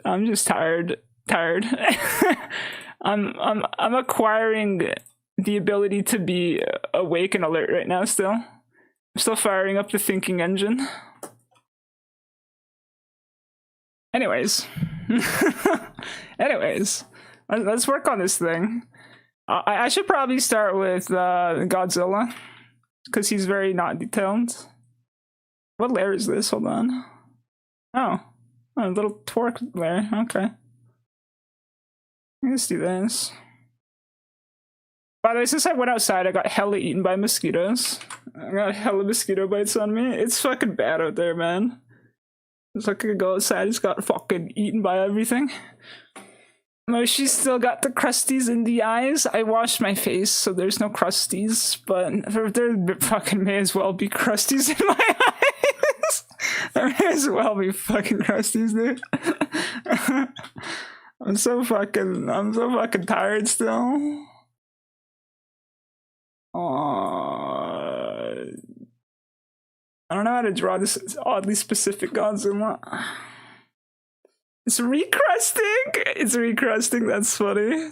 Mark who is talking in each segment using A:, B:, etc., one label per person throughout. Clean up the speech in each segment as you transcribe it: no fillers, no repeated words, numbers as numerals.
A: I'm just tired. I'm acquiring the ability to be awake and alert right now still. I'm still firing up the thinking engine. Anyways. Anyways, let's work on this thing. I should probably start with Godzilla, because he's very not detailed. What layer is this? Hold on. Oh, a little torque layer. Okay. Let's do this. By the way, since I went outside, I got hella eaten by mosquitoes. I got hella mosquito bites on me. It's fucking bad out there, man. It's like I could go outside, just got fucking eaten by everything. Moshi's still got the crusties in the eyes. I washed my face, so there's no crusties, but there fucking may as well be crusties in my eyes. There may as well be fucking crusties, dude. I'm so fucking tired still. I don't know how to draw this oddly specific Godzilla. It's recrusting! It's recrusting, that's funny.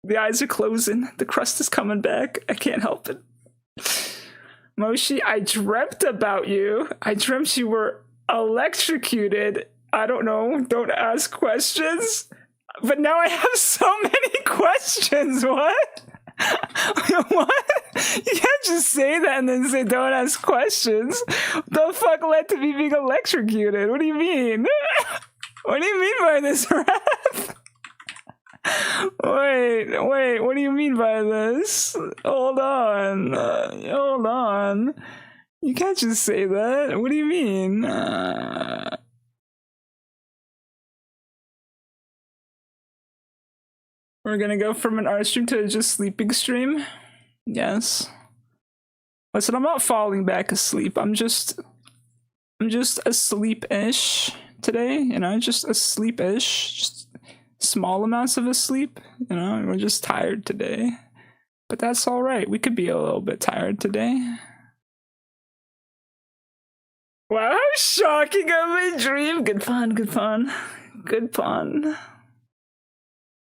A: The eyes are closing. The crust is coming back. I can't help it. Moshi, I dreamt about you. I dreamt you were electrocuted. I don't know. Don't ask questions. But now I have so many questions. What? What? You can't just say that and then say don't ask questions. The fuck led to me being electrocuted? What do you mean? What do you mean by this, Wrath? Wait, what do you mean by this? Hold on. Hold on. You can't just say that. What do you mean? We're gonna go from an art stream to just sleeping stream? Yes. Listen, I'm not falling back asleep. I'm just asleep-ish today, you know, just asleep-ish. Just small amounts of asleep, you know, we're just tired today. But that's alright. We could be a little bit tired today. Wow, how shocking of a dream! Good pun, good pun. Good pun.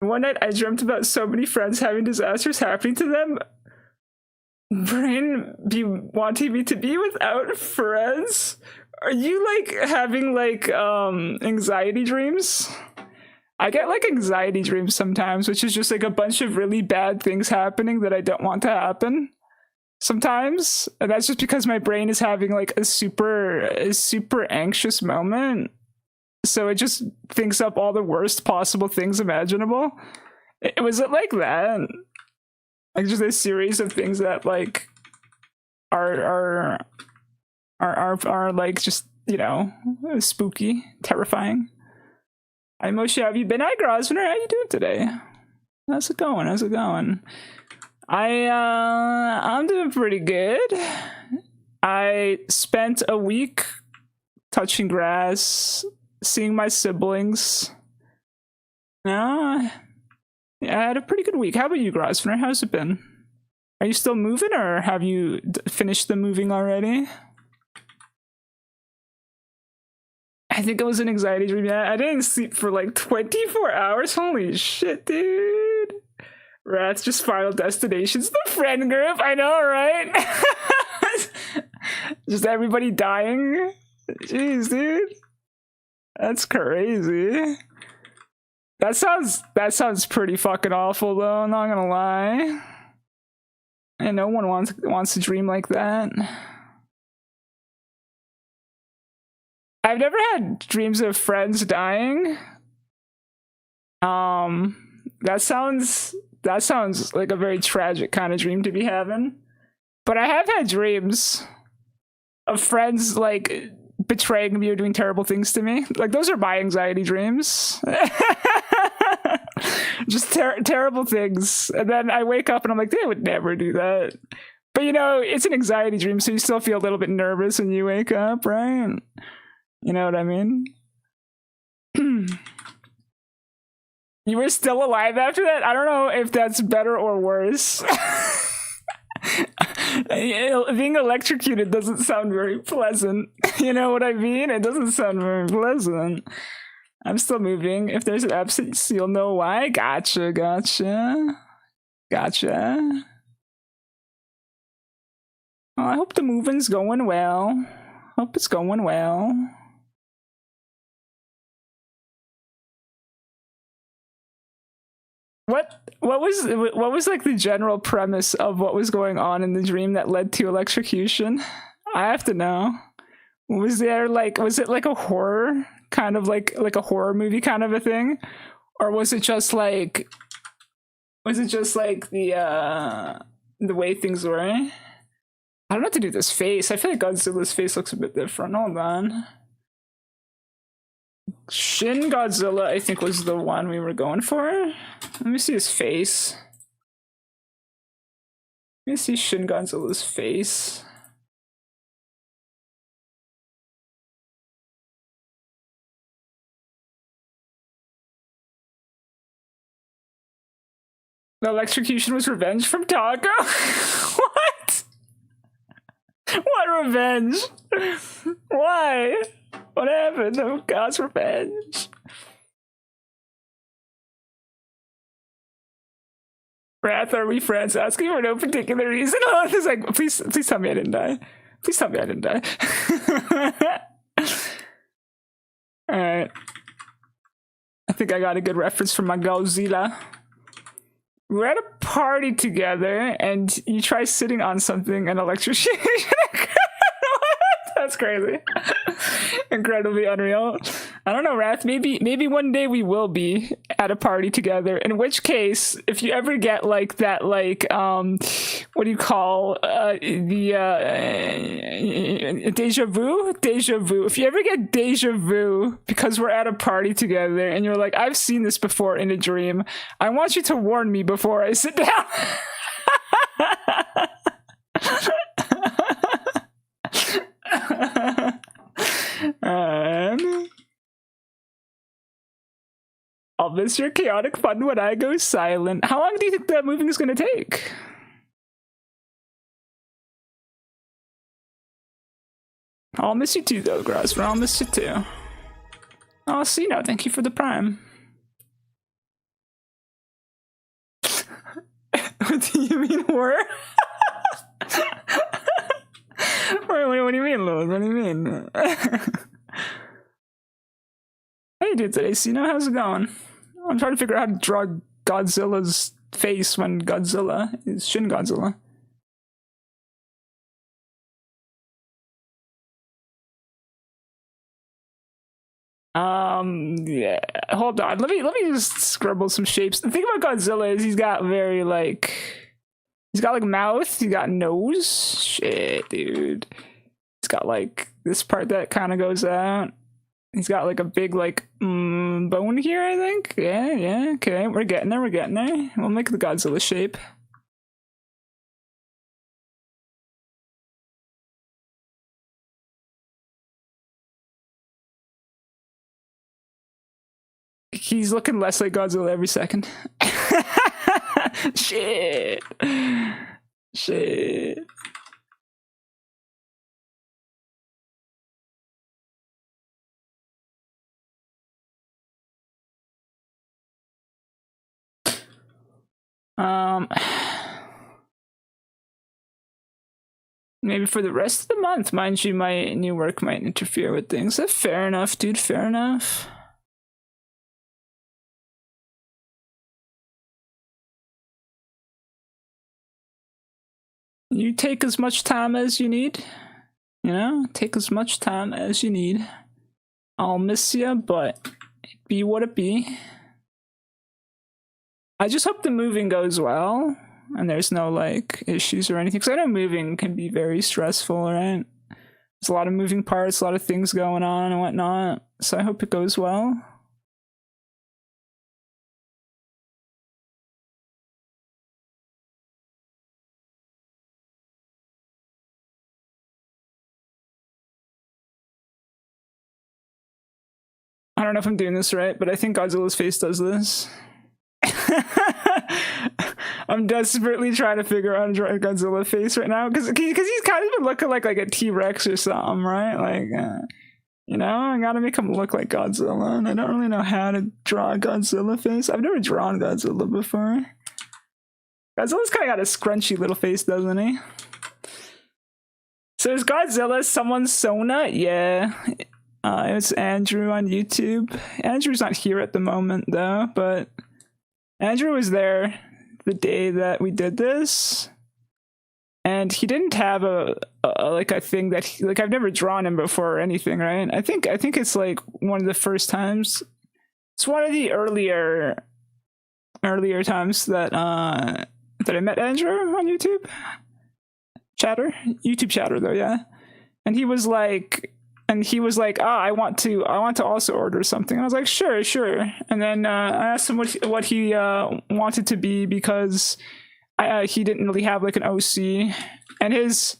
A: One night I dreamt about so many friends having disasters happening to them. Brain be wanting me to be without friends? Are you like having like anxiety dreams? I get like anxiety dreams sometimes, which is just like a bunch of really bad things happening that I don't want to happen. Sometimes, and that's just because my brain is having like a super anxious moment. So it just thinks up all the worst possible things imaginable. Was it like that? Like just a series of things that like are like just, you know, spooky, terrifying. Hi Moshe, have you been? Hi Grosvenor, how you doing today? How's it going? How's it going? I'm doing pretty good. I spent a week touching grass, seeing my siblings. Yeah, I had a pretty good week. How about you, Grosvenor? How's it been? Are you still moving, or have you finished the moving already? I think it was an anxiety dream. Yeah, I didn't sleep for like 24 hours. Holy shit, dude. Rats, just Final Destinations. The friend group, I know, right? Just everybody dying. Jeez, dude. That's crazy. That sounds pretty fucking awful though, I'm not gonna lie. And no one wants to dream like that. I've never had dreams of friends dying. That sounds like a very tragic kind of dream to be having. But I have had dreams of friends like betraying me or doing terrible things to me. Like those are my anxiety dreams. Just terrible things. And then I wake up and I'm like, they would never do that. But you know, it's an anxiety dream, so you still feel a little bit nervous when you wake up, right? You know what I mean? You were still alive after that? I don't know if that's better or worse. Being electrocuted doesn't sound very pleasant. You know what I mean? It doesn't sound very pleasant. I'm still moving. If there's an absence, you'll know why. Gotcha. Well, I hope the moving's going well. Hope it's going well. What was like the general premise of what was going on in the dream that led to electrocution? I have to know. Was it like a horror kind of like a horror movie kind of a thing, or was it just like the way things were? I don't know what to do with this face. I feel like Godzilla's face looks a bit different. Hold on. Shin Godzilla, I think, was the one we were going for. Let me see his face. Let me see Shin Godzilla's face. The electrocution was revenge from Taco? What? What revenge? Why? What happened? Oh, God's revenge. Wrath, are we friends? Asking for no particular reason. Oh, it's like, please tell me I didn't die. Please tell me I didn't die. Alright. I think I got a good reference from my Godzilla. We're at a party together, and you try sitting on something and electrocution. That's crazy. Incredibly unreal. I don't know, Wrath. Maybe one day we will be at a party together. In which case, if you ever get like that, like what do you call the deja vu? Deja vu. If you ever get deja vu because we're at a party together and you're like, I've seen this before in a dream, I want you to warn me before I sit down. I'll miss your chaotic fun when I go silent. How long do you think that moving is going to take? I'll miss you too, though, Grosper. I'll miss you too. Oh, Sino, thank you for the prime. What do you mean, horror? Wait, what do you mean, Lord? What do you mean? How you doing today, Sino? How's it going? I'm trying to figure out how to draw Godzilla's face when Godzilla is Shin Godzilla. Yeah. Hold on. Let me just scribble some shapes. The thing about Godzilla is he's got like mouth, he's got nose. Shit, dude. He's got like this part that kind of goes out. He's got like a big like bone here, I think. Yeah, okay. We're getting there. We'll make the Godzilla shape. He's looking less like Godzilla every second. Shit. Maybe for the rest of the month, mind you, my new work might interfere with things. That's fair enough, dude. Fair enough. You take as much time as you need. You know, take as much time as you need. I'll miss you, but it be what it be. I just hope the moving goes well and there's no like issues or anything, because I know moving can be very stressful, right? There's a lot of moving parts, a lot of things going on and whatnot, so I hope it goes well. I don't know if I'm doing this right, but I think Godzilla's face does this. I'm desperately trying to figure out how to draw a Godzilla face right now, because he's kind of been looking like a T-Rex or something, right? Like, You know, I gotta make him look like Godzilla, and I don't really know how to draw a Godzilla face. I've never drawn Godzilla before. Godzilla's kind of got a scrunchy little face, doesn't he? So is Godzilla someone's Sona? Yeah. It's Andrew on YouTube. Andrew's not here at the moment, though, but Andrew was there the day that we did this. And he didn't have a thing that like I've never drawn him before or anything, right? I think it's like one of the first times. It's one of the earlier times that I met Andrew on YouTube chatter though, yeah. And he was like, I want to also order something. I was like, sure. And then I asked him what he wanted to be, because he didn't really have like an OC, and his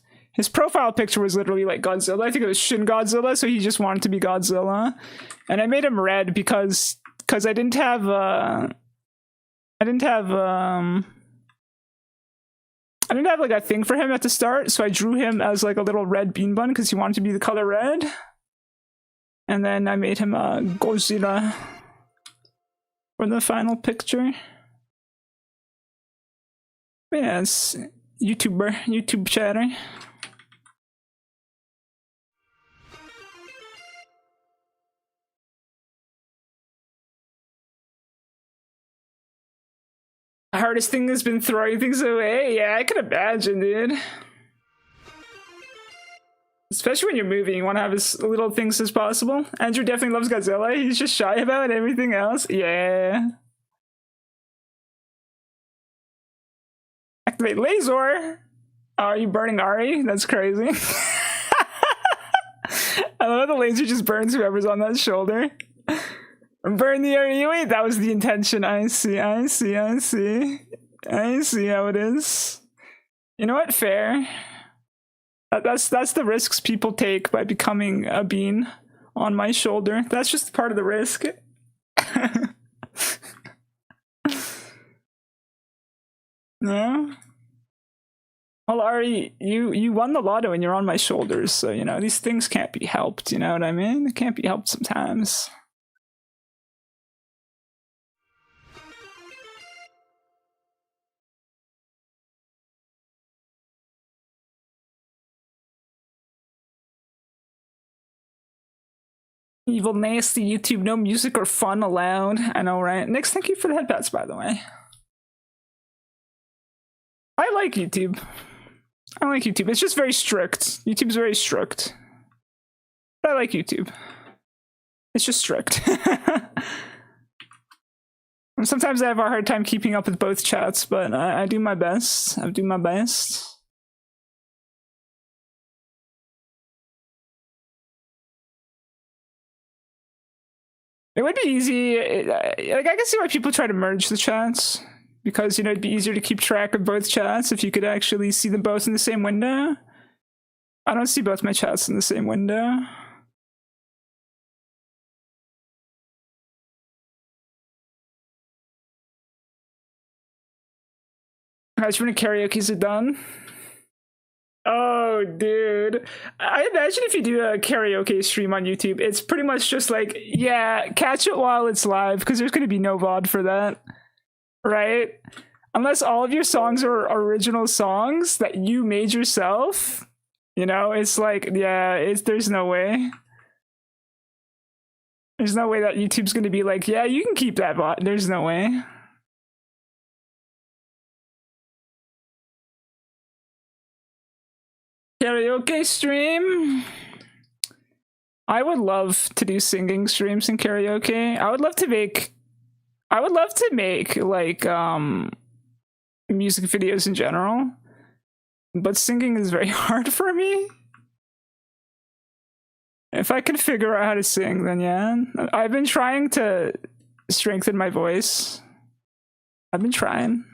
A: profile picture was literally like Godzilla. I think it was Shin Godzilla, so he just wanted to be Godzilla. And I made him red because I didn't have like a thing for him at the start, so I drew him as like a little red bean bun because he wanted to be the color red. And then I made him a Godzilla for the final picture. Yes, YouTube chatter. The hardest thing has been throwing things away. Yeah, I can imagine, dude. Especially when you're moving, you want to have as little things as possible. Andrew definitely loves Godzilla. He's just shy about everything else. Yeah. Activate laser. Oh, are you burning Ari? That's crazy. I love how the laser just burns whoever's on that shoulder. Burn the Ari. Wait, that was the intention. I see how it is. You know what? Fair. That's the risks people take by becoming a bean on my shoulder. That's just part of the risk. No. Well, Ari, you won the lotto and you're on my shoulders, so you know these things can't be helped. You know what I mean? It can't be helped sometimes. Evil, nasty YouTube, no music or fun allowed. I know, right? Nix, thank you for the headpats, by the way. I like YouTube. It's just very strict. YouTube's very strict. But I like YouTube. It's just strict. And sometimes I have a hard time keeping up with both chats, but I do my best. I do my best. It would be easy. Like, I can see why people try to merge the chats, because, you know, it'd be easier to keep track of both chats if you could actually see them both in the same window. I don't see both my chats in the same window. Alright, when the karaoke's are done. Oh, dude. I imagine if you do a karaoke stream on YouTube, it's pretty much just like, yeah, catch it while it's live, because there's going to be no VOD for that. Right? Unless all of your songs are original songs that you made yourself. You know, it's like, yeah, there's no way. There's no way that YouTube's going to be like, yeah, you can keep that VOD. There's no way. Karaoke stream. I would love to do singing streams in karaoke. I would love to make like music videos in general, but singing is very hard for me. If I can figure out how to sing, then yeah. I've been trying to strengthen my voice. I've been trying.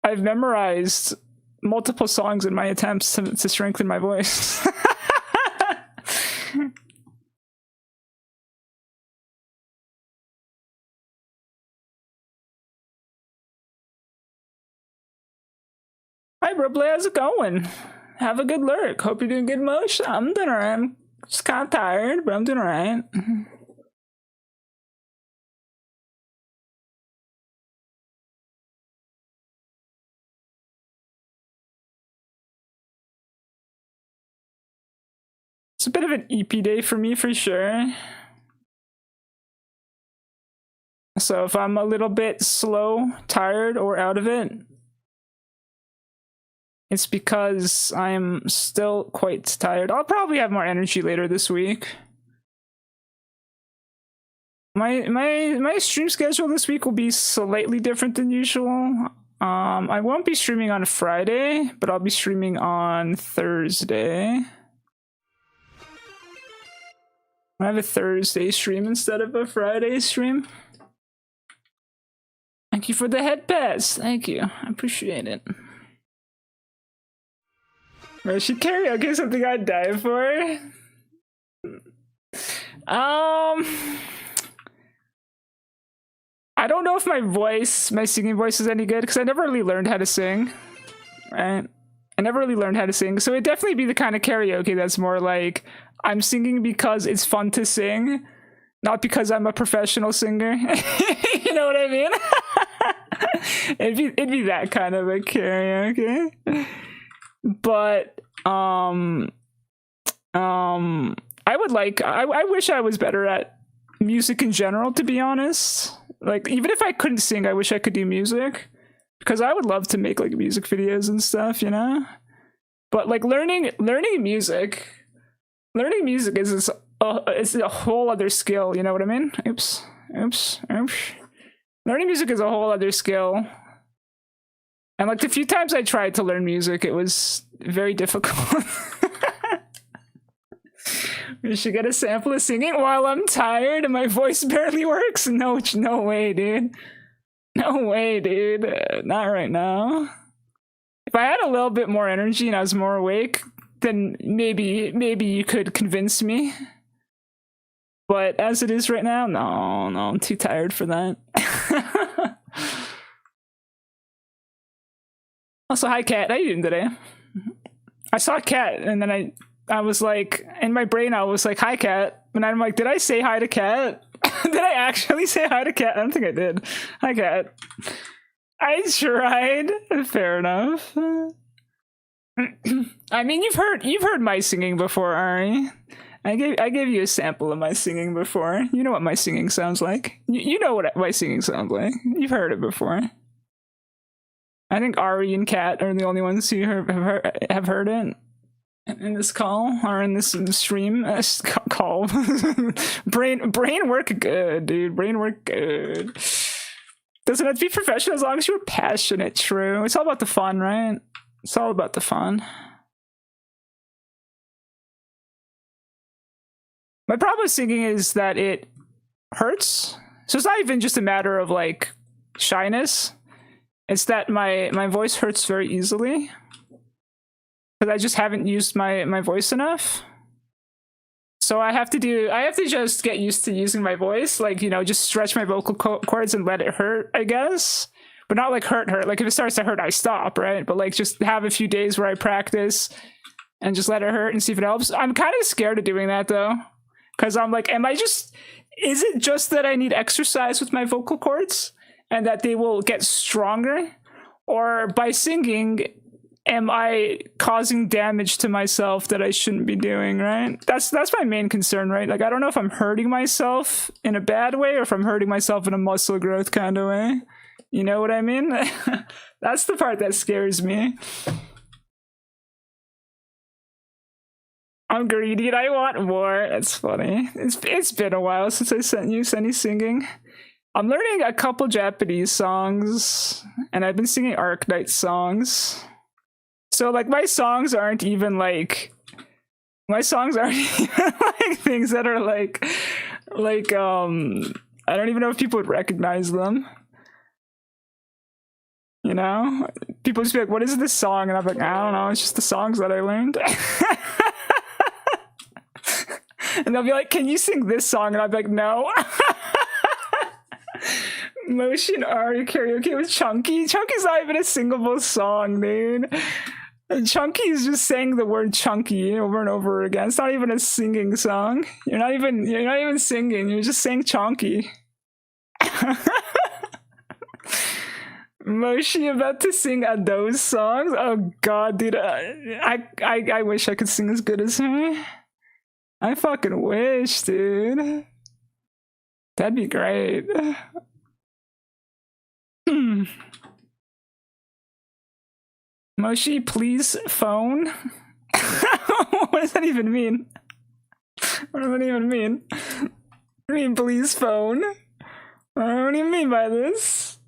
A: I've memorized multiple songs in my attempts to strengthen my voice. Hi, Roble, how's it going? Have a good lurk. Hope you're doing good, Mosh. I'm doing alright. I'm just kind of tired, but I'm doing alright. It's a bit of an EP day for me, for sure. So if I'm a little bit slow, tired, or out of it, it's because I'm still quite tired. I'll probably have more energy later this week. My stream schedule this week will be slightly different than usual. I won't be streaming on Friday, but I'll be streaming on Thursday. I have a Thursday stream instead of a Friday stream. Thank you for the head pass. Thank you. I appreciate it. Should karaoke something I'd die for? I don't know if my singing voice is any good because I never really learned how to sing. Right? I never really learned how to sing. So it'd definitely be the kind of karaoke that's more like I'm singing because it's fun to sing, not because I'm a professional singer. You know what I mean? it'd be that kind of a karaoke. But I wish I was better at music in general, to be honest. Like, even if I couldn't sing, I wish I could do music, because I would love to make like music videos and stuff, you know. But like learning music is it's a whole other skill, you know what I mean? Oops. Learning music is a whole other skill. And like the few times I tried to learn music, it was very difficult. We should get a sample of singing while I'm tired and my voice barely works. No way, dude. No way, dude. Not right now. If I had a little bit more energy and I was more awake, then maybe you could convince me. But as it is right now, no, I'm too tired for that. Also, hi, Kat. How you doing today? I saw Kat, and then I was like, in my brain, I was like, hi, Kat. And I'm like, did I say hi to Kat? Did I actually say hi to Kat? I don't think I did. Hi, Kat. I tried. Fair enough. I mean, you've heard my singing before, Ari. I gave you a sample of my singing before. You know what my singing sounds like. You know what my singing sounds like. You've heard it before. I think Ari and Kat are the only ones who have heard it in this call, or in this stream call. brain work good, dude. Brain work good. Doesn't have to be professional as long as you're passionate. True. It's all about the fun, right? It's all about the fun. My problem with singing is that it hurts. So it's not even just a matter of like shyness. It's that my voice hurts very easily because I just haven't used my voice enough. So I have to just get used to using my voice, like, you know, just stretch my vocal cords and let it hurt, I guess. But not like hurt. Like if it starts to hurt, I stop, right? But like just have a few days where I practice and just let it hurt and see if it helps. I'm kind of scared of doing that though, because I'm like, is it just that I need exercise with my vocal cords and that they will get stronger? Or by singing, am I causing damage to myself that I shouldn't be doing, right? That's my main concern, right? Like, I don't know if I'm hurting myself in a bad way or if I'm hurting myself in a muscle growth kind of way. You know what I mean? That's the part that scares me. I'm greedy and I want more. That's funny. It's been a while since I sent you any singing. I'm learning a couple Japanese songs, and I've been singing Arknight songs. So, like, my songs aren't even like things that are like, I don't even know if people would recognize them. You know? People just be like, what is this song? And I'm like, I don't know, it's just the songs that I learned. And they'll be like, can you sing this song? And I'll be like, no. Motion Ari karaoke with Chunky. Chunky's not even a singable song, dude. And Chunky is just saying the word chunky over and over again. It's not even a singing song. You're not even singing. You're just saying chunky. Moshi about to sing those songs? Oh god, dude. I wish I could sing as good as her. I fucking wish, dude. That'd be great. Moshi, please phone. What does that even mean? What does that even mean? I mean, please phone. What do you mean by this?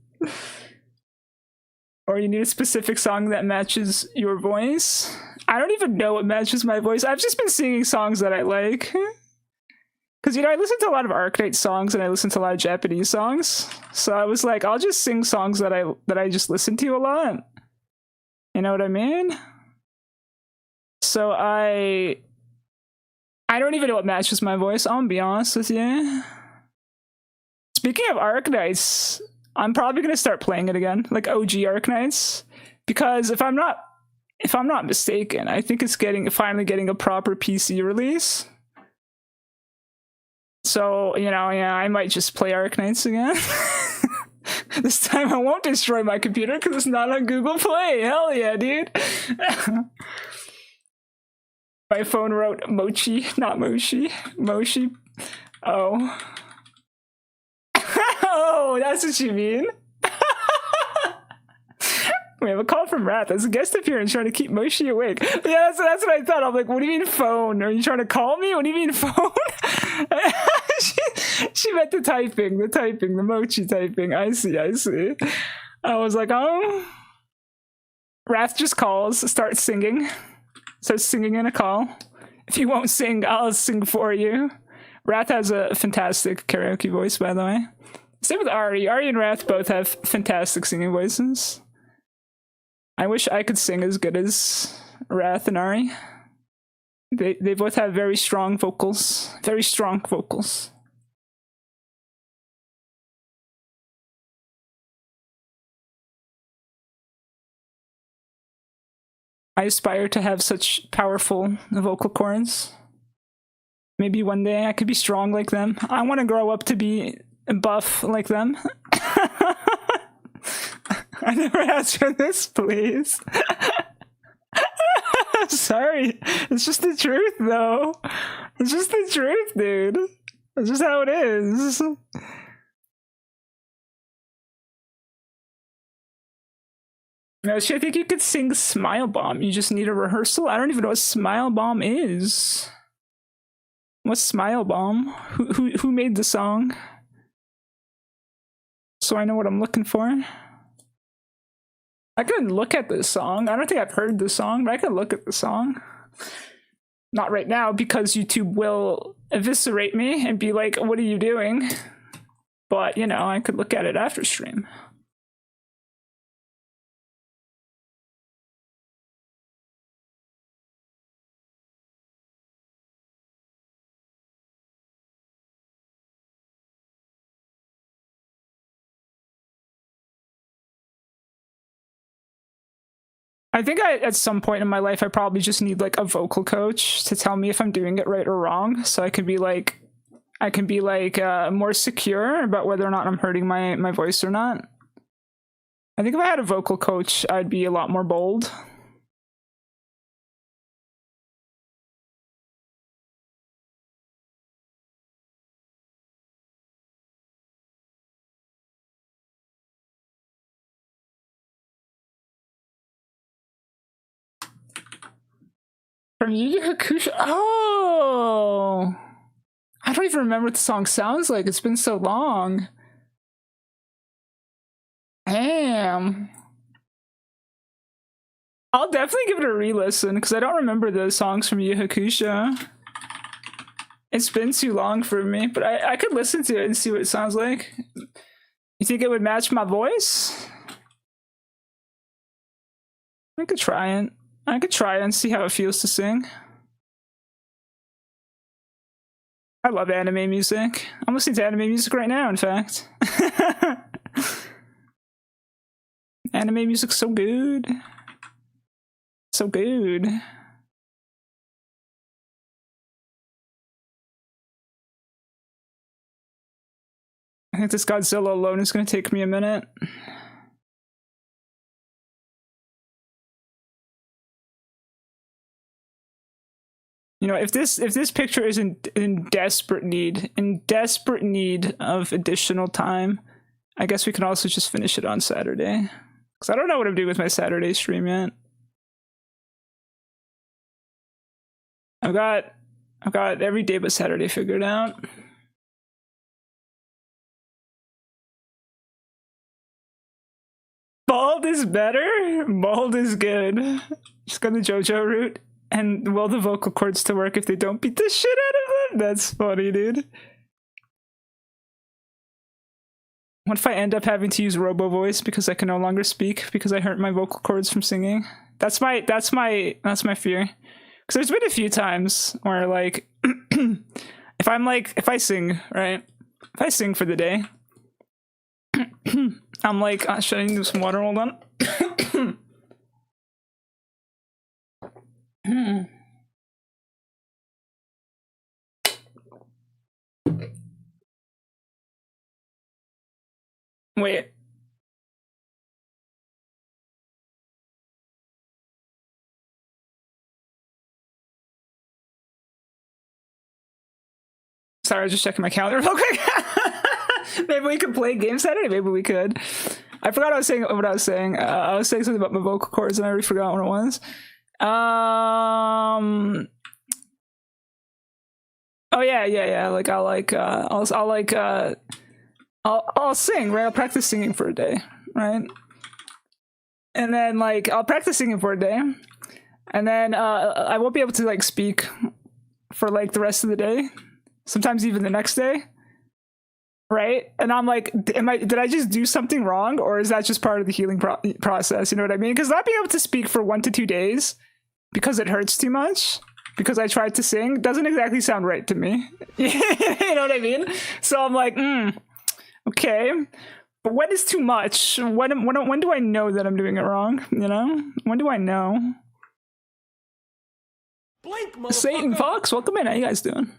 A: Or you need a specific song that matches your voice? I don't even know what matches my voice. I've just been singing songs that I like. Because, I listen to a lot of Arknight songs and I listen to a lot of Japanese songs. So I was like, I'll just sing songs that I just listen to a lot. You know what I mean? So I don't even know what matches my voice, I'll be honest with you. Speaking of Arknights, I'm probably gonna start playing it again, like OG Arknights, because if I'm not mistaken, I think it's finally getting a proper PC release. So, I might just play Arknights again. This time I won't destroy my computer because it's not on Google Play. Hell yeah, dude. My phone wrote Mochi, not Moshi. Moshi. Oh. Oh, that's what you mean? We have a call from Wrath as a guest appearance trying to keep Moshi awake. Yeah, that's what I thought. I'm like, what do you mean phone? Are you trying to call me? What do you mean phone? she meant the typing, the Mochi typing. I see. I was like, oh. Wrath just calls, starts singing in a call. If you won't sing, I'll sing for you. Wrath has a fantastic karaoke voice, by the way. Same with Ari. Ari and Wrath both have fantastic singing voices. I wish I could sing as good as Wrath and Ari. They both have very strong vocals. Very strong vocals. I aspire to have such powerful vocal cords. Maybe one day I could be strong like them. I want to grow up to be buff like them. I never asked for this, please. Sorry. It's just the truth, though. It's just the truth, dude. It's just how it is. No, I think you could sing Smile Bomb. You just need a rehearsal. I don't even know what Smile Bomb is. What's Smile Bomb? Who made the song? So I know what I'm looking for. I can look at this song. I don't think I've heard this song, but I can look at the song. Not right now, because YouTube will eviscerate me and be like, what are you doing? But, I could look at it after stream. I think at some point in my life, I probably just need like a vocal coach to tell me if I'm doing it right or wrong. So I can be more secure about whether or not I'm hurting my voice or not. I think if I had a vocal coach, I'd be a lot more bold. From Yu Yu Hakusho. Oh, I don't even remember what the song sounds like. It's been so long. Damn. I'll definitely give it a re-listen because I don't remember the songs from Yu Yu Hakusho. It's been too long for me, but I could listen to it and see what it sounds like. You think it would match my voice? I could try it. I could try it and see how it feels to sing. I love anime music. I'm listening to anime music right now, in fact. Anime music's so good. So good. I think this Godzilla alone is going to take me a minute. You know, if this picture is in desperate need of additional time, I guess we can also just finish it on Saturday. Because I don't know what I'm doing with my Saturday stream yet. I've got every day but Saturday figured out. Bald is better? Bald is good. Just go the JoJo route. And will the vocal cords still work if they don't beat the shit out of them? That's funny, dude. What if I end up having to use robo voice because I can no longer speak because I hurt my vocal cords from singing? That's my fear. Because there's been a few times where, like, if I sing, right? If I sing for the day, I'm like, should I need some water? Hold on. Wait. Sorry, I was just checking my calendar real quick. Maybe we could play game Saturday. Maybe we could. I forgot what I was saying. I was saying something about my vocal cords, and I already forgot what it was. Oh yeah. Like I'll sing, right? I'll practice singing for a day, right? And then like I'll practice singing for a day, and then I won't be able to like speak for like the rest of the day. Sometimes even the next day, right? And I'm like, did I just do something wrong, or is that just part of the healing process? You know what I mean? Because not being able to speak for 1 to 2 days because it hurts too much because I tried to sing doesn't exactly sound right to me. You know what I mean? So I'm like, okay, but when is too much? When do I know that I'm doing it wrong? You know, when do I know?
B: Blink, motherfucker.
A: Satan Fox, welcome in. How you guys doing?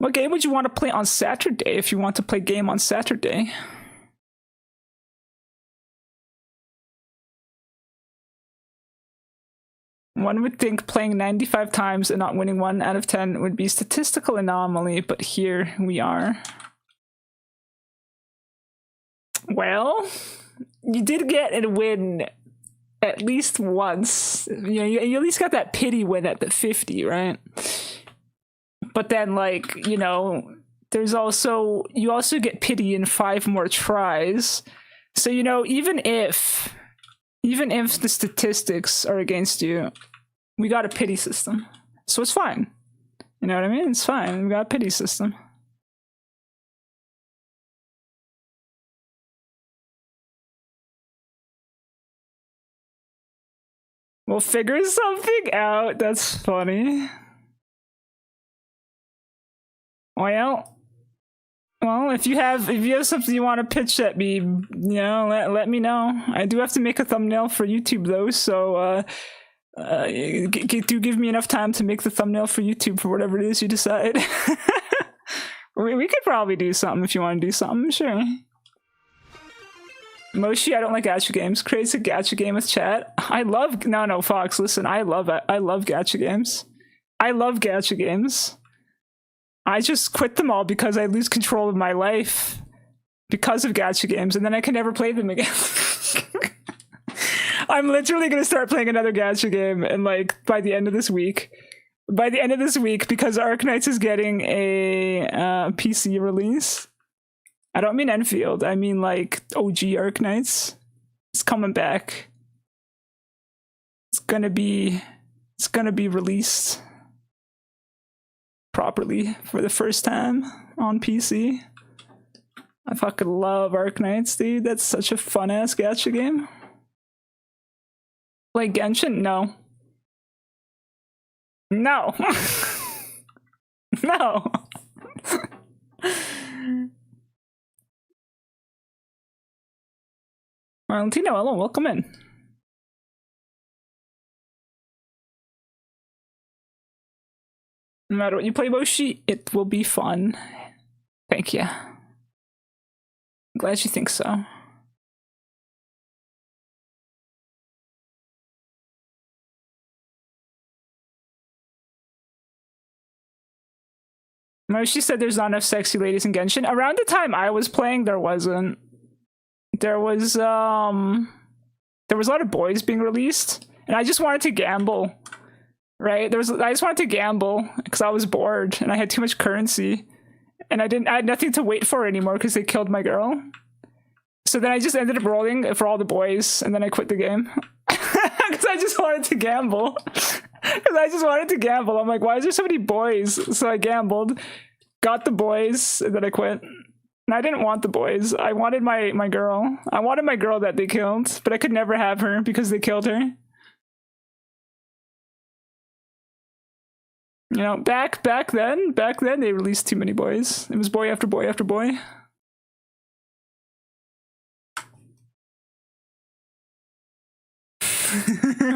A: What game would you want to play on Saturday if you want to play game on Saturday? One would think playing 95 times and not winning 1 out of 10 would be a statistical anomaly, but here we are. Well, you did get a win at least once. You know, you at least got that pity win at the 50, right? But then, like, you know, you also get pity in 5 more tries. So, you know, even if the statistics are against you, we got a pity system. So it's fine. You know what I mean? It's fine. We got a pity system. We'll figure something out. That's funny. Well, if you have something you want to pitch at me, you know, let me know. I do have to make a thumbnail for YouTube though, so do give me enough time to make the thumbnail for YouTube for whatever it is you decide. we could probably do something if you want to do something, sure. Moshi, I don't like gacha games. Creates a gacha game with chat. No, Fox, listen, I love gacha games. I love gacha games. I just quit them all because I lose control of my life because of gacha games, and then I can never play them again. I'm literally gonna start playing another gacha game, and like by the end of this week, because Arknights is getting a PC release. I don't mean Enfield. I mean like OG Arknights. It's coming back. It's gonna be released properly for the first time on PC. I fucking love Arknights, dude. That's such a fun ass gacha game. Play Genshin? No. No. No. Valentino, hello, welcome in. No matter what you play, Moshi, it will be fun. Thank you. I'm glad you think so. Moshi said there's not enough sexy ladies in Genshin. Around the time I was playing, there wasn't. There was a lot of boys being released, and I just wanted to gamble. Right? I just wanted to gamble because I was bored and I had too much currency, and I had nothing to wait for anymore because they killed my girl. So then I just ended up rolling for all the boys, and then I quit the game because I just wanted to gamble. I'm like, why is there so many boys? So I gambled, got the boys, and then I quit. And I didn't want the boys. I wanted my girl. I wanted my girl that they killed, but I could never have her because they killed her. You know, back then they released too many boys. It was boy after boy after boy.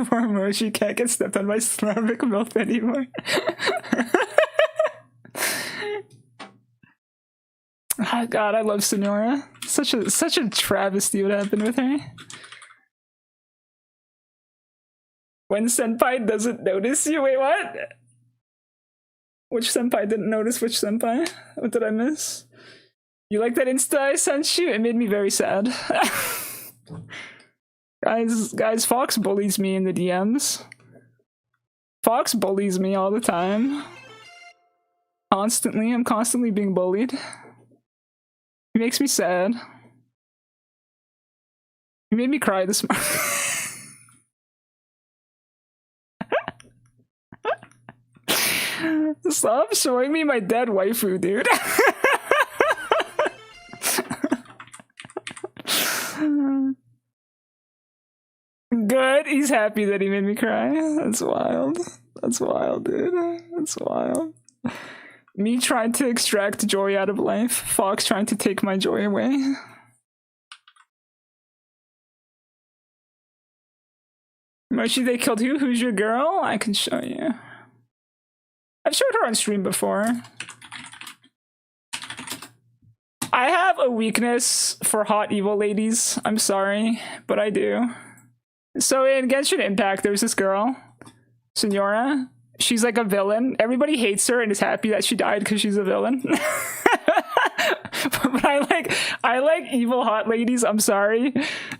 A: Poor Moshi can't get stepped on by Slavic milk anymore. Oh god, I love Sonora. Such a travesty what happened with her. When senpai doesn't notice you. Wait, what? Which senpai didn't notice which senpai? What did I miss? You like that Insta I sent you? It made me very sad. Guys, Fox bullies me in the DMs. Fox bullies me all the time. Constantly. I'm constantly being bullied. He makes me sad. He made me cry this morning. Stop showing me my dead waifu, dude. Good. He's happy that he made me cry. That's wild. That's wild, dude. That's wild. Me trying to extract joy out of life. Fox trying to take my joy away. Moshi, they killed who? Who's your girl? I can show you. I've showed her on stream before. I have a weakness for hot evil ladies. I'm sorry, but I do. So in Genshin Impact, there's this girl, Senora. She's like a villain. Everybody hates her and is happy that she died because she's a villain. But I like evil hot ladies. I'm sorry.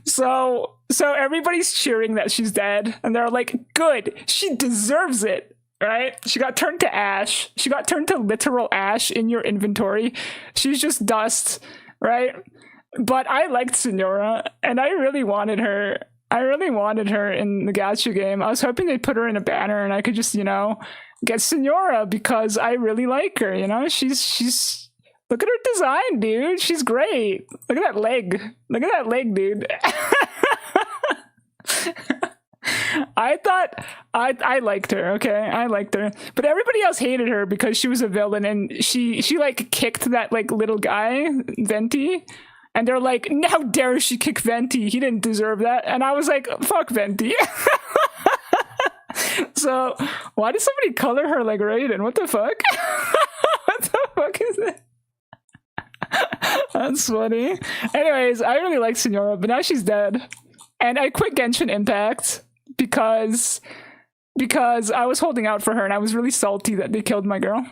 A: So everybody's cheering that she's dead, and they're like, "Good, she deserves it." Right? She got turned to ash. She got turned to literal ash in your inventory. She's just dust, right? But I liked Senora, and I really wanted her. I really wanted her in the gacha game. I was hoping they'd put her in a banner and I could just, you know, get Senora because I really like her, you know? She's look at her design, dude. She's great. Look at that leg. Look at that leg, dude. I thought I liked her, okay? I liked her. But everybody else hated her because she was a villain and she like kicked that like little guy, Venti. And they're like, how dare she kick Venti? He didn't deserve that. And I was like, fuck Venti. So why did somebody color her like Raiden? What the fuck? What the fuck is it? That's funny. Anyways, I really like Senora, but now she's dead. And I quit Genshin Impact because I was holding out for her and I was really salty that they killed my girl.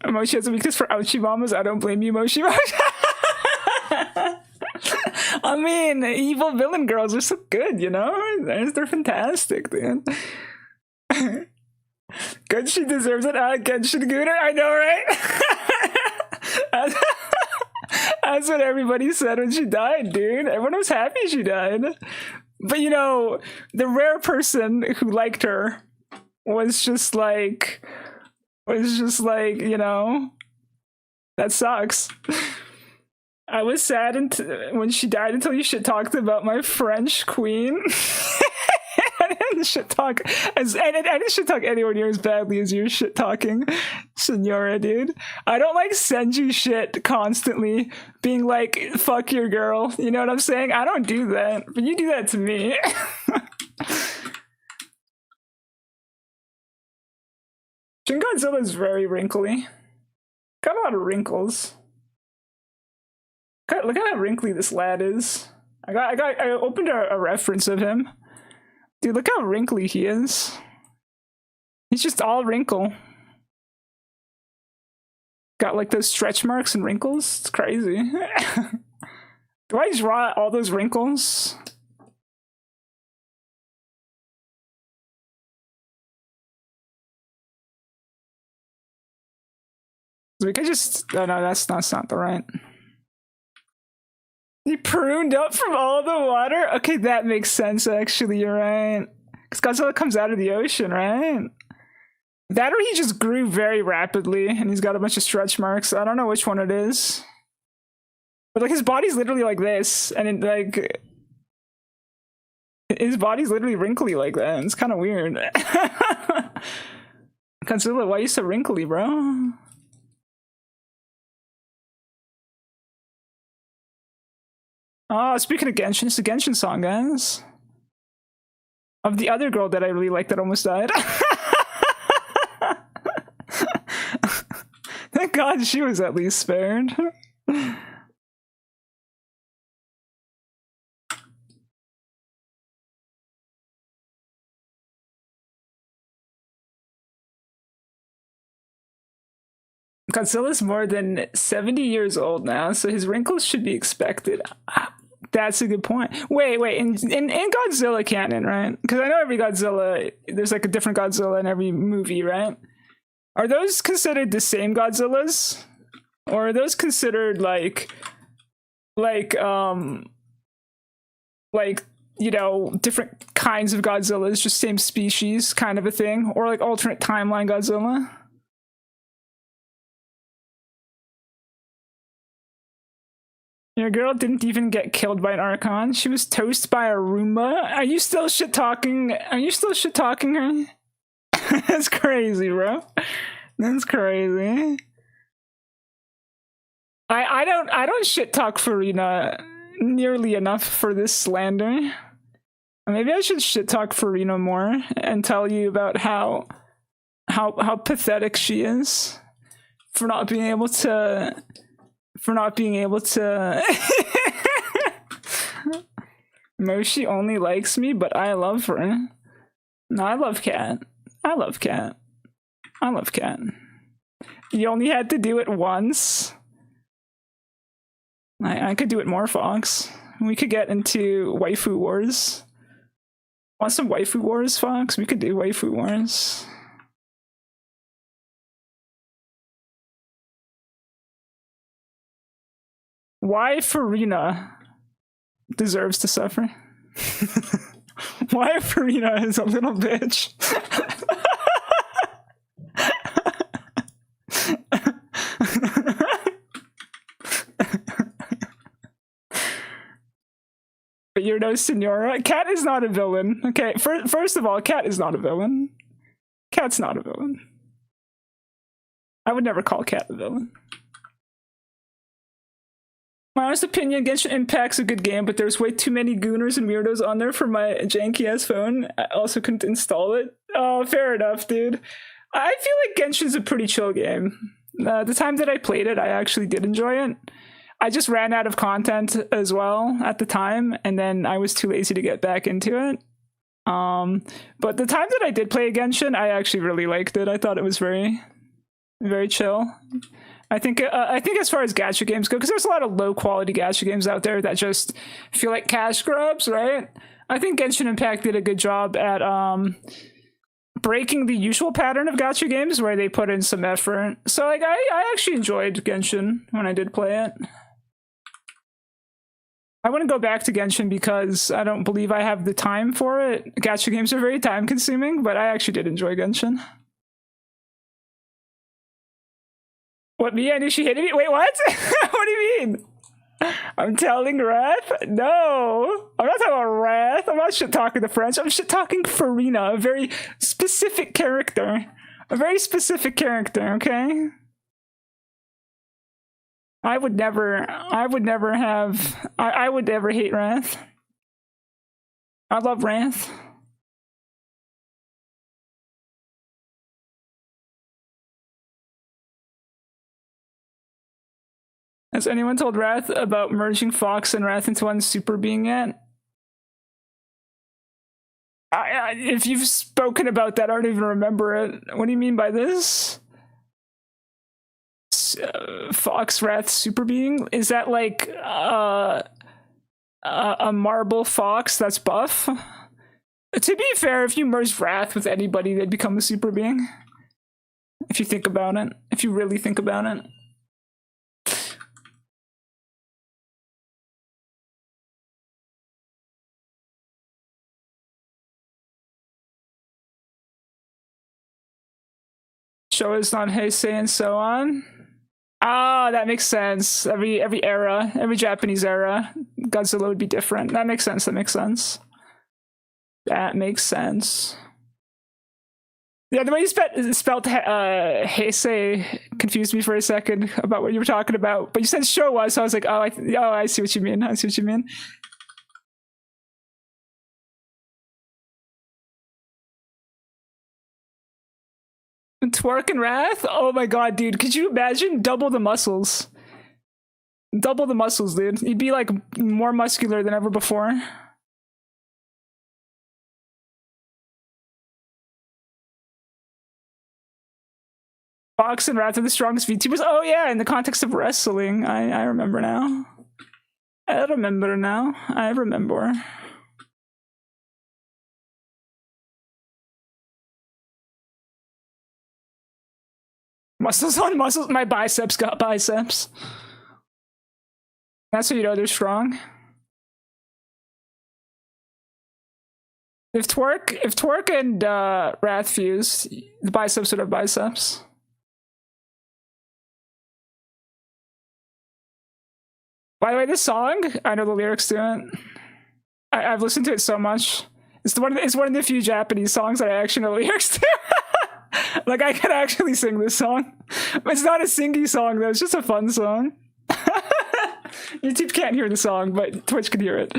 A: Moshi has a weakness for ouchie mamas. I don't blame you, Moshi. I mean, evil villain girls are so good, you know? They're fantastic, dude. Good, she deserves it. Genshin Gooner, I know, right? That's what everybody said when she died, dude. Everyone was happy she died. But, you know, the rare person who liked her was just like, you know, that sucks. I was sad when she died until you shit talked about my French queen. I didn't shit talk I didn't shit talk anywhere near as badly as you're shit talking, Senora, dude. I don't like send you shit constantly, being like, fuck your girl. You know what I'm saying? I don't do that, but you do that to me. Shin Godzilla is very wrinkly. Got a lot of wrinkles. Look at how wrinkly this lad is. I opened a reference of him. Dude, look how wrinkly he is. He's just all wrinkle. Got like those stretch marks and wrinkles. It's crazy. Do I draw all those wrinkles? We could just. Oh no, that's not the right. He pruned up from all the water? Okay, that makes sense, actually, you're right. Because Godzilla comes out of the ocean, right? That or he just grew very rapidly, and he's got a bunch of stretch marks. I don't know which one it is. But, like, his body's literally like this, and it, like... His body's literally wrinkly like that. It's kind of weird. Godzilla, why are you so wrinkly, bro? Oh, speaking of Genshin, it's a Genshin song, guys. Of the other girl that I really like that almost died. Thank God she was at least spared. Godzilla's more than 70 years old now, so his wrinkles should be expected. That's a good point. Wait, in Godzilla canon, right? Because I know every Godzilla, there's like a different Godzilla in every movie, right? Are those considered the same Godzillas? Or are those considered like, you know, different kinds of Godzillas, just same species kind of a thing? Or like alternate timeline Godzilla? Your girl didn't even get killed by an Archon. She was toast by a Roomba. Are you still shit talking? Are you still shit talking her? That's crazy, bro. That's crazy. I don't shit talk Farina nearly enough for this slander. Maybe I should shit talk Farina more and tell you about how pathetic she is for not being able to. Moshi only likes me, but I love her. No, I love Cat. I love Cat. I love Cat. You only had to do it once. I could do it more, Fox. We could get into waifu wars. Want some waifu wars, Fox? We could do waifu wars. Why Farina deserves to suffer? Why Farina is a little bitch? But you're no Senora. Cat is not a villain. Okay, first of all, Cat is not a villain. Cat's not a villain. I would never call Cat a villain. My honest opinion, Genshin Impact's a good game, but there's way too many gooners and weirdos on there for my janky-ass phone. I also couldn't install it. Oh, fair enough, dude. I feel like Genshin's a pretty chill game. The time that I played it, I actually did enjoy it. I just ran out of content as well at the time, and then I was too lazy to get back into it. But the time that I did play Genshin, I actually really liked it. I thought it was very, very chill. I think as far as gacha games go, because there's a lot of low quality gacha games out there that just feel like cash grabs, right? I think Genshin Impact did a good job at breaking the usual pattern of gacha games where they put in some effort. So like I actually enjoyed Genshin when I did play it. I wouldn't go back to Genshin because I don't believe I have the time for it. Gacha games are very time consuming, but I actually did enjoy Genshin. What, me? I knew she hated me? Wait, what? What do you mean? I'm telling Wrath? No! I'm not talking about Wrath. I'm not shit-talking the French. I'm shit-talking Farina, a very specific character. A very specific character, okay? I would never hate Wrath. I love Wrath. Has anyone told Wrath about merging Fox and Wrath into one super being yet? If you've spoken about that, I don't even remember it. What do you mean by this? Fox Wrath super being? Is that like a marble fox that's buff? To be fair, if you merge Wrath with anybody, they'd become a super being. If you think about it. If you really think about it. Show is not Heisei and so on. Ah, that makes sense. Every era, every Japanese era, Godzilla would be different. That makes sense. That makes sense. That makes sense. Yeah, the way you spelled Heisei confused me for a second about what you were talking about. But you said Showa, so I was like, oh, I see what you mean. I see what you mean. Twerk and Wrath? Oh my god, dude. Could you imagine? Double the muscles. Double the muscles, dude. You'd be like more muscular than ever before. Fox and Wrath are the strongest VTubers. Oh yeah, in the context of wrestling. I remember now. I remember now. I remember. Muscles on muscles. My biceps got biceps. That's how you know they're strong. If Twerk and Wrath fuse, the biceps would have biceps. By the way, this song, I know the lyrics to it. I've listened to it so much. It's one of the few Japanese songs that I actually know the lyrics to. Like, I can actually sing this song. But it's not a singy song, though. It's just a fun song. YouTube can't hear the song, but Twitch can hear it.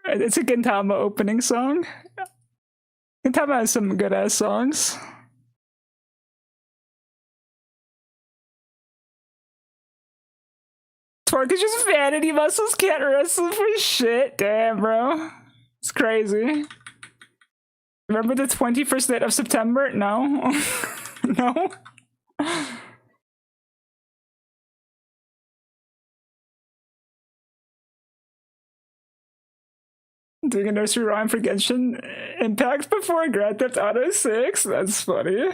A: It's a Gintama opening song. Gintama has some good-ass songs. Twerk is just vanity muscles, can't wrestle for shit. Damn, bro. It's crazy. Remember the 21st night of September? No. No. Doing a nursery rhyme for Genshin Impact before Grand Theft Auto 6? That's funny.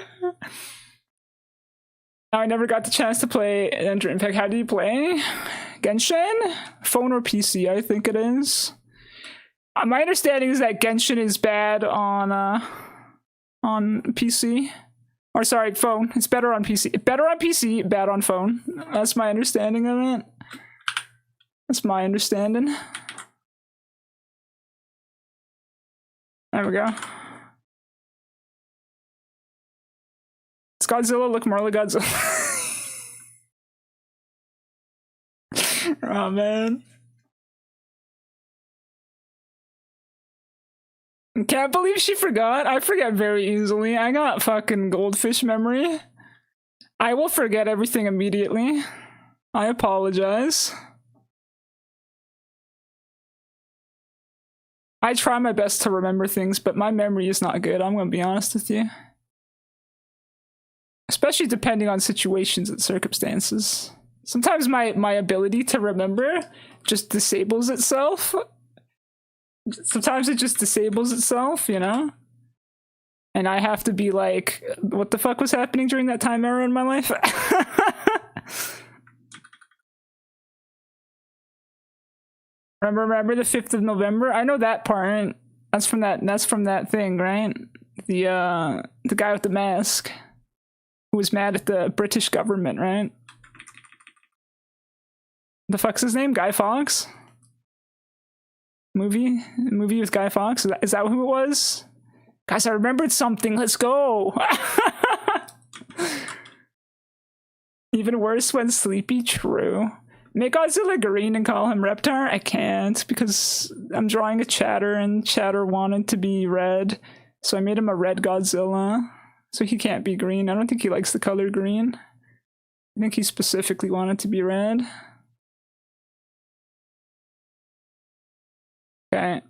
A: I never got the chance to play Enter Impact. How do you play? Genshin? Phone or PC, I think it is. My understanding is that Genshin is bad on PC. Or sorry, phone. It's better on PC. Better on PC, bad on phone. That's my understanding of it. That's my understanding. There we go. Does Godzilla look more like Godzilla? Oh man. Can't believe she forgot. I forget very easily. I got fucking goldfish memory. I will forget everything immediately. I apologize. I try my best to remember things, but my memory is not good. I'm gonna be honest with you. Especially depending on situations and circumstances. Sometimes my ability to remember just disables itself. Sometimes it just disables itself, you know? And I have to be like, what the fuck was happening during that time era in my life? Remember the 5th of November? I know that part. That's from that thing, right? The guy with the mask who was mad at the British government, right? The fuck's his name? Guy Fawkes? Movie with Guy Fawkes? Is that who it was? Guys, I remembered something. Let's go. Even worse when sleepy. True. Make Godzilla green and call him Reptar? I can't because I'm drawing a Chatter and Chatter wanted to be red. So I made him a red Godzilla. So he can't be green. I don't think he likes the color green. I think he specifically wanted to be red. Okay.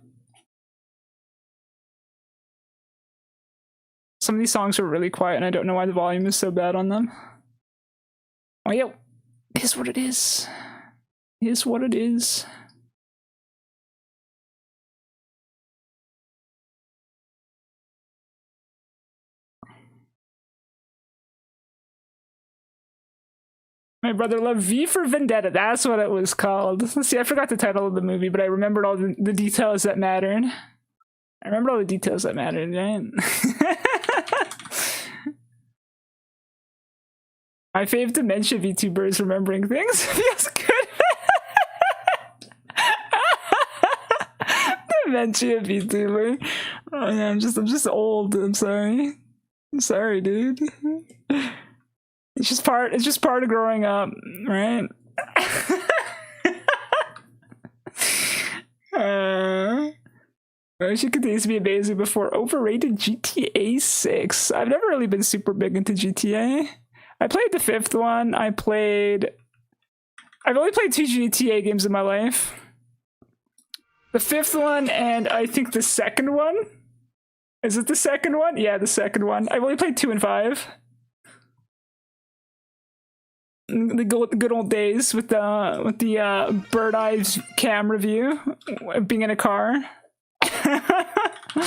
A: Some of these songs are really quiet, and I don't know why the volume is so bad on them. Oh, yeah. It is what it is. It is what it is. My brother loved V for Vendetta. That's what it was called. Let's see, I forgot the title of the movie, but I remembered all the details that mattered. I remember all the details that mattered, right? My fave dementia VTuber is remembering things. Feels good. Dementia VTuber. Oh yeah, I'm just old. I'm sorry. I'm sorry, dude. It's just part of growing up, right? She continues to be amazing before overrated GTA 6. I've never really been super big into GTA. I played the 5th one. I've only played 2 GTA games in my life. The 5th one and I think the 2nd one. Is it the 2nd one? Yeah, the 2nd one. I've only played 2 and 5. The good old days with the bird eye camera view, being in a car. Hi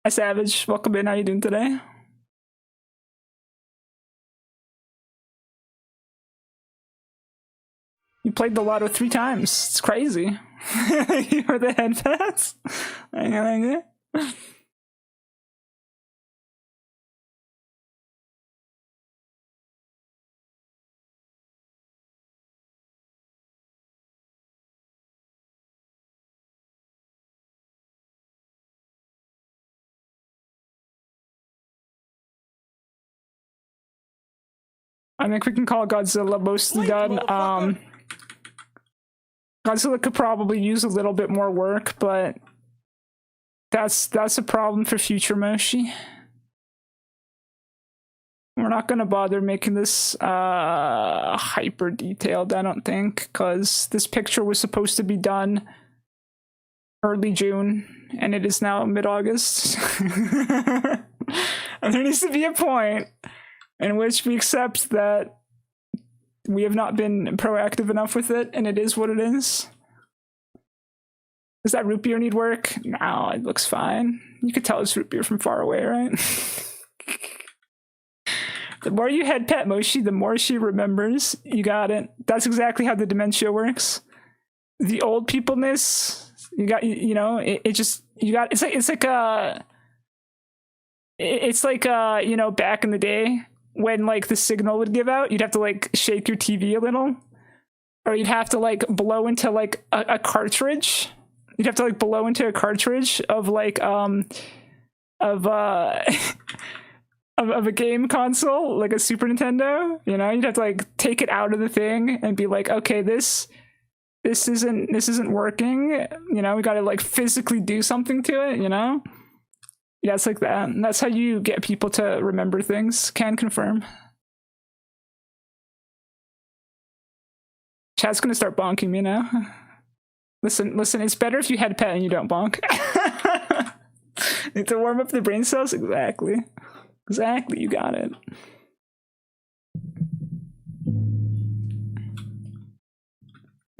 A: Savage, welcome in. How you doing today? You played the lotto 3 times. It's crazy. You were the head pass. I think we can call Godzilla mostly done. Godzilla could probably use a little bit more work, but that's a problem for future Moshi. We're not gonna bother making this hyper detailed, I don't think, because this picture was supposed to be done early June, and it is now mid-August. And there needs to be a point in which we accept that we have not been proactive enough with it, and it is what it is. Does that root beer need work? No, it looks fine. You could tell it's root beer from far away, right? The more you head pet Moshi, the more she remembers. You got it. That's exactly how the dementia works. The old peopleness, you got, you know, it just, you got, it's like, you know, back in the day when like the signal would give out, you'd have to like shake your TV a little, or you'd have to like blow into like a cartridge. You'd have to like blow into a cartridge of like, of a game console, like a Super Nintendo, you know, you'd have to like take it out of the thing and be like, okay, this isn't working, you know, we gotta like physically do something to it, you know? Yeah, it's like that. And that's how you get people to remember things. Can confirm. Chad's gonna start bonking me now. Listen, it's better if you head pet and you don't bonk. Need to warm up the brain cells? Exactly. Exactly, you got it.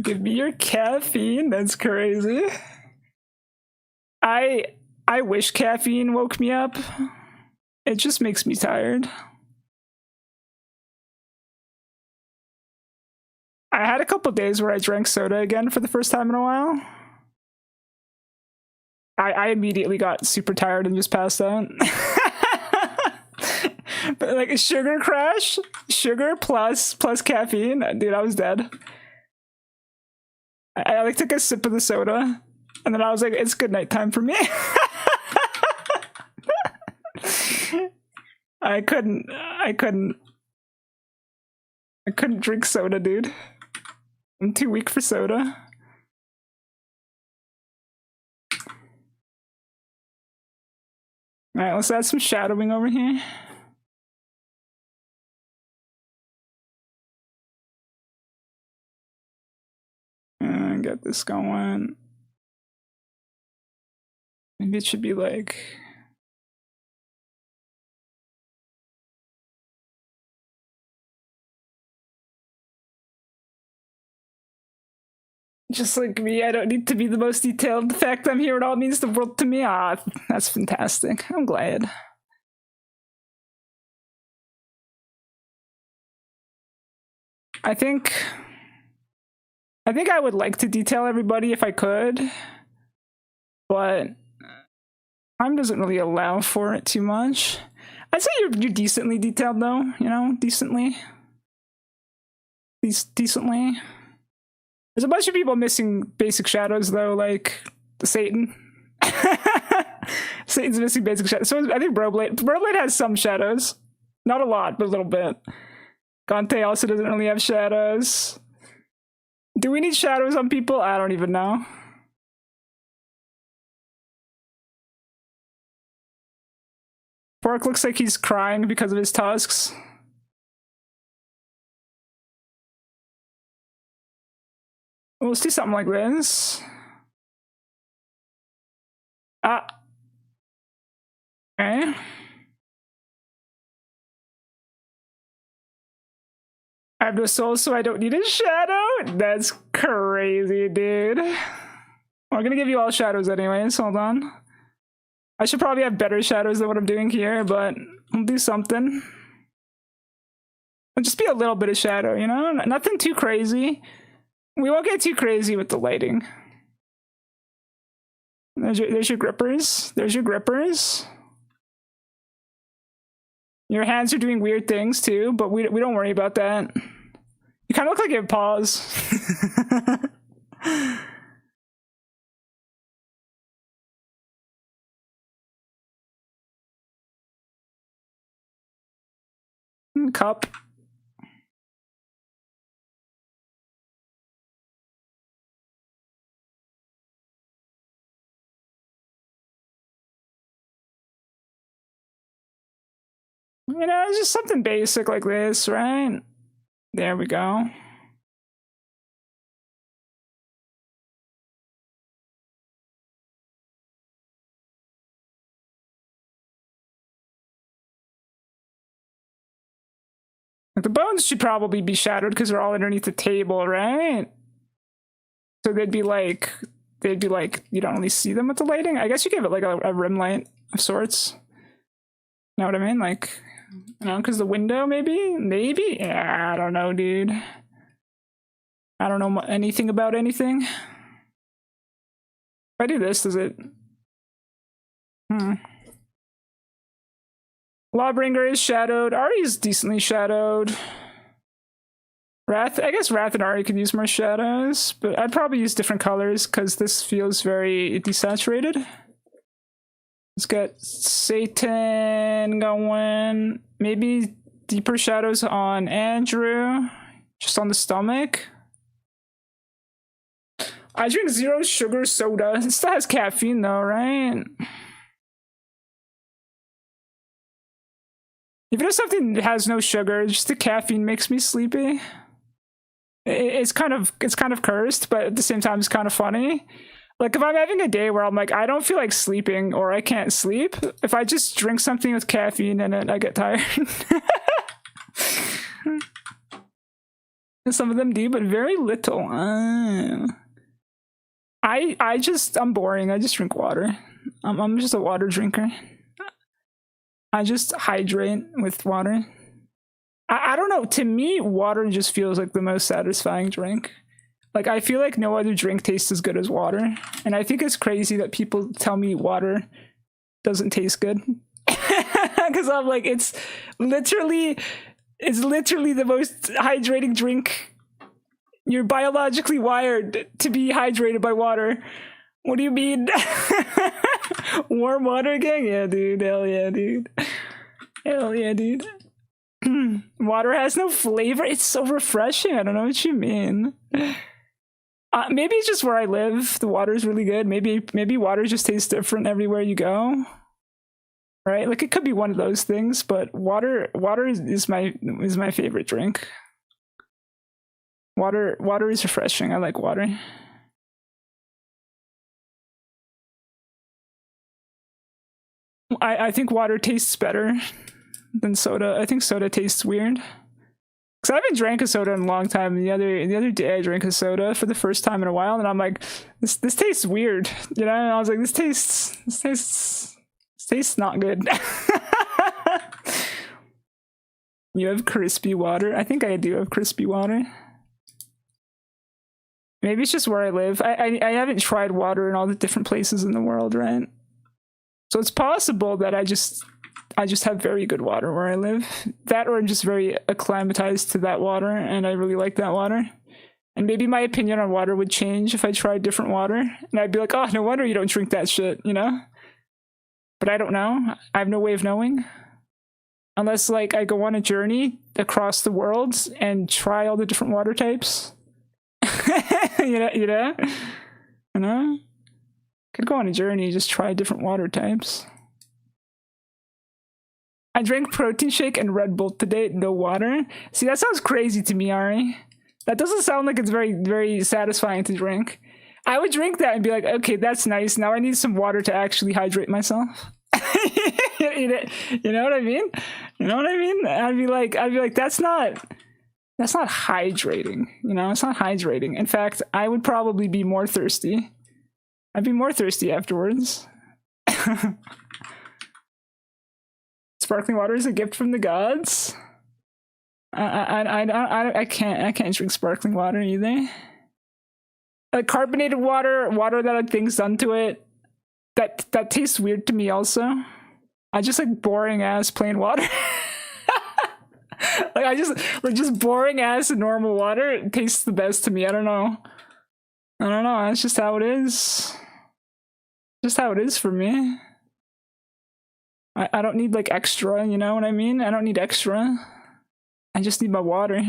A: Give me your caffeine. That's crazy. I wish caffeine woke me up. It just makes me tired. I had a couple days where I drank soda again for the first time in a while. I immediately got super tired and just passed out. But like a sugar crash, sugar plus caffeine, dude, I was dead. I like took a sip of the soda, and then I was like, it's good nighttime for me. I couldn't drink soda, dude. I'm too weak for soda. Alright, let's add some shadowing over here. get this going. Maybe it should be like... just like me, I don't need to be the most detailed. The fact I'm here, it all means the world to me. Ah, that's fantastic. I'm glad. I think I would like to detail everybody if I could, but time doesn't really allow for it too much. I'd say you're decently detailed though, you know, decently. Decently. There's a bunch of people missing basic shadows though, like Satan. Satan's missing basic shadows. So I think Broblade has some shadows. Not a lot, but a little bit. Gante also doesn't really have shadows. Do we need shadows on people? I don't even know. Pork looks like he's crying because of his tusks. Well, let's do something like this. Ah. Okay. I have no soul, so I don't need a shadow? That's crazy, dude. We're gonna give you all shadows anyways, hold on. I should probably have better shadows than what I'm doing here, but I'll do something. It'll just be a little bit of shadow, you know? Nothing too crazy. We won't get too crazy with the lighting. There's your grippers. There's your grippers. Your hands are doing weird things too, but we don't worry about that. You kind of look like you have paws. Cup. You know, it's just something basic like this, right? There we go. The bones should probably be shadowed because they're all underneath the table, right? So they'd be like, you don't really see them with the lighting. I guess you give it like a rim light of sorts. Know what I mean? Like, you know, because the window, maybe? Yeah, I don't know, dude. I don't know anything about anything. If I do this, does it? Lawbringer is shadowed. Ari's decently shadowed. Wrath, I guess Wrath and Ari could use more shadows, but I'd probably use different colors because this feels very desaturated. Let's get Satan going. Maybe deeper shadows on Andrew. Just on the stomach. I drink 0 sugar soda. It still has caffeine though, right? Even if something has no sugar, just the caffeine makes me sleepy. It's kind of cursed, but at the same time it's kind of funny. Like if I'm having a day where I'm like, I don't feel like sleeping or I can't sleep, if I just drink something with caffeine in it, I get tired. Some of them do, but very little. I'm boring. I just drink water. I'm just a water drinker. I just hydrate with water. I don't know. To me, water just feels like the most satisfying drink. Like, I feel like no other drink tastes as good as water. And I think it's crazy that people tell me water doesn't taste good. Because I'm like, it's literally the most hydrating drink. You're biologically wired to be hydrated by water. What do you mean? Warm water gang? Yeah, dude. Hell yeah, dude. Hell yeah, dude. Water has no flavor. It's so refreshing. I don't know what you mean. Maybe it's just where I live. The water is really good. Maybe water just tastes different everywhere you go. Right? Like it could be one of those things, but water is my favorite drink. Water is refreshing. I like water. I think water tastes better than soda. I think soda tastes weird. Cause I haven't drank a soda in a long time. The other day I drank a soda for the first time in a while, and I'm like, this tastes weird, you know. And I was like, this tastes not good. You have crispy water. I think I do have crispy water. Maybe it's just where I live. I haven't tried water in all the different places in the world, right? So it's possible that I just have very good water where I live. That, or I'm just very acclimatized to that water, and I really like that water. And maybe my opinion on water would change if I tried different water. And I'd be like, oh, no wonder you don't drink that shit, you know? But I don't know. I have no way of knowing. Unless, like, I go on a journey across the world and try all the different water types. You know? Could go on a journey, just try different water types. I drank protein shake and Red Bull today, no water. See, that sounds crazy to me, Ari. That doesn't sound like it's very, very satisfying to drink. I would drink that and be like, okay, that's nice. Now I need some water to actually hydrate myself. You know what I mean? You know what I mean? I'd be like, that's not hydrating. You know, it's not hydrating. In fact, I would probably be more thirsty. I'd be more thirsty afterwards. Sparkling water is a gift from the gods. I can't drink sparkling water either. Like carbonated water that had things done to it, that tastes weird to me also. I just like boring ass plain water. Like I just boring ass normal water, it tastes the best to me. I don't know. That's just how it is. Just how it is for me. I don't need like extra, you know what I mean? I don't need extra. I just need my water.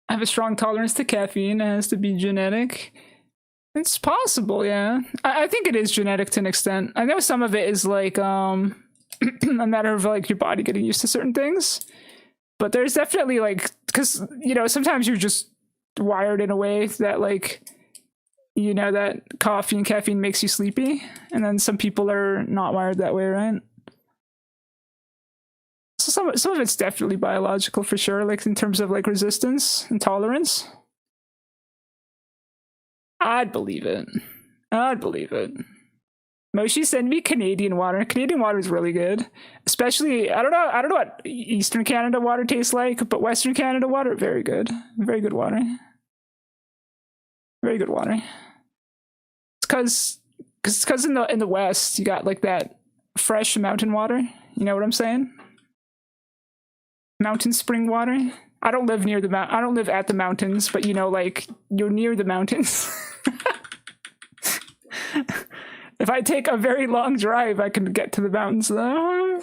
A: I have a strong tolerance to caffeine. It has to be genetic. It's possible, yeah. I think it is genetic to an extent. I know some of it is like a matter of like your body getting used to certain things. But there's definitely like, because, you know, sometimes you're just wired in a way that like, you know, that coffee and caffeine makes you sleepy. And then some people are not wired that way, right? So some of it's definitely biological for sure, like in terms of like resistance and tolerance. I'd believe it. Moshi, send me Canadian water. Canadian water is really good. Especially, I don't know what Eastern Canada water tastes like, but Western Canada water, very good. Very good water. Very good water. It's because in the West, you got like that fresh mountain water. You know what I'm saying? Mountain spring water. I don't live near I don't live at the mountains, but you know, like you're near the mountains. If I take a very long drive, I can get to the mountains though.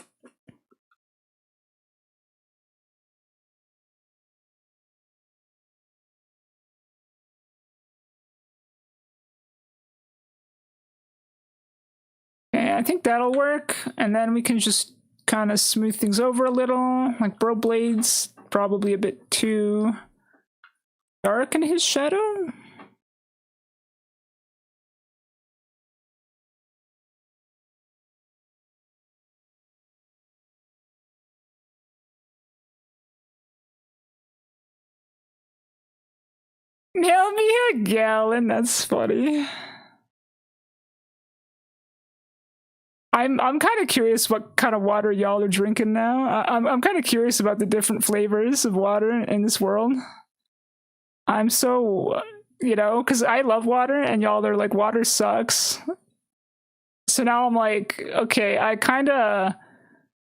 A: Okay, I think that'll work. And then we can just kind of smooth things over a little. Like Bro Blade's probably a bit too dark in his shadow. Mail me a gallon, that's funny. I'm kind of curious what kind of water y'all are drinking now. I'm kind of curious about the different flavors of water in this world. I'm so, you know, because I love water and y'all are like, water sucks. So now I'm like, okay, I kind of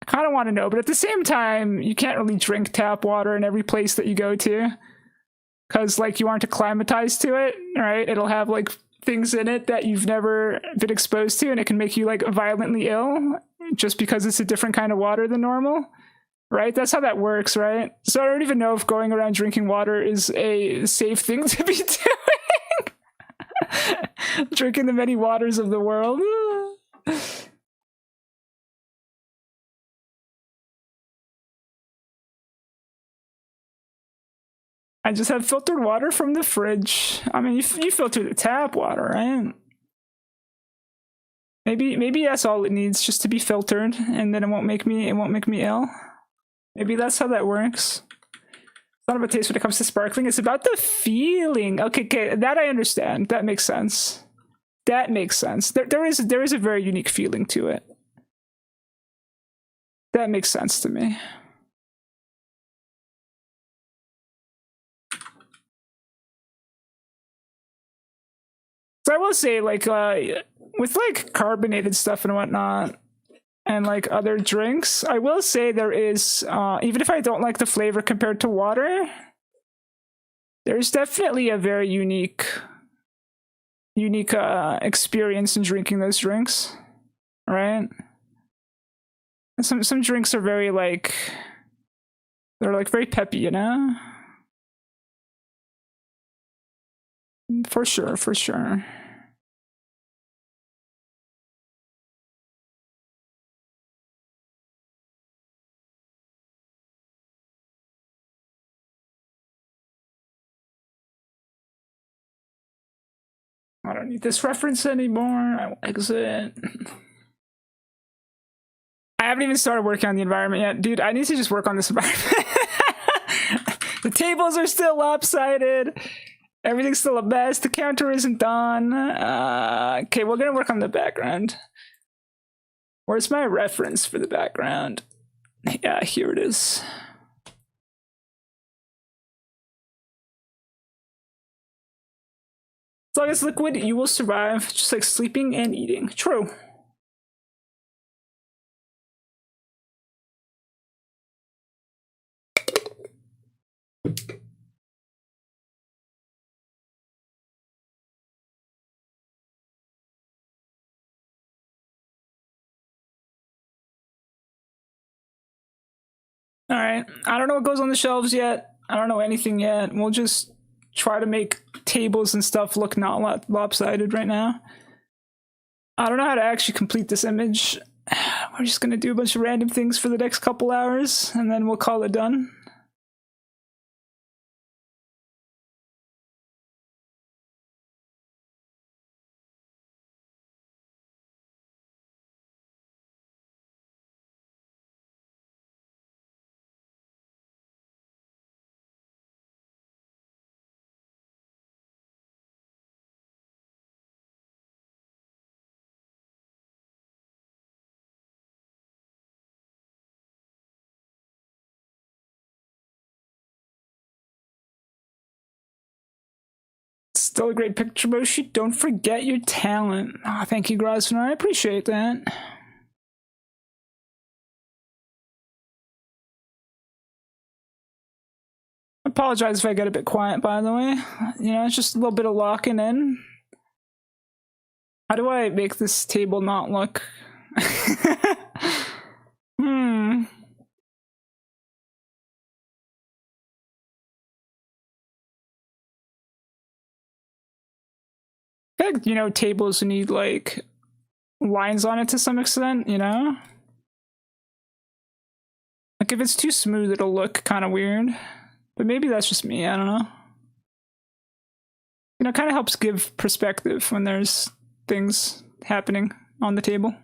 A: want to know, but at the same time, you can't really drink tap water in every place that you go to. Because like you aren't acclimatized to it, right? It'll have like things in it that you've never been exposed to, and it can make you like violently ill just because it's a different kind of water than normal, right? That's how that works, right? So I don't even know if going around drinking water is a safe thing to be doing. Drinking the many waters of the world. I just have filtered water from the fridge. I mean, you filter the tap water, right? Maybe that's all it needs, just to be filtered, and then it won't make me ill. Maybe that's how that works. It's not about taste when it comes to sparkling. It's about the feeling. Okay, that I understand. That makes sense. That makes sense. There is a very unique feeling to it. That makes sense to me. So I will say, like, with like carbonated stuff and whatnot, and like other drinks, I will say there is, even if I don't like the flavor compared to water, there's definitely a very unique experience in drinking those drinks, right? And some drinks are very like, they're like very peppy, you know? For sure, for sure. I don't need this reference anymore. I will exit. I haven't even started working on the environment yet. Dude, I need to just work on this environment. The tables are still lopsided. Everything's still a mess. The counter isn't done. Okay, we're gonna work on the background. Where's my reference for the background? Yeah, here it is. As long as liquid, you will survive, just like sleeping and eating. True. All right. I don't know what goes on the shelves yet. I don't know anything yet. We'll just try to make tables and stuff look not lopsided right now. I don't know how to actually complete this image. We're just gonna do a bunch of random things for the next couple hours, and then we'll call it done. Still a great picture, Moshi. Don't forget your talent. Oh, thank you, Grosvenor. I appreciate that. I apologize if I get a bit quiet, by the way. You know, it's just a little bit of locking in. How do I make this table not look... I feel like, you know, tables need, like, lines on it to some extent, you know? Like, if it's too smooth, it'll look kind of weird. But maybe that's just me, I don't know. You know, it kind of helps give perspective when there's things happening on the table.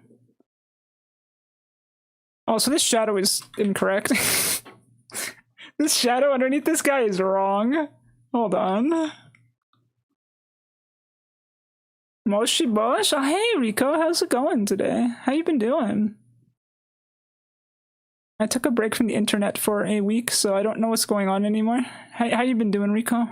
A: Oh, so this shadow is incorrect. This shadow underneath this guy is wrong. Hold on. Moshi Bosh? Oh, hey, Rico, how's it going today? How you been doing? I took a break from the internet for a week, so I don't know what's going on anymore. How you been doing, Rico?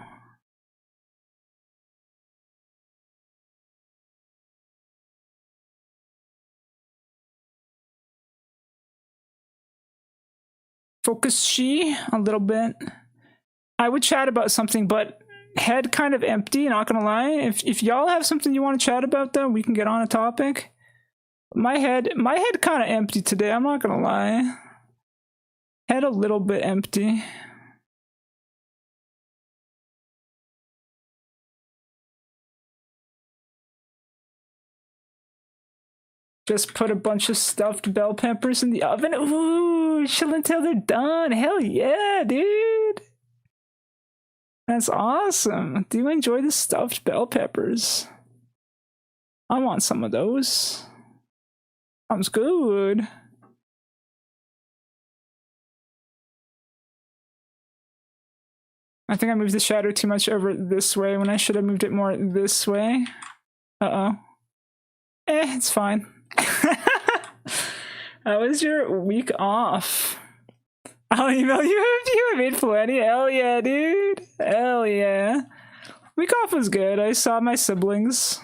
A: Focus she a little bit. I would chat about something, but head kind of empty, not gonna lie. If y'all have something you want to chat about, though, we can get on a topic. My head kind of empty today, I'm not gonna lie. Head a little bit empty. Just put a bunch of stuffed bell peppers in the oven. Ooh, chill until they're done. Hell yeah, dude. That's awesome. Do you enjoy the stuffed bell peppers? I want some of those. Sounds good. I think I moved the shadow too much over this way when I should have moved it more this way. Uh-oh. It's fine. How was your week off? I'll email you if you have made plenty. Hell yeah, dude. Hell yeah. Week off was good. I saw my siblings.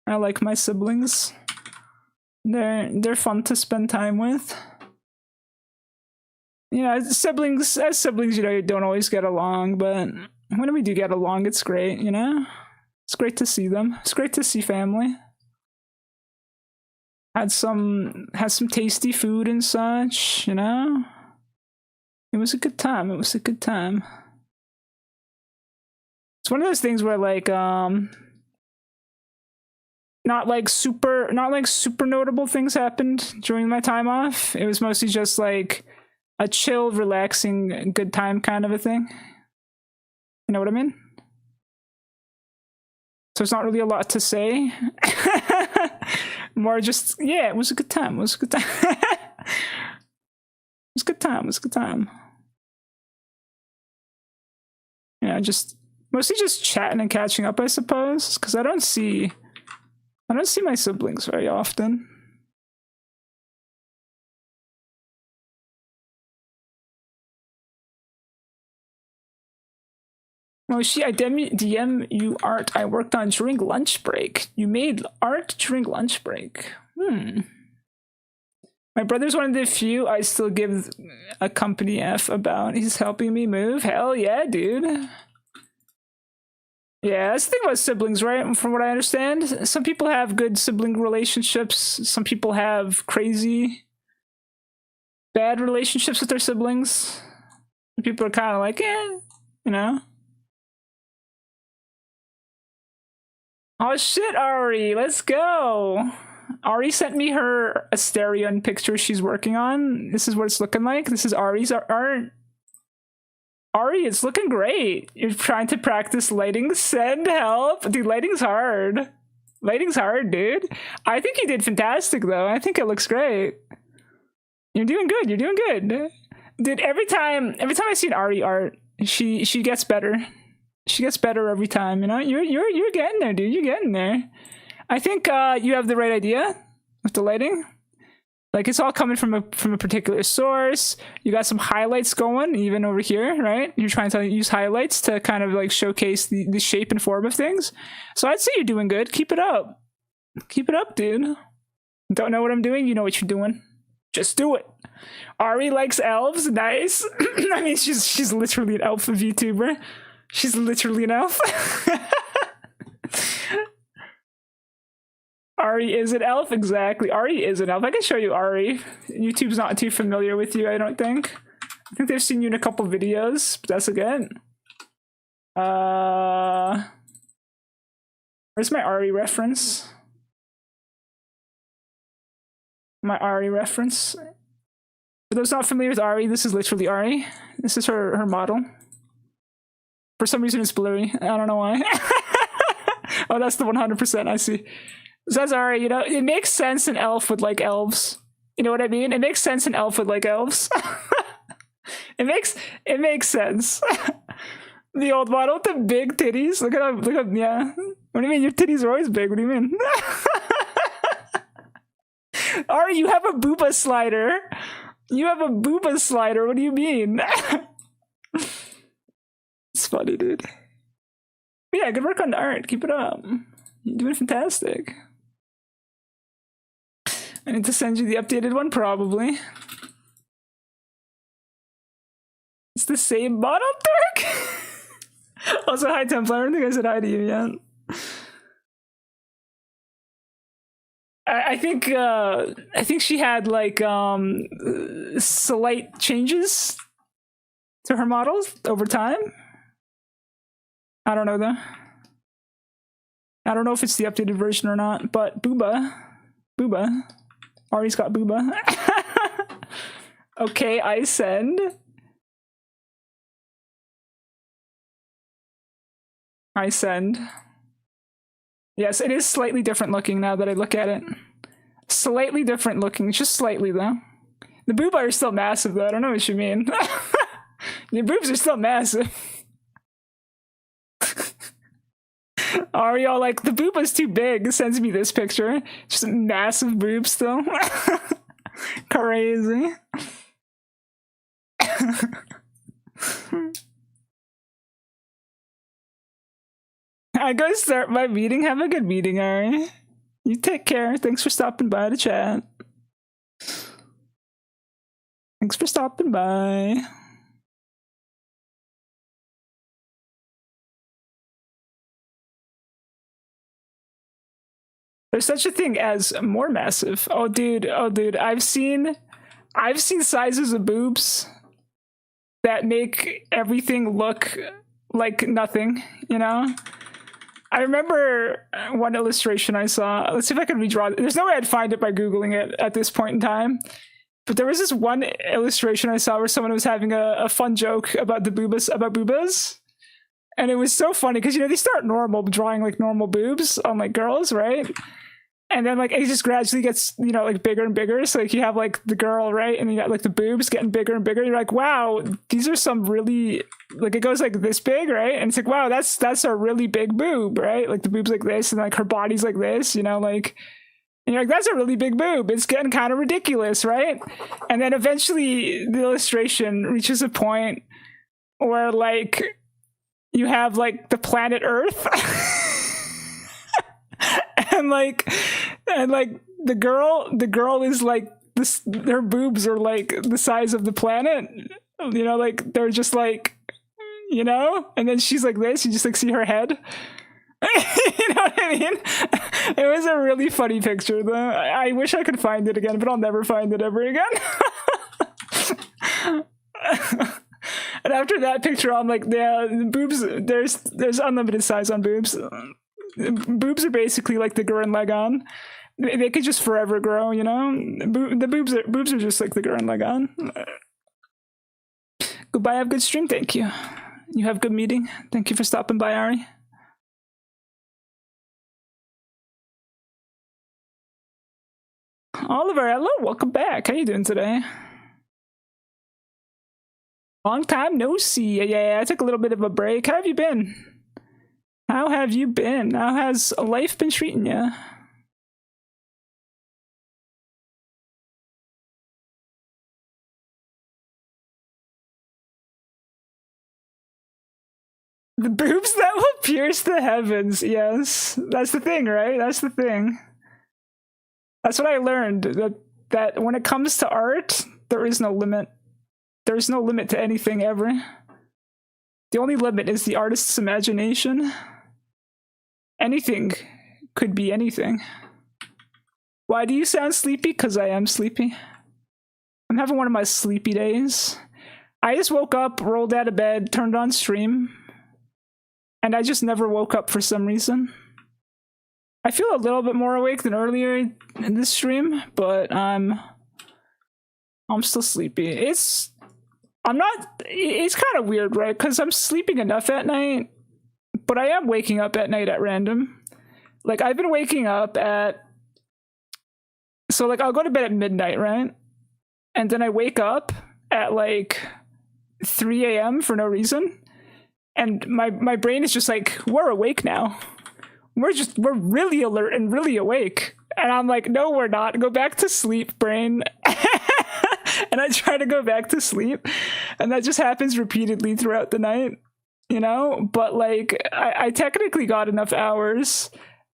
A: I like my siblings. They're fun to spend time with. You know, as siblings, you know, you don't always get along, but when we do get along, it's great, you know? It's great to see them. It's great to see family. Had some tasty food and such, you know? It was a good time. It was a good time. It's one of those things where like not like super notable things happened during my time off. It was mostly just like a chill, relaxing, good time kind of a thing. You know what I mean? So it's not really a lot to say. More just, yeah, it was a good time. It was a good time. It was a good time. It was a good time. Yeah, just mostly just chatting and catching up, I suppose, because I don't see my siblings very often. Oh, I DM you art I worked on during lunch break. You made art during lunch break. My brother's one of the few I still give a company F about. He's helping me move. Hell yeah, dude. Yeah, that's the thing about siblings, right? From what I understand, some people have good sibling relationships. Some people have crazy, bad relationships with their siblings. People are kind of like, you know. Oh shit, Ari, let's go. Ari sent me her Asterion picture she's working on. This is what it's looking like. This is Ari's art. Ari, it's looking great. You're trying to practice lighting. Send help. Dude, lighting's hard. Lighting's hard, dude. I think you did fantastic, though. I think it looks great. You're doing good. You're doing good. Dude, every time I see an Ari art, she gets better. She gets better every time, you know? You're getting there, dude. You're getting there. I think you have the right idea with the lighting. Like, it's all coming from a particular source. You got some highlights going, even over here, right? You're trying to use highlights to kind of like showcase the shape and form of things. So I'd say you're doing good. Keep it up. Keep it up, dude. Don't know what I'm doing? You know what you're doing. Just do it. Ari likes elves. Nice. I mean, she's literally an elf VTuber. She's literally an elf. Ari is an elf, exactly. Ari is an elf. I can show you Ari. YouTube's not too familiar with you, I don't think. I think they've seen you in a couple videos, but that's okay. Where's my Ari reference? My Ari reference. For those not familiar with Ari, this is literally Ari. This is her model. For some reason it's blurry. I don't know why. Oh, that's the 100%, I see. Says Ari, you know, it makes sense an elf would like elves. You know what I mean? It makes sense an elf would like elves. It makes sense. The old model with the big titties. Look at yeah. What do you mean? Your titties are always big. What do you mean? Ari, you have a booba slider. You have a booba slider. What do you mean? It's funny, dude. But yeah, good work on the art. Keep it up. You're doing fantastic. I need to send you the updated one, probably. It's the same model, Turk. Also, hi, Templar. I don't think I said hi to you yet. I think she had like slight changes to her models over time. I don't know though. I don't know if it's the updated version or not, but booba. Ari's got booba. Okay, I send. I send. Yes, it is slightly different looking now that I look at it. Slightly different looking, just slightly though. The boob are still massive though, I don't know what you mean. Your boobs are still massive. Are y'all like, the boob was too big, sends me this picture. Just massive boobs still. Crazy. I gotta start my meeting. Have a good meeting, Ari. You take care. Thanks for stopping by to chat. Thanks for stopping by. There's such a thing as more massive. Oh dude, I've seen sizes of boobs that make everything look like nothing, you know? I remember one illustration I saw. Let's see if I can redraw it. There's no way I'd find it by Googling it at this point in time. But there was this one illustration I saw where someone was having a fun joke about the boobas. And it was so funny because, you know, they start normal, drawing like normal boobs on like girls, right? And then like it just gradually gets, you know, like bigger and bigger. So like you have like the girl, right? And you got like the boobs getting bigger and bigger. You're like, wow, these are some really, like it goes like this big, right? And it's like, wow, that's a really big boob, right? Like the boob's like this and like her body's like this, you know, like, and you're like, that's a really big boob. It's getting kind of ridiculous, right? And then eventually the illustration reaches a point where like you have like the planet Earth. and like the girl is like this, her boobs are like the size of the planet, you know, like they're just like, you know, and then she's like this, you just like see her head. You know what I mean? It was a really funny picture though. I wish I could find it again, but I'll never find it ever again. And after that picture, I'm like, yeah, the boobs, there's unlimited size on boobs. Boobs are basically like the Gurren Lagann. They could just forever grow, you know? The boobs are just like the Gurren Lagann. Goodbye, have a good stream, thank you. You have a good meeting. Thank you for stopping by, Ari. Oliver, hello, welcome back. How you doing today? Long time no see. Yeah, I took a little bit of a break. How have you been? How have you been? How has life been treating you? The boobs that will pierce the heavens. Yes, that's the thing, right? That's the thing. That's what I learned, that when it comes to art, there is no limit. There's no limit to anything ever. The only limit is the artist's imagination. Anything could be anything. Why do you sound sleepy? Because I am sleepy. I'm having one of my sleepy days. I just woke up, rolled out of bed, turned on stream, and I just never woke up for some reason. I feel a little bit more awake than earlier in this stream, but I'm still sleepy. It's kind of weird, right? Because I'm sleeping enough at night, but I am waking up at night at random. Like, I've been waking up at... So, like, I'll go to bed at midnight, right? And then I wake up at, like, 3 a.m. for no reason. And my brain is just like, we're awake now. We're really alert and really awake. And I'm like, no, we're not. Go back to sleep, brain. And I try to go back to sleep. And that just happens repeatedly throughout the night, you know? But like, I technically got enough hours.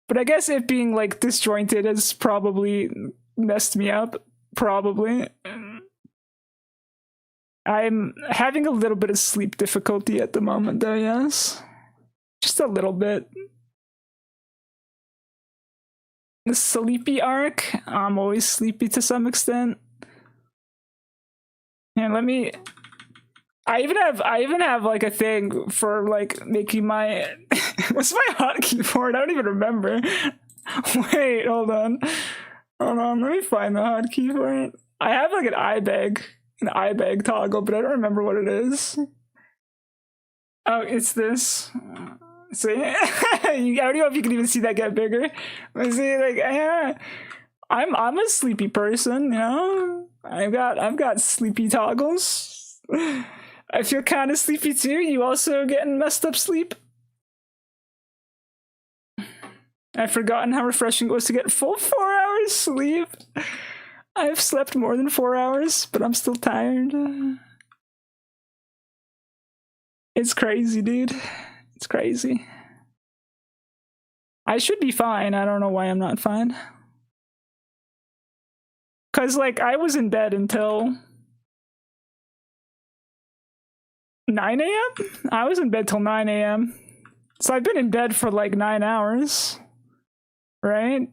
A: But I guess it being like disjointed has probably messed me up. Probably. I'm having a little bit of sleep difficulty at the moment though, yes. Just a little bit. The sleepy arc, I'm always sleepy to some extent. And I even have like a thing for like making my what's my hotkey for it? I don't even remember. Wait, hold on, let me find the hotkey for it. I have like an eye-bag toggle, but I don't remember what it is. Oh, it's this. See, I don't know if you can even see that get bigger. But see, like, I'm a sleepy person, you know. I've got sleepy toggles. I feel kind of sleepy too. You also getting messed up sleep? I've forgotten how refreshing it was to get full 4 hours sleep. I've slept more than 4 hours, but I'm still tired. It's crazy, dude. It's crazy. I should be fine. I don't know why I'm not fine. Cause like I was in bed until 9 a.m. I was in bed till 9 a.m. So I've been in bed for like 9 hours. Right?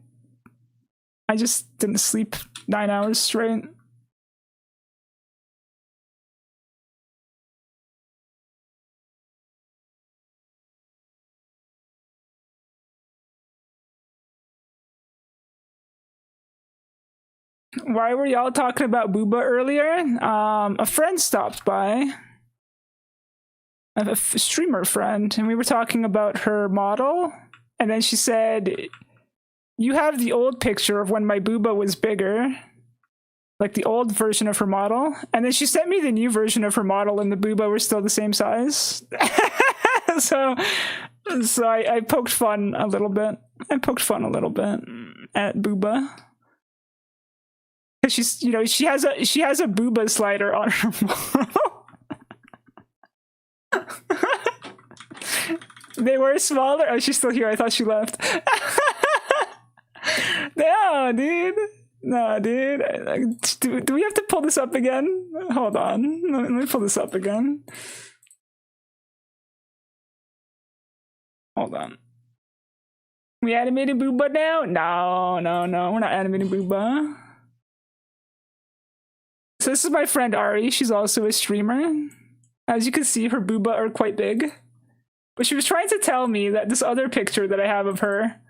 A: I just didn't sleep 9 hours straight. Why were y'all talking about Booba earlier? A friend stopped by. A streamer friend, and we were talking about her model. And then she said, "You have the old picture of when my booba was bigger, like the old version of her model." And then she sent me the new version of her model, and the booba were still the same size. so I poked fun a little bit. I poked fun a little bit at booba. Cause she's, you know, she has a booba slider on her model. They were smaller. Oh, she's still here. I thought she left. No, dude. No, dude. Do we have to pull this up again? Hold on. Let me pull this up again. Hold on. We animating Booba now? No. We're not animating Booba. So this is my friend Ari. She's also a streamer. As you can see, her booba are quite big. But she was trying to tell me that this other picture that I have of her,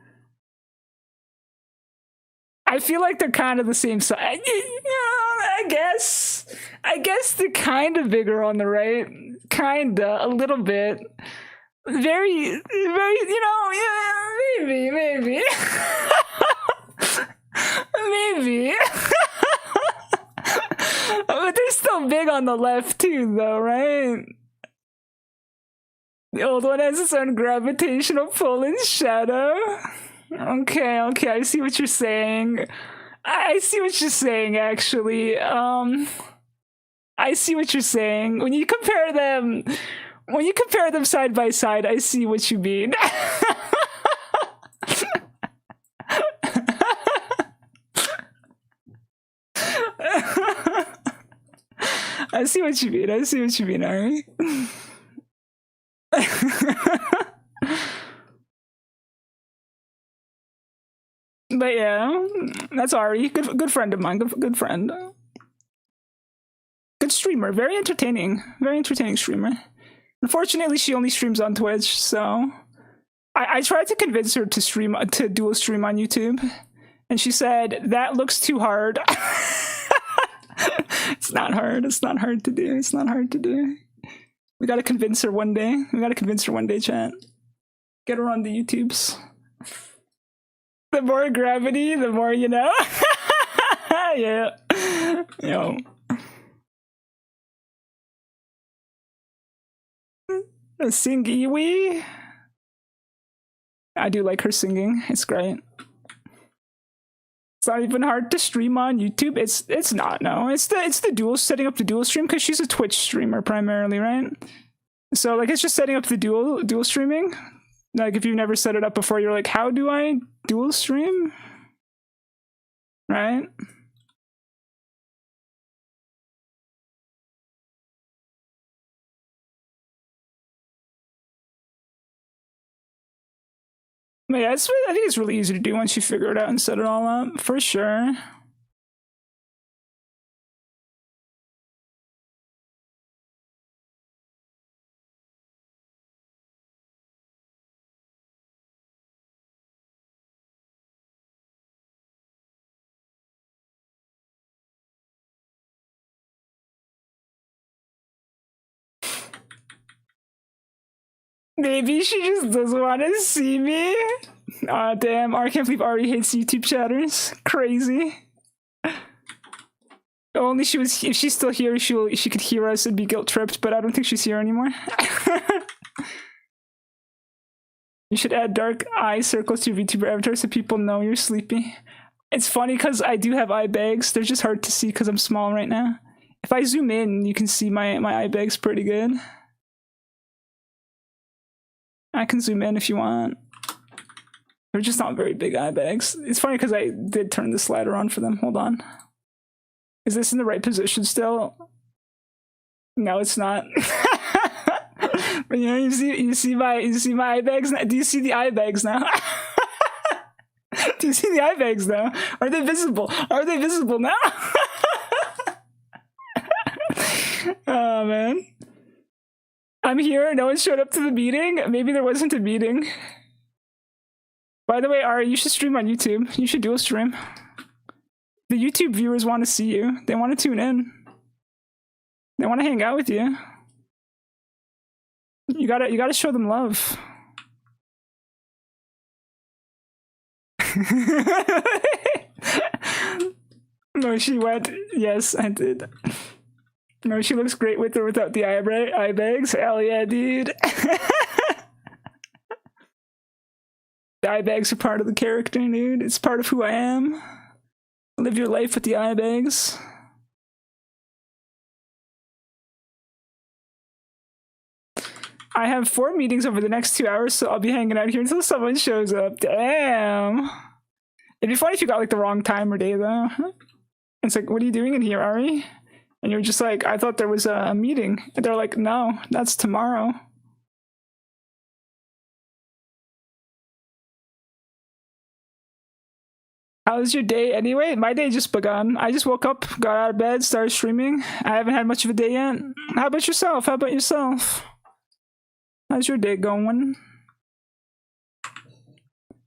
A: I feel like they're kind of the same size. I guess they're kind of bigger on the right. Kinda, a little bit. Very, you know, yeah, maybe. Maybe. But they're still big on the left too, though, right? The old one has its own gravitational pull and shadow. Okay, I see what you're saying. I see what you're saying, actually. I see what you're saying. When you compare them side by side, I see what you mean. I see what you mean, Ari. But yeah, that's Ari. Good friend of mine. Good friend. Good streamer. Very entertaining streamer. Unfortunately, she only streams on Twitch, so I tried to convince her to dual stream on YouTube, and she said that looks too hard. It's not hard to do. We gotta convince her one day, chat. Get her on the YouTubes. The more gravity, the more you know. Yeah. Yo. Sing Iwi. I do like her singing. It's great. It's not even hard to stream on YouTube. It's not, no. It's the dual, setting up the dual stream, because she's a Twitch streamer primarily, right? So like it's just setting up the dual streaming. Like if you've never set it up before, you're like, how do I dual stream? Right? But yeah, I think it's really easy to do once you figure it out and set it all up, for sure. Maybe she just doesn't want to see me. Aw, damn. I can't believe Ari hates YouTube chatters. Crazy. Only she was. If she's still here, she could hear us and be guilt tripped. But I don't think she's here anymore. You should add dark eye circles to your VTuber avatar so people know you're sleepy. It's funny because I do have eye bags. They're just hard to see because I'm small right now. If I zoom in, you can see my eye bags pretty good. I can zoom in if you want. They're just not very big eye bags. It's funny because I did turn the slider on for them. Hold on. Is this in the right position still? No, it's not. But you know, you see my eye bags now? Do you see the eye bags now? Do you see the eye bags now? Are they visible? Are they visible now? Oh man. I'm here, no one showed up to the meeting. Maybe there wasn't a meeting. By the way, Ari, you should stream on YouTube. You should dual stream. The YouTube viewers want to see you. They want to tune in. They want to hang out with you. You gotta show them love. No, she went. Yes, I did. No, she looks great with or without the eye bags. Hell yeah, dude. The eye bags are part of the character, dude. It's part of who I am. Live your life with the eye bags. I have 4 meetings over the next 2 hours, so I'll be hanging out here until someone shows up. Damn. It'd be funny if you got like the wrong time or day though. It's like, what are you doing in here, Ari? And you're just like, I thought there was a meeting. And they're like, no, that's tomorrow. How's your day anyway? My day just begun. I just woke up, got out of bed, started streaming. I haven't had much of a day yet. How about yourself? How about yourself? How's your day going?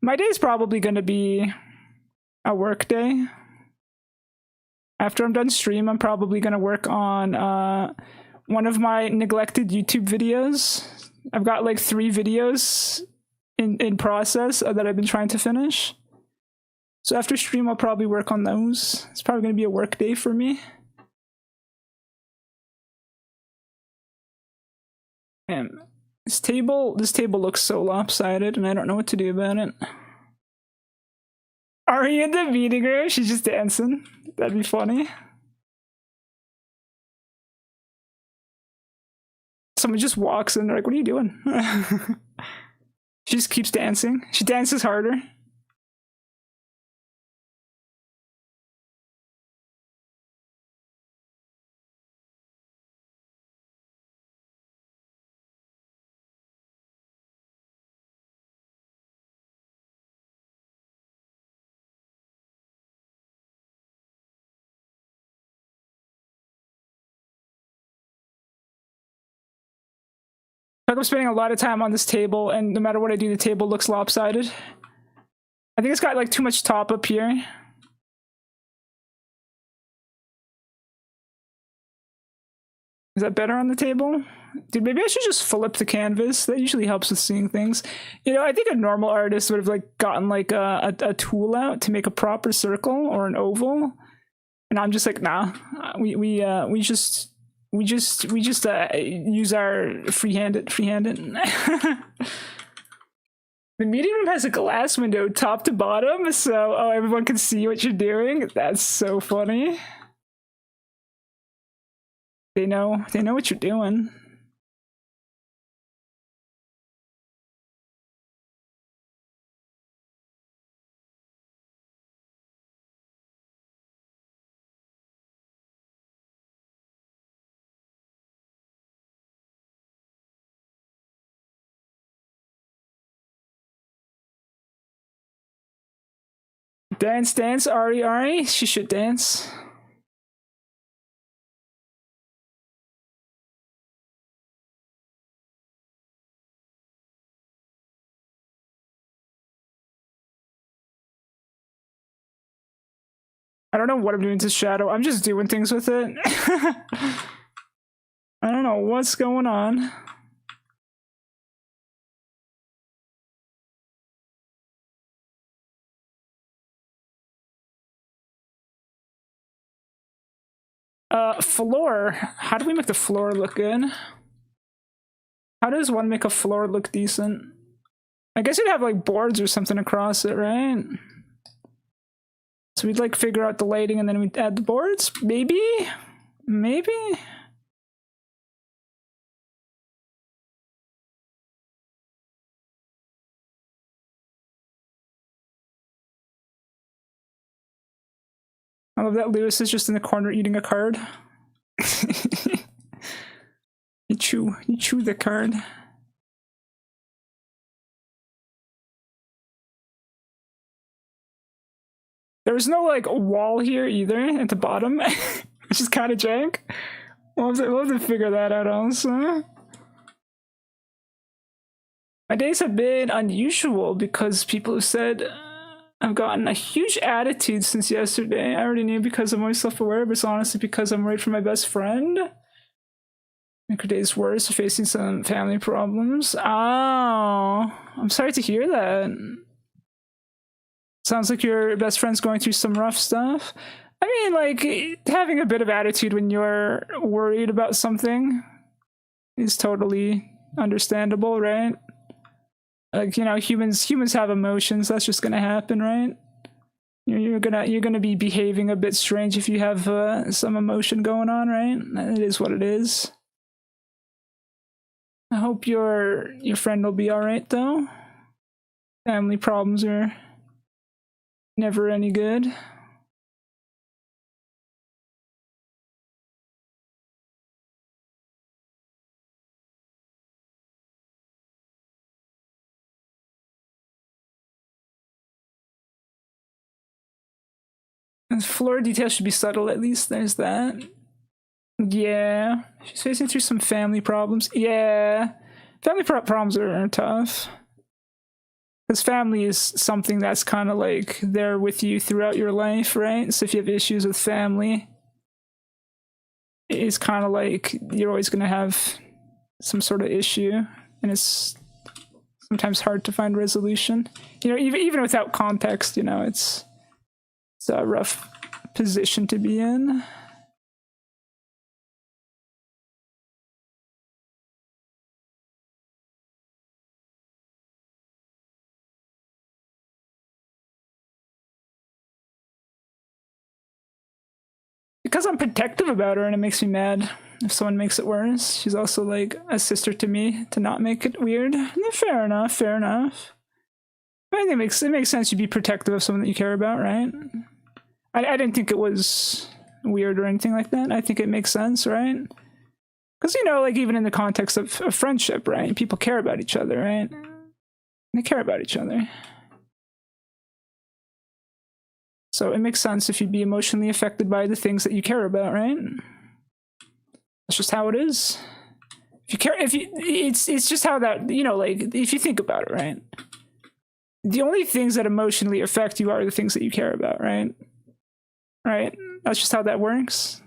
A: My day's probably gonna be a work day. After I'm done stream, I'm probably gonna work on one of my neglected YouTube videos. I've got like 3 videos in process that I've been trying to finish. So after stream, I'll probably work on those. It's probably gonna be a work day for me. And this table looks so lopsided, and I don't know what to do about it. Are you in the meeting room? She's just dancing. That'd be funny. Someone just walks in, they're like, what are you doing? She just keeps dancing. She dances harder. I'm spending a lot of time on this table, and no matter what I do, the table looks lopsided. I think it's got like too much top up here. Is that better on the table? Dude, maybe I should just flip the canvas. That usually helps with seeing things. You know, I think a normal artist would have like gotten like a tool out to make a proper circle or an oval. And I'm just like, nah. We just use our freehand. The meeting room has a glass window top to bottom, so everyone can see what you're doing. That's so funny. They know what you're doing. Dance, Ari. She should dance. I don't know what I'm doing to Shadow. I'm just doing things with it. I don't know what's going on. Floor. How do we make the floor look good? How does one make a floor look decent? I guess you'd have like boards or something across it, right? So we'd like figure out the lighting and then we'd add the boards? Maybe? Maybe? I love that Lewis is just in the corner eating a card. You chew the card. There's no like wall here either at the bottom, which is kind of jank. We'll have to figure that out also. My days have been unusual because people have said I've gotten a huge attitude since yesterday. I already knew because I'm always self-aware, but it's honestly because I'm worried for my best friend. Make her days worse, facing some family problems. Oh, I'm sorry to hear that. Sounds like your best friend's going through some rough stuff. I mean, like, having a bit of attitude when you're worried about something is totally understandable, right? Like, you know, humans have emotions. That's just gonna happen, right? You're gonna be behaving a bit strange if you have some emotion going on, right? It is what it is. I hope your friend will be all right, though. Family problems are never any good. And floor detail should be subtle, at least. There's that. Yeah, she's facing through some family problems. Yeah, family problems are tough. Because family is something that's kind of like there with you throughout your life, right? So if you have issues with family, it's kind of like you're always going to have some sort of issue, and it's sometimes hard to find resolution. You know, even without context, you know, it's a rough position to be in. Because I'm protective about her and it makes me mad if someone makes it worse. She's also like a sister to me, to not make it weird. Fair enough, fair enough. I think it makes sense to be protective of someone that you care about, right? I didn't think it was weird or anything like that. I think it makes sense, right? Because, you know, like even in the context of friendship, right? People care about each other, right? They care about each other. So it makes sense if you'd be emotionally affected by the things that you care about, right? That's just how it is. If you care, it's just how that, you know, like if you think about it, right? The only things that emotionally affect you are the things that you care about, right? Right? That's just how that works.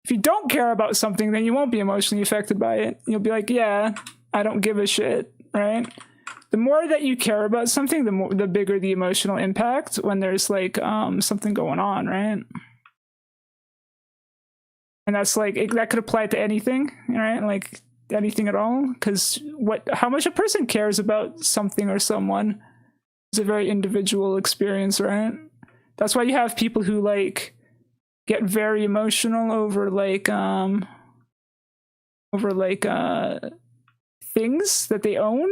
A: If you don't care about something, then you won't be emotionally affected by it. You'll be like, yeah, I don't give a shit, right? The more that you care about something, the bigger the emotional impact when there's like something going on, right? And that's like that could apply to anything, right? Like anything at all, because how much a person cares about something or someone is a very individual experience, right? That's why you have people who like get very emotional over things that they own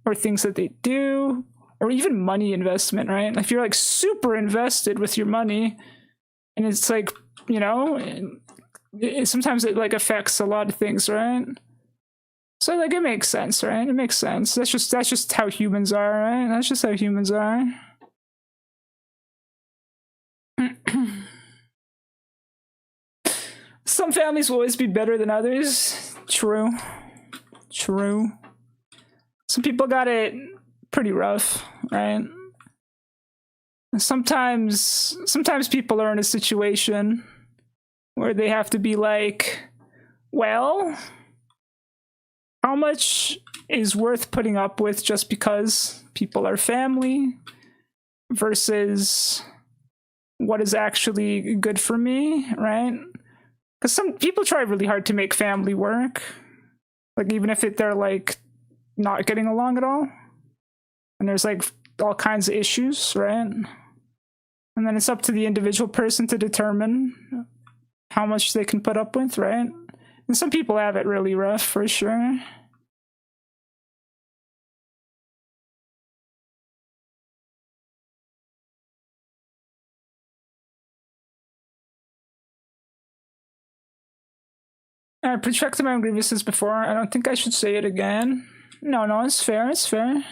A: or things that they do, or even money investment, right? If you're like super invested with your money and it's like, you know, sometimes it like affects a lot of things, right? So like it makes sense, right? It makes sense. That's just how humans are, right? That's just how humans are. Some families will always be better than others. True. True. Some people got it pretty rough, right? Sometimes people are in a situation where they have to be like, well, how much is worth putting up with just because people are family versus what is actually good for me, right? Because some people try really hard to make family work. Like, even if they're, like, not getting along at all. And there's, like, all kinds of issues, right? And then it's up to the individual person to determine how much they can put up with, right? And some people have it really rough, for sure. I projected my own grievances before. I don't think I should say it again. No, it's fair, it's fair.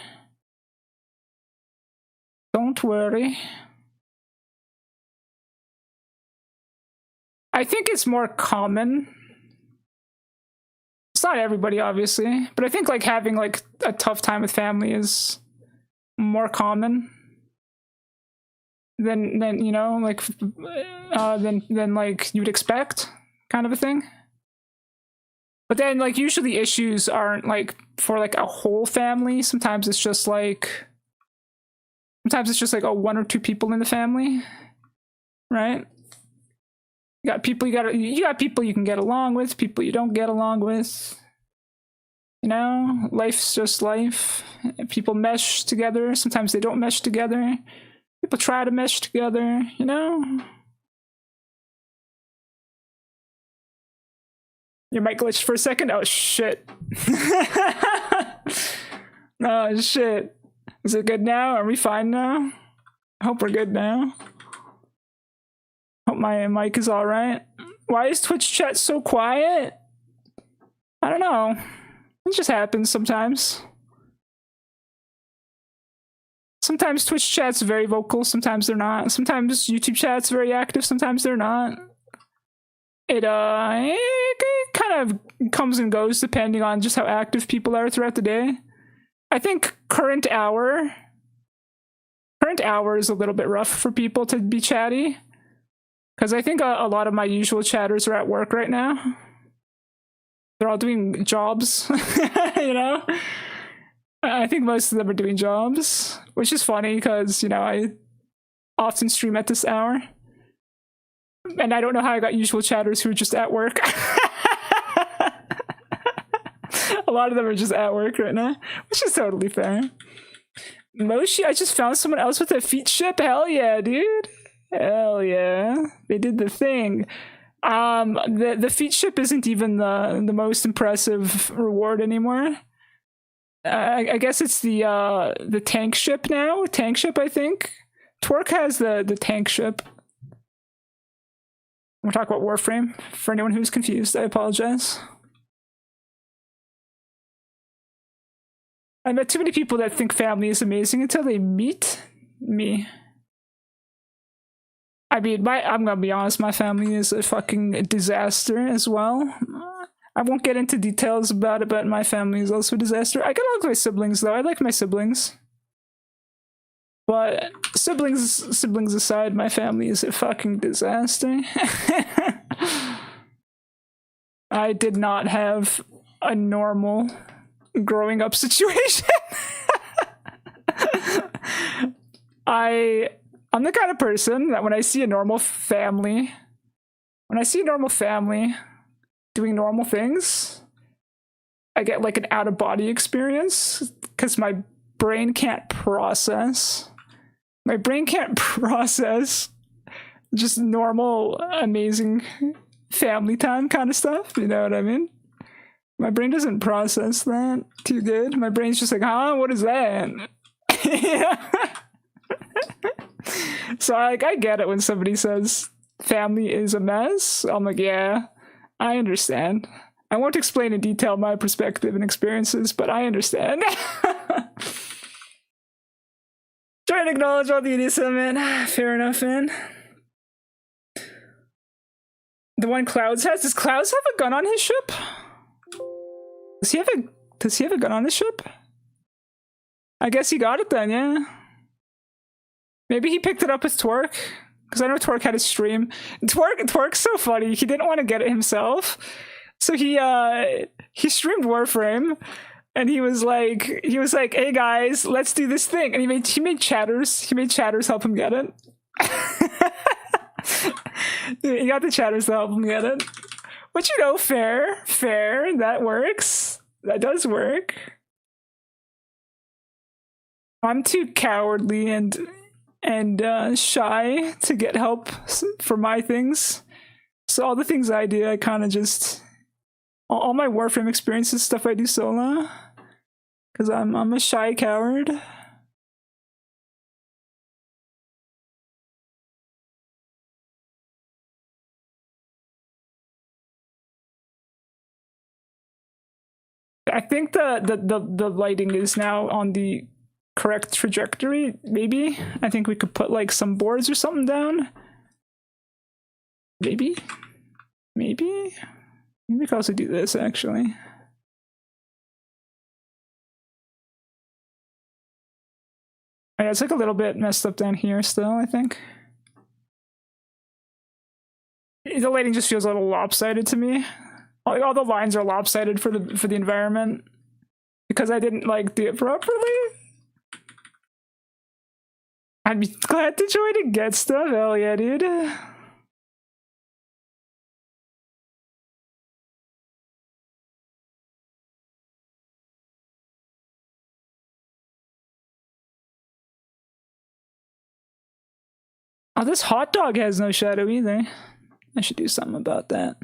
A: Don't worry. I think it's more common. It's not everybody, obviously, but I think like having like a tough time with family is more common than you know, like than like you'd expect, kind of a thing. But then like usually issues aren't like for like a whole family. Sometimes it's just like oh, one or two people in the family, right? You got people you can get along with, people you don't get along with. You know, life's just life. People mesh together. Sometimes they don't mesh together. People try to mesh together, you know? Your mic glitched for a second? Oh, shit. Oh, shit. Is it good now? Are we fine now? I hope we're good now. Hope my mic is alright. Why is Twitch chat so quiet? I don't know. It just happens sometimes. Sometimes Twitch chat's very vocal, sometimes they're not. Sometimes YouTube chat's very active, sometimes they're not. It kind of comes and goes depending on just how active people are throughout the day. I think current hour is a little bit rough for people to be chatty. Because I think a lot of my usual chatters are at work right now. They're all doing jobs, you know? I think most of them are doing jobs, which is funny because, you know, I often stream at this hour. And I don't know how I got usual chatters who are just at work. A lot of them are just at work right now, which is totally fair. Moshi, I just found someone else with a feet ship. Hell yeah, dude. Hell yeah. They did the thing. The feat ship isn't even the most impressive reward anymore. I guess it's the tank ship now. Tank ship, I think. Twerk has the tank ship. We're talking about Warframe. For anyone who's confused, I apologize. I met too many people that think family is amazing until they meet me. I mean, I'm gonna be honest, my family is a fucking disaster as well. I won't get into details about it, but my family is also a disaster. I get along with my siblings, though. I like my siblings. But siblings aside, my family is a fucking disaster. I did not have a normal growing up situation. I'm the kind of person that when I see a normal family doing normal things, I get like an out-of-body experience because my brain can't process. Just normal, amazing family time kind of stuff. You know what I mean? My brain doesn't process that too good. My brain's just like, huh? What is that? Yeah. So I get it when somebody says family is a mess. I'm like, yeah, I understand. I won't explain in detail my perspective and experiences, but I understand. Trying to acknowledge all the idiots, man. Fair enough, man. The one Clouds has. Does Clouds have a gun on his ship? Does he have a gun on his ship? I guess he got it then, yeah. Maybe he picked it up with Twerk, because I know Twerk had a stream. Twerk's so funny. He didn't want to get it himself, so he streamed Warframe, and he was like, "Hey guys, let's do this thing." And he made chatters help him get it. He got the chatters to help him get it. But you know, fair, that works. That does work. I'm too cowardly and shy to get help for my things. So all the things I do, I kind of just all my Warframe experiences, stuff I do solo, because I'm a shy coward. I think the lighting is now on the correct trajectory. Maybe I think we could put like some boards or something down. Maybe we could also do this actually. Oh, yeah, it's like a little bit messed up down here still, I think. The lighting just feels a little lopsided to me. All the lines are lopsided for the environment because I didn't like do it properly. I'd be glad to join and get stuff. Hell yeah, dude. Oh, this hot dog has no shadow either. I should do something about that.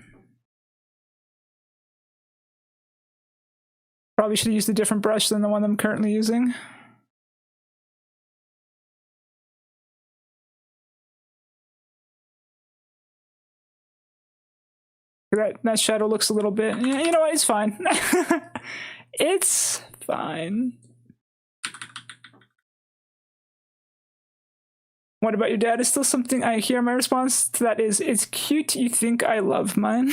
A: Probably should have used a different brush than the one I'm currently using. That shadow looks a little bit... Yeah, you know what? It's fine. It's fine. What about your dad is still something I hear. My response to that is, it's cute you think I love mine.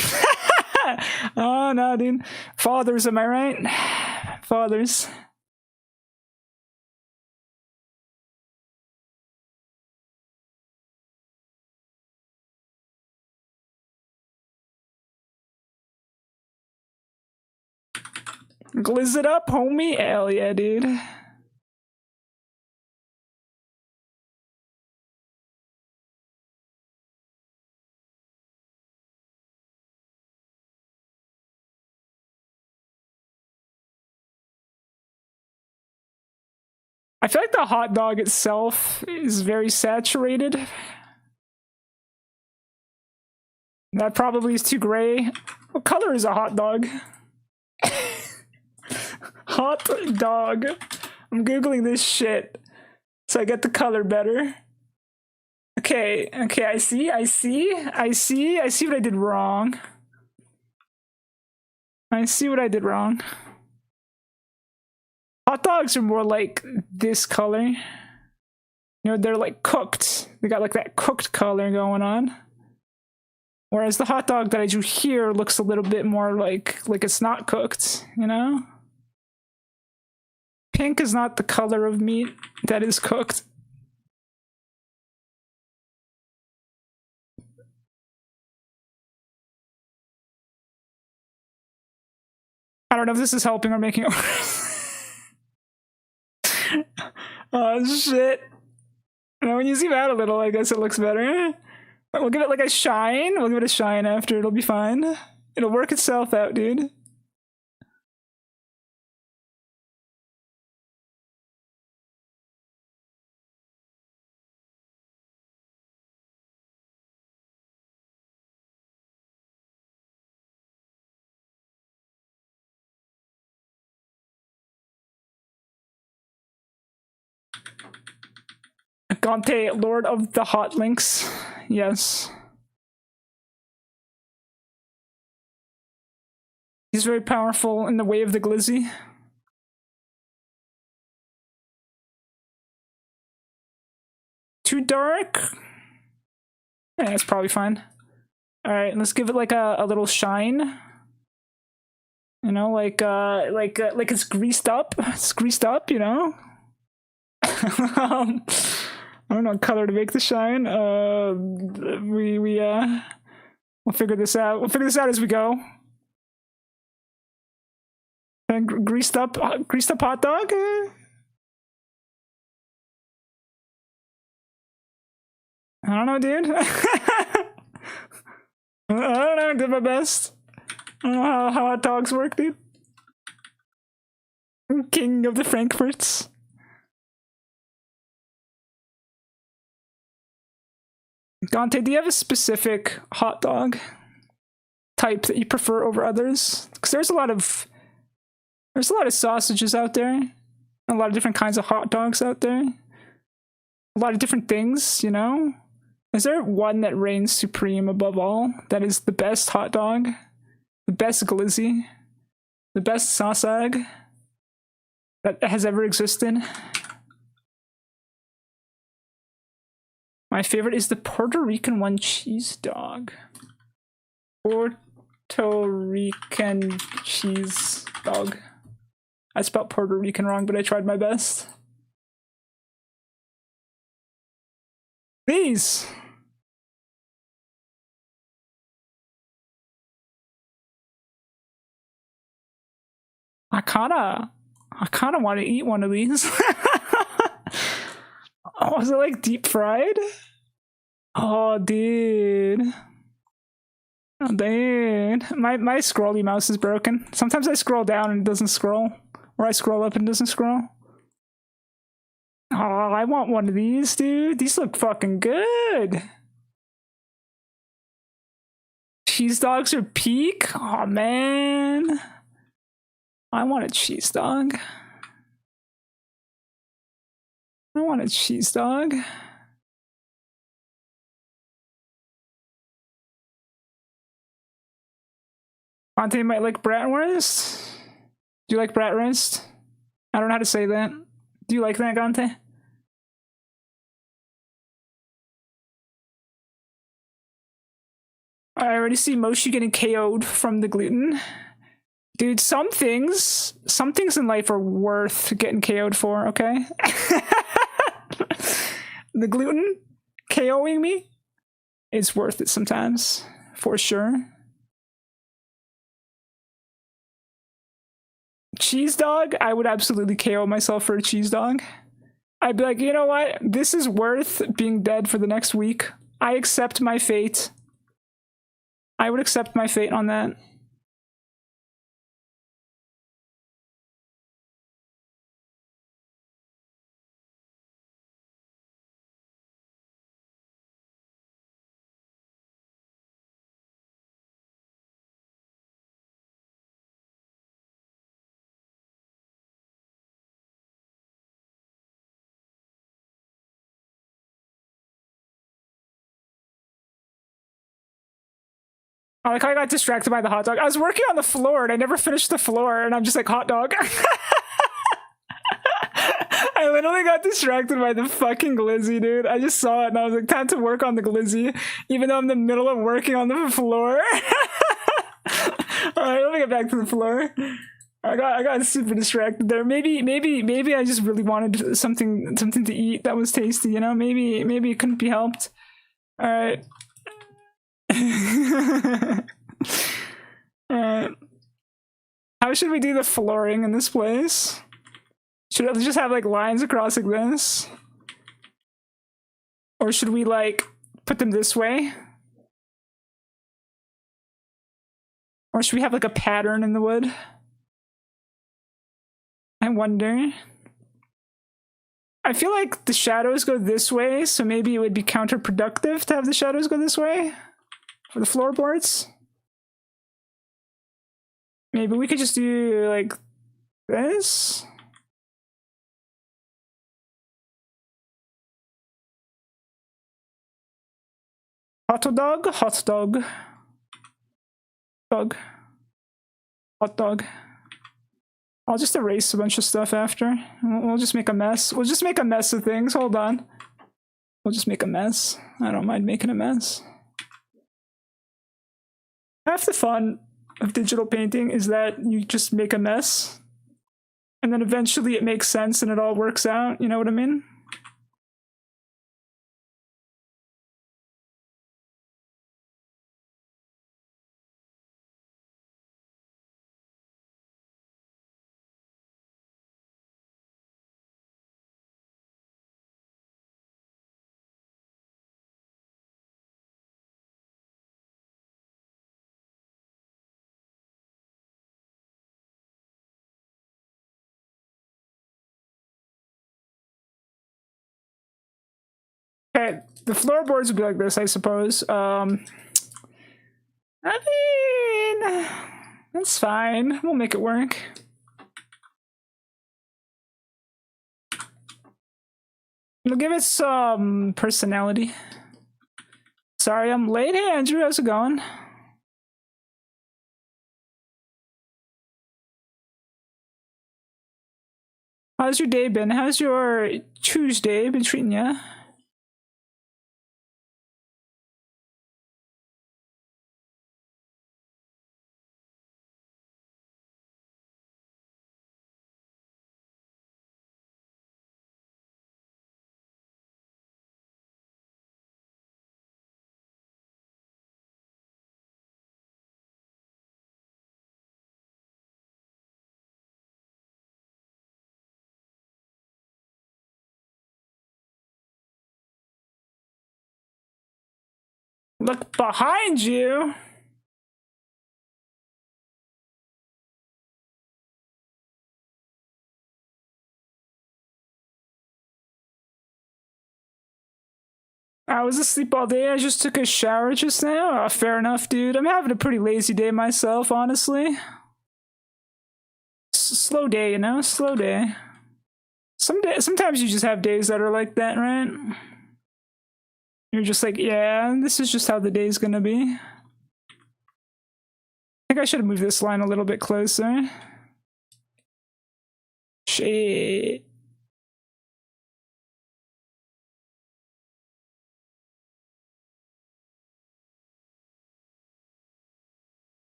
A: Oh, no, dude. Fathers, am I right? Fathers. Glizz it up, homie. Hell yeah, dude. I feel like the hot dog itself is very saturated. That probably is too gray. What color is a hot dog? Hot dog. I'm googling this shit so I get the color better. Okay, I see what I did wrong. I see what I did wrong. Hot dogs are more like this color. You know, they're like cooked. They got like that cooked color going on. Whereas the hot dog that I drew here looks a little bit more like it's not cooked, you know? Pink is not the color of meat that is cooked. I don't know if this is helping or making it worse. Oh shit. No, when you zoom out a little, I guess it looks better. We'll give it like a shine. We'll give it a shine after. It'll be fine. It'll work itself out, dude. Gante, Lord of the Hot Links. Yes. He's very powerful in the way of the glizzy. Too dark? Yeah, it's probably fine. Alright, let's give it like a little shine. You know, like it's greased up. It's greased up, you know? I don't know what color to make the shine. We'll figure this out. We'll figure this out as we go. And greased up hot dog. I don't know, dude. I don't know. I did my best. I don't know how hot dogs work, dude. King of the Frankfurts. Dante, do you have a specific hot dog type that you prefer over others? Because there's a lot of sausages out there, a lot of different kinds of hot dogs out there, a lot of different things. You know, is there one that reigns supreme above all? That is the best hot dog, the best glizzy, the best sausage that has ever existed? My favorite is the Puerto Rican one cheese dog. Puerto Rican cheese dog. I spelled Puerto Rican wrong, but I tried my best. These. I kinda want to eat one of these. Oh, is it like deep fried? Oh, dude. Oh, dude. My scrolly mouse is broken. Sometimes I scroll down and it doesn't scroll. Or I scroll up and it doesn't scroll. Oh, I want one of these, dude. These look fucking good. Cheese dogs are peak? Oh, man. I want a cheese dog. I want a cheese dog. Conte might like bratwurst. Do you like bratwurst? I don't know how to say that. Do you like that, Gante? I already see Moshi getting KO'd from the gluten. Dude, some things in life are worth getting KO'd for, okay? The gluten KOing me is worth it sometimes, for sure. Cheese dog, I would absolutely KO myself for a cheese dog. I'd be like, you know what? This is worth being dead for the next week. I accept my fate. I would accept my fate on that. I like how I got distracted by the hot dog. I was working on the floor and I never finished the floor and I'm just like, hot dog. I literally got distracted by the fucking glizzy, dude. I just saw it and I was like, time to work on the glizzy, even though I'm in the middle of working on the floor. Alright, let me get back to the floor. I got super distracted there. Maybe I just really wanted something to eat that was tasty, you know? Maybe it couldn't be helped. Alright. Alright. How should we do the flooring in this place? Should I just have like lines across like this? Or should we like put them this way? Or should we have like a pattern in the wood? I wonder. I feel like the shadows go this way, so maybe it would be counterproductive to have the shadows go this way for the floorboards. Maybe we could just do like this. Hot dog, hot dog. Dog. Hot dog. I'll just erase a bunch of stuff after. We'll just make a mess. We'll just make a mess of things. Hold on. We'll just make a mess. I don't mind making a mess. Half the fun of digital painting is that you just make a mess. And then eventually it makes sense and it all works out. You know what I mean? Okay, the floorboards would be like this, I suppose. I mean, that's fine. We'll make it work. We'll give it some personality. Sorry, I'm late. Hey, Andrew, how's it going? How's your day been? How's your Tuesday been treating you? Look behind you. I was asleep all day. I just took a shower just now. Fair enough, dude. I'm having a pretty lazy day myself, honestly. Slow day, you know? Slow day. Sometimes you just have days that are like that, right? You're just like, yeah, this is just how the day's gonna be. I think I should have moved this line a little bit closer. Shit.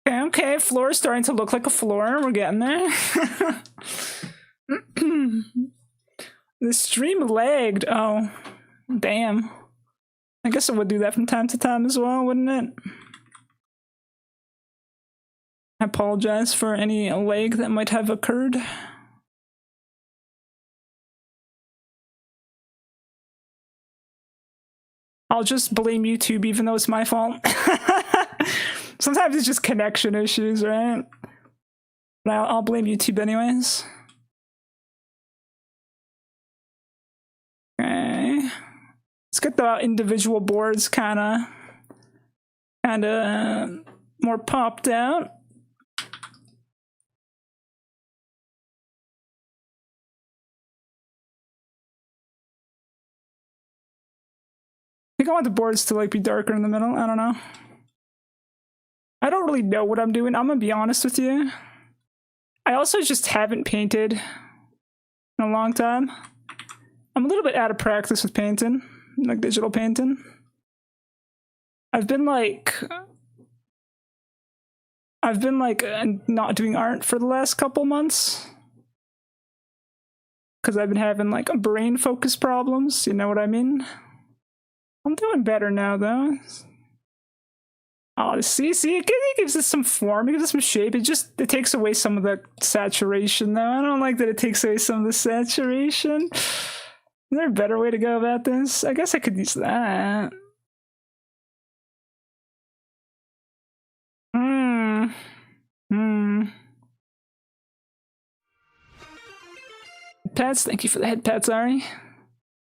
A: Okay, floor is starting to look like a floor. We're getting there. The stream lagged. Oh, damn. I guess it would do that from time to time as well, wouldn't it? I apologize for any lag that might have occurred. I'll just blame YouTube even though it's my fault. Sometimes it's just connection issues, right? But I'll blame YouTube anyways. Okay. Let's get the individual boards kinda more popped out. I think I want the boards to like be darker in the middle. I don't know. I don't really know what I'm doing. I'm gonna be honest with you. I also just haven't painted in a long time. I'm a little bit out of practice with painting, like digital painting. I've been like not doing art for the last couple months because I've been having like brain focus problems. You know what I mean? I'm doing better now though. Oh, see, it gives us some form, it gives us some shape. It takes away some of the saturation, though. I don't like that it takes away some of the saturation. Is there a better way to go about this? I guess I could use that. Pets, thank you for the head pats, Ari.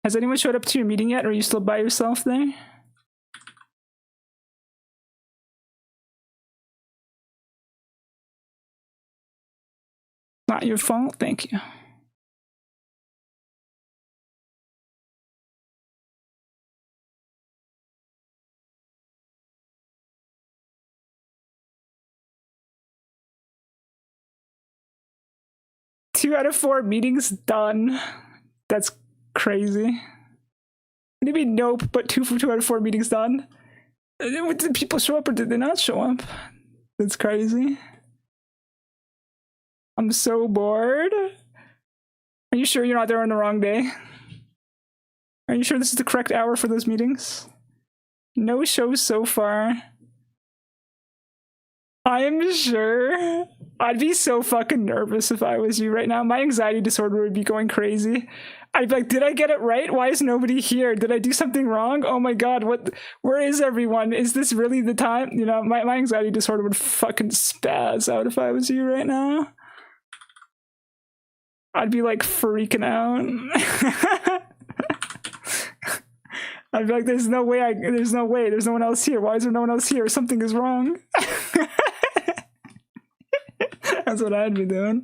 A: Has anyone showed up to your meeting yet, or are you still by yourself there? Not your fault, thank you. Two out of 4 meetings done. That's crazy. What do you mean nope, but 2 out of 4 meetings done? Did people show up or did they not show up? That's crazy. I'm so bored. Are you sure you're not there on the wrong day? Are you sure this is the correct hour for those meetings? No shows so far. I am sure I'd be so fucking nervous if I was you right now. My anxiety disorder would be going crazy. I'd be like, did I get it right? Why is nobody here? Did I do something wrong? Oh my god, what? Where is everyone? Is this really the time? You know, my anxiety disorder would fucking spaz out if I was you right now. I'd be like freaking out. I'd be like, there's no way, there's no way, there's no one else here. Why is there no one else here? Something is wrong. That's what I'd be doing.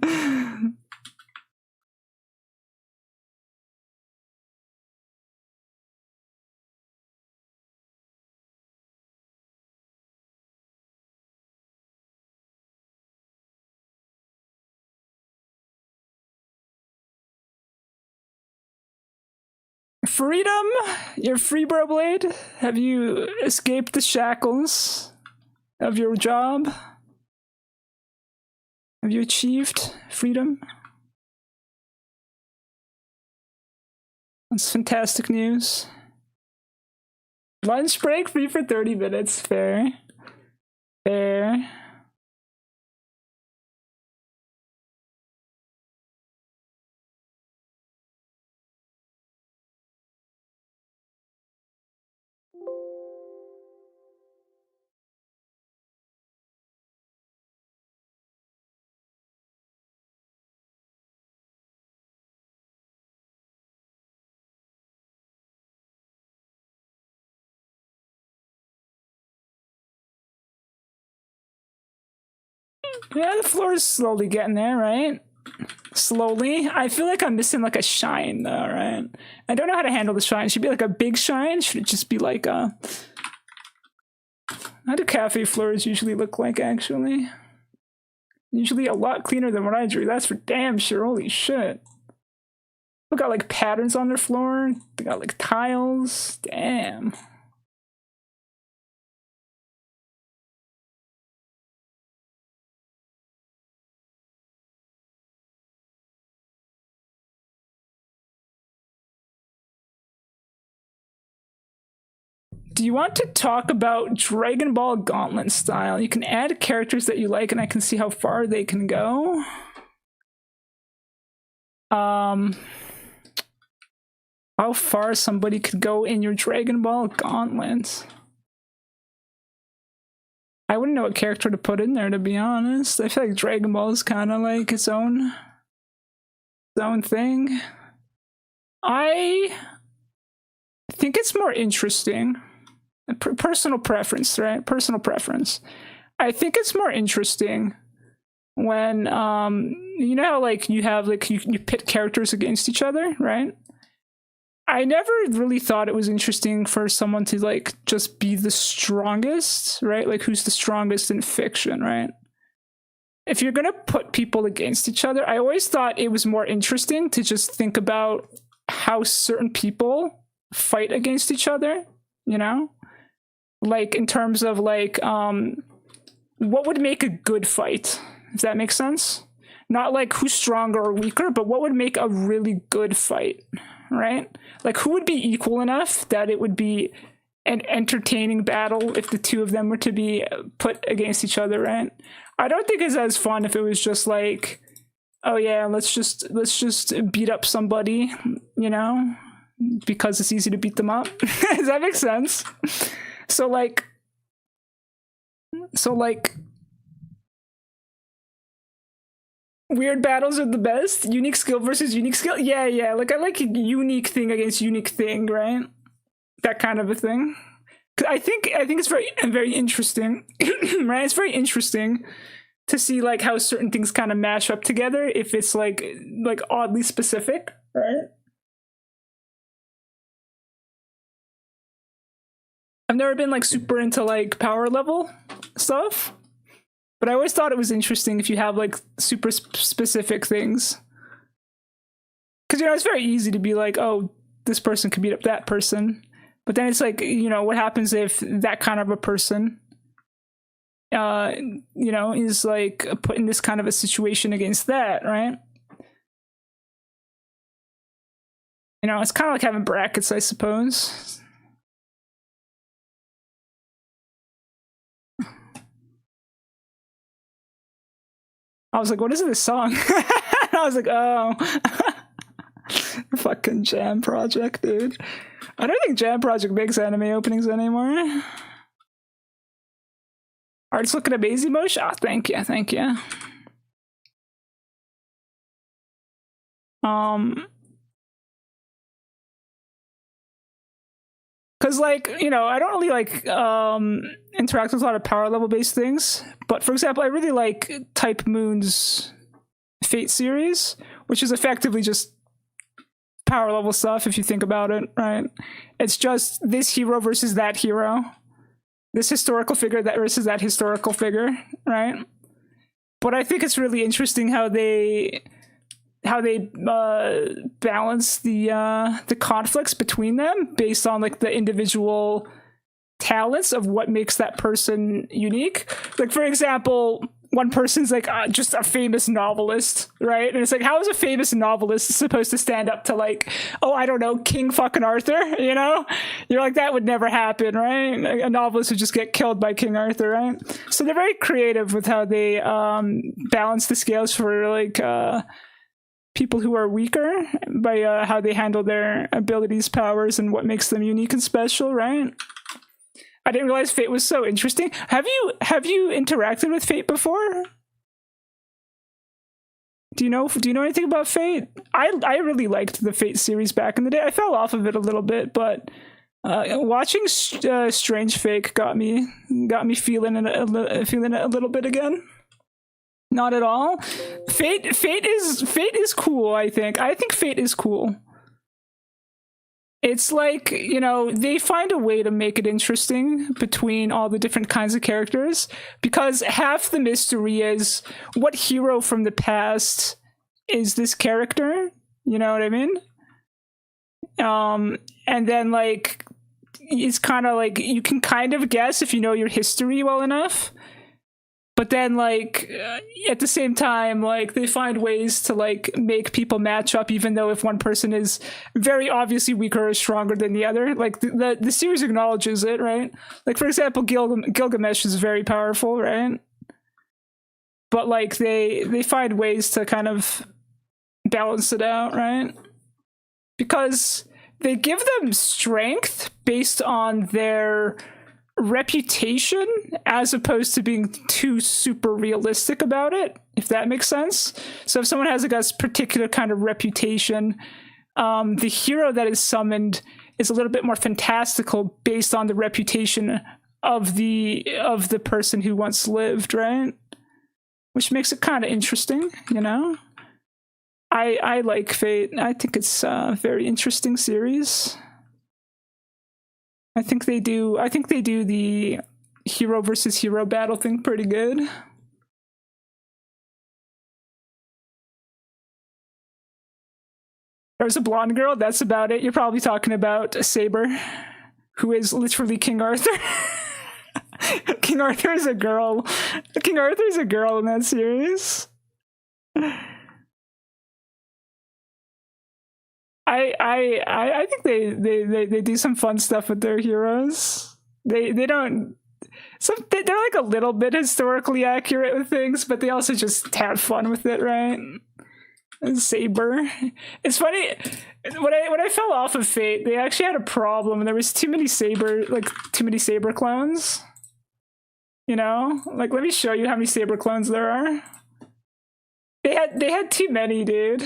A: Freedom? You're free, bro blade? Have you escaped the shackles of your job? Have you achieved freedom? That's fantastic news. Lunch break free for 30 minutes. Fair. Fair. Yeah, the floor is slowly getting there, right? Slowly. I feel like I'm missing like a shine though, right? I don't know how to handle the shine. Should it be like a big shine? Should it just be like a... How do cafe floors usually look like, actually? Usually a lot cleaner than what I drew. That's for damn sure. Holy shit. They got like patterns on their floor. They got like tiles. Damn. Do you want to talk about Dragon Ball Gauntlet style? You can add characters that you like, and I can see how far they can go. How far somebody could go in your Dragon Ball Gauntlet. I wouldn't know what character to put in there, to be honest. I feel like Dragon Ball is kind of like its own thing. I think it's more interesting. Personal preference, right? Personal preference. I think it's more interesting when you know how like you have like you pit characters against each other, right? I never really thought it was interesting for someone to like just be the strongest, right? Like who's the strongest in fiction, right? If you're gonna put people against each other, I always thought it was more interesting to just think about how certain people fight against each other, you know? Like in terms of like what would make a good fight, if that makes sense. Not like who's stronger or weaker, but what would make a really good fight, right? Like who would be equal enough that it would be an entertaining battle if the two of them were to be put against each other, right? I don't think it's as fun if it was just like, oh yeah, let's just beat up somebody, you know, because it's easy to beat them up. Does that make sense? So like weird battles are the best. Unique skill versus unique skill. Yeah. Like I like a unique thing against unique thing, right? That kind of a thing. I think it's very interesting, right? It's very interesting to see like how certain things kind of mash up together if it's like oddly specific, right? I've never been like super into like power level stuff, but I always thought it was interesting if you have like super specific things. Because, you know, it's very easy to be like, oh, this person can beat up that person. But then it's like, you know, what happens if that kind of a person, you know, is like put in this kind of a situation against that, right? You know, it's kind of like having brackets, I suppose. I was like, what is this song? I was like, oh. Fucking Jam Project, dude. I don't think Jam Project makes anime openings anymore. Art's looking amazing, Mosh. Ah, thank you, thank you. Because, like, you know, I don't really like interact with a lot of power level based things. But for example, I really like Type Moon's Fate series, which is effectively just power level stuff if you think about it, right? It's just this hero versus that hero, this historical figure that versus that historical figure, right? But I think it's really interesting how they balance the conflicts between them based on like the individual talents of what makes that person unique. Like, for example, one person's like just a famous novelist, right? And it's like, how is a famous novelist supposed to stand up to, like, oh, I don't know, King fucking Arthur, you know? You're like, that would never happen, right? A novelist would just get killed by King Arthur, right? So they're very creative with how they balance the scales for, like, people who are weaker by how they handle their abilities, powers, and what makes them unique and special, right? I didn't realize Fate was so interesting. Have you interacted with Fate before? Do you know anything about Fate? I really liked the Fate series back in the day. I fell off of it a little bit, but watching Strange Fake got me feeling it a little bit again. Not at all. Fate is cool, I think. I think Fate is cool. It's like, you know, they find a way to make it interesting between all the different kinds of characters, because half the mystery is what hero from the past is this character, you know what I mean? And then, like, it's kind of like you can kind of guess if you know your history well enough. But then, like, at the same time, like, they find ways to, like, make people match up, even though if one person is very obviously weaker or stronger than the other. Like, the series acknowledges it, right? Like, for example, Gilgamesh is very powerful, right? But, like, they find ways to kind of balance it out, right? Because they give them strength based on their reputation as opposed to being too super realistic about it, if that makes sense. So if someone has like a particular kind of reputation, the hero that is summoned is a little bit more fantastical based on the reputation of the person who once lived, right? Which makes it kind of interesting, you know? I like Fate. I think it's a very interesting series. I think they do the hero versus hero battle thing pretty good. There's a blonde girl, that's about it. You're probably talking about Saber, who is literally King Arthur. King Arthur is a girl. King Arthur is a girl in that series. I think they do some fun stuff with their heroes. They're like a little bit historically accurate with things, but they also just have fun with it, right? Saber. It's funny when I fell off of Fate, they actually had a problem. There was too many Saber clones. You know, like, let me show you how many Saber clones there are. They had too many, dude.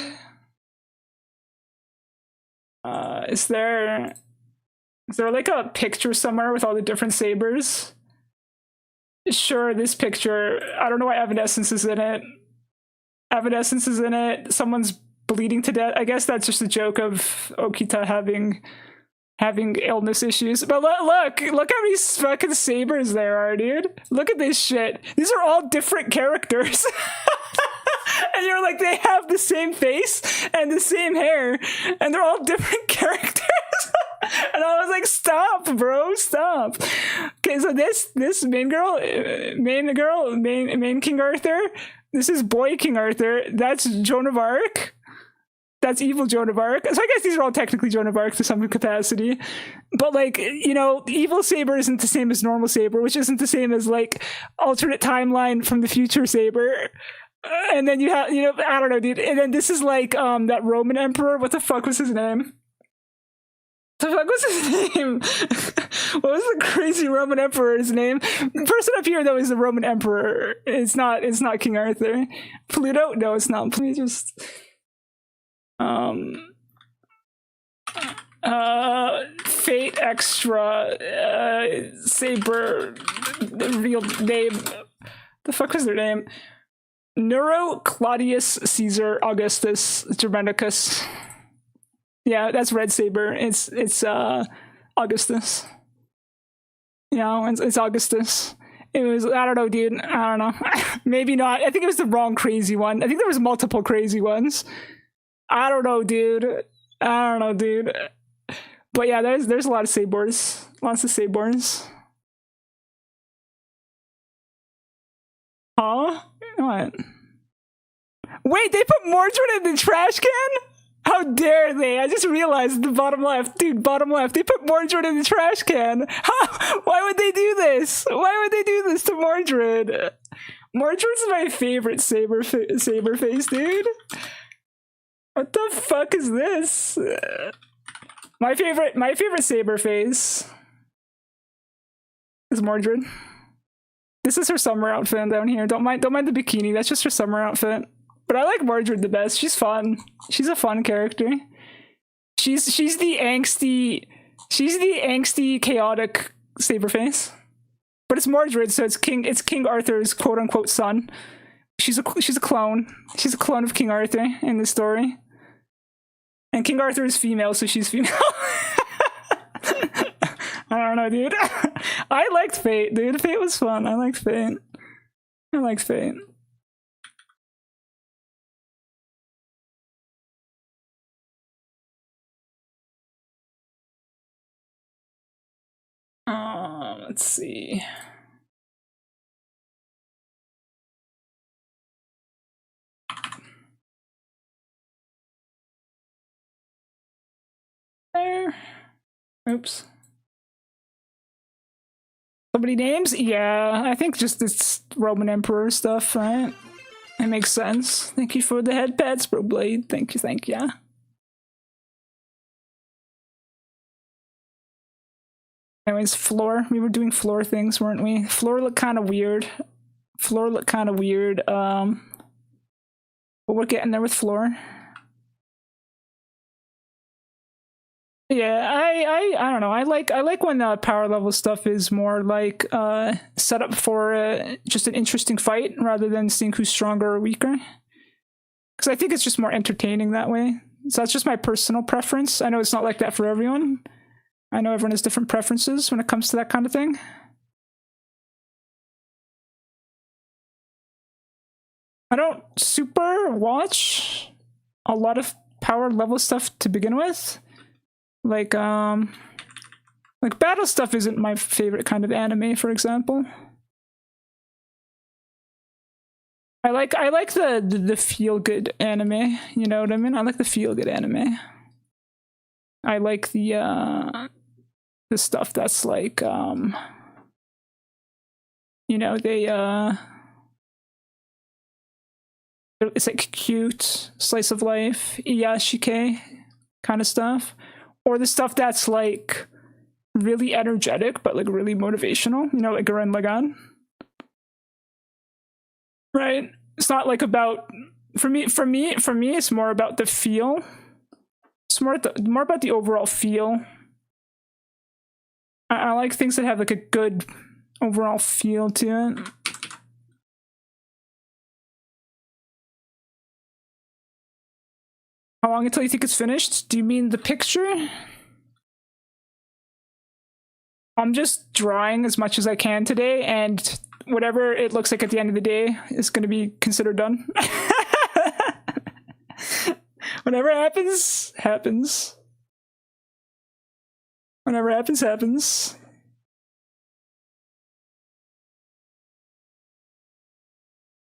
A: Is there like a picture somewhere with all the different sabers? Sure, this picture. I don't know why Evanescence is in it. Evanescence is in it. Someone's bleeding to death. I guess that's just a joke of Okita having illness issues. But look how many fucking sabers there are, dude. Look at this shit. These are all different characters. And you're like, they have the same face and the same hair, and they're all different characters. And I was like, stop, bro, stop. Okay, so this main King Arthur, this is boy King Arthur, that's Joan of Arc, that's evil Joan of Arc. So I guess these are all technically Joan of Arc to some capacity. But, like, you know, evil Saber isn't the same as normal Saber, which isn't the same as, like, alternate timeline from the future Saber. And then you have, I don't know, dude. And then this is like that Roman emperor. What the fuck was his name? The fuck was his name? What was the crazy Roman emperor's name? The person up here though is the Roman emperor. It's not King Arthur. Pluto? No, it's not. Please just Fate Extra Saber real name. The fuck was their name? Nero Claudius Caesar Augustus Germanicus. Yeah, that's Red Saber. It's Augustus. It's Augustus. It was, I don't know, dude. I don't know. Maybe not. I think it was the wrong crazy one. I think there was multiple crazy ones. I don't know, dude. But yeah, there's a lot of Sabors. Lots of Sabors. Huh? What? Wait, they put Mordred in the trash can? How dare they? I just realized the bottom left. Dude, bottom left. They put Mordred in the trash can. How? Why would they do this? Why would they do this to Mordred? Mordred's my favorite saber face, dude. What the fuck is this? My favorite saber face is Mordred. This is her summer outfit down here. Don't mind the bikini. That's just her summer outfit. But I like Mordred the best. She's fun. She's a fun character. She's the angsty, chaotic saberface. But it's Mordred, so it's King Arthur's quote unquote son. She's a clone. She's a clone of King Arthur in the story. And King Arthur is female, so she's female. I don't know, dude. I liked Fate, dude. Fate was fun. I liked Fate. Let's see. There. Oops. So many names? Yeah, I think just it's Roman Emperor stuff, right? It makes sense. Thank you for the head pets, bro Blade. Thank you. Anyways, floor. We were doing floor things, weren't we? Floor looked kind of weird. But we're getting there with floor. Yeah, I don't know. I like when power level stuff is more like set up for just an interesting fight rather than seeing who's stronger or weaker. Because I think it's just more entertaining that way. So that's just my personal preference. I know it's not like that for everyone. I know everyone has different preferences when it comes to that kind of thing. I don't super watch a lot of power level stuff to begin with. Like battle stuff isn't my favorite kind of anime, for example. I like the feel good anime, you know what I mean? I like the feel good anime. I like the stuff that's like it's like cute slice of life, iyashike kind of stuff. Or the stuff that's like really energetic but like really motivational, like Gurren Lagann. Right? It's not like about for me it's more about the feel. It's more about the overall feel. I like things that have like a good overall feel to it. How long until you think it's finished? Do you mean the picture? I'm just drawing as much as I can today, and whatever it looks like at the end of the day is going to be considered done. Whatever happens, happens. Whatever happens, happens.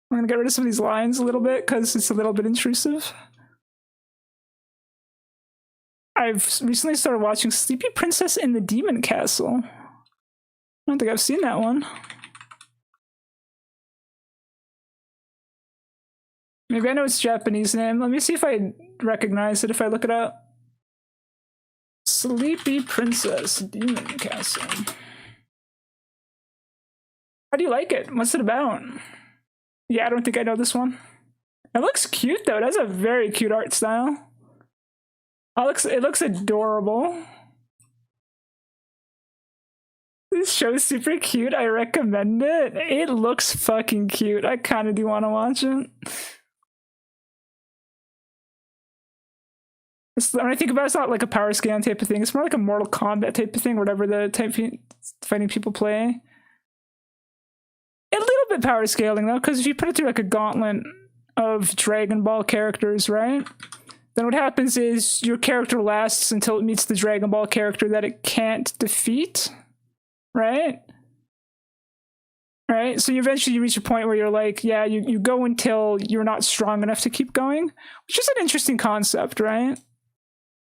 A: I'm going to get rid of some of these lines a little bit because it's a little bit intrusive. I've recently started watching Sleepy Princess in the Demon Castle. I don't think I've seen that one. Maybe I know it's Japanese name. Let me see if I recognize it if I look it up. Sleepy Princess Demon Castle. How do you like it? What's it about? Yeah, I don't think I know this one. It looks cute though. It has a very cute art style. It looks adorable. This show is super cute. I recommend it. It looks fucking cute. I kind of do want to watch it. When I think about it, it's not like a power scaling type of thing. It's more like a Mortal Kombat type of thing, whatever the type of fighting people play. A little bit power scaling though, because if you put it through like a gauntlet of Dragon Ball characters, right? Then what happens is your character lasts until it meets the Dragon Ball character that it can't defeat, right? Right? So you eventually reach a point where you're like, yeah, you go until you're not strong enough to keep going, which is an interesting concept, right?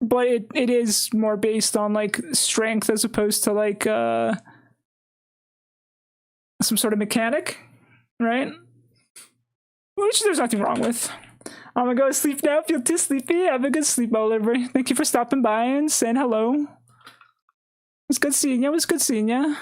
A: But it is more based on like strength as opposed to like some sort of mechanic, right? Which there's nothing wrong with. I'm gonna go to sleep now. Feel too sleepy. Have a good sleep, Oliver. Thank you for stopping by and saying hello. It's good seeing you. It was good seeing you.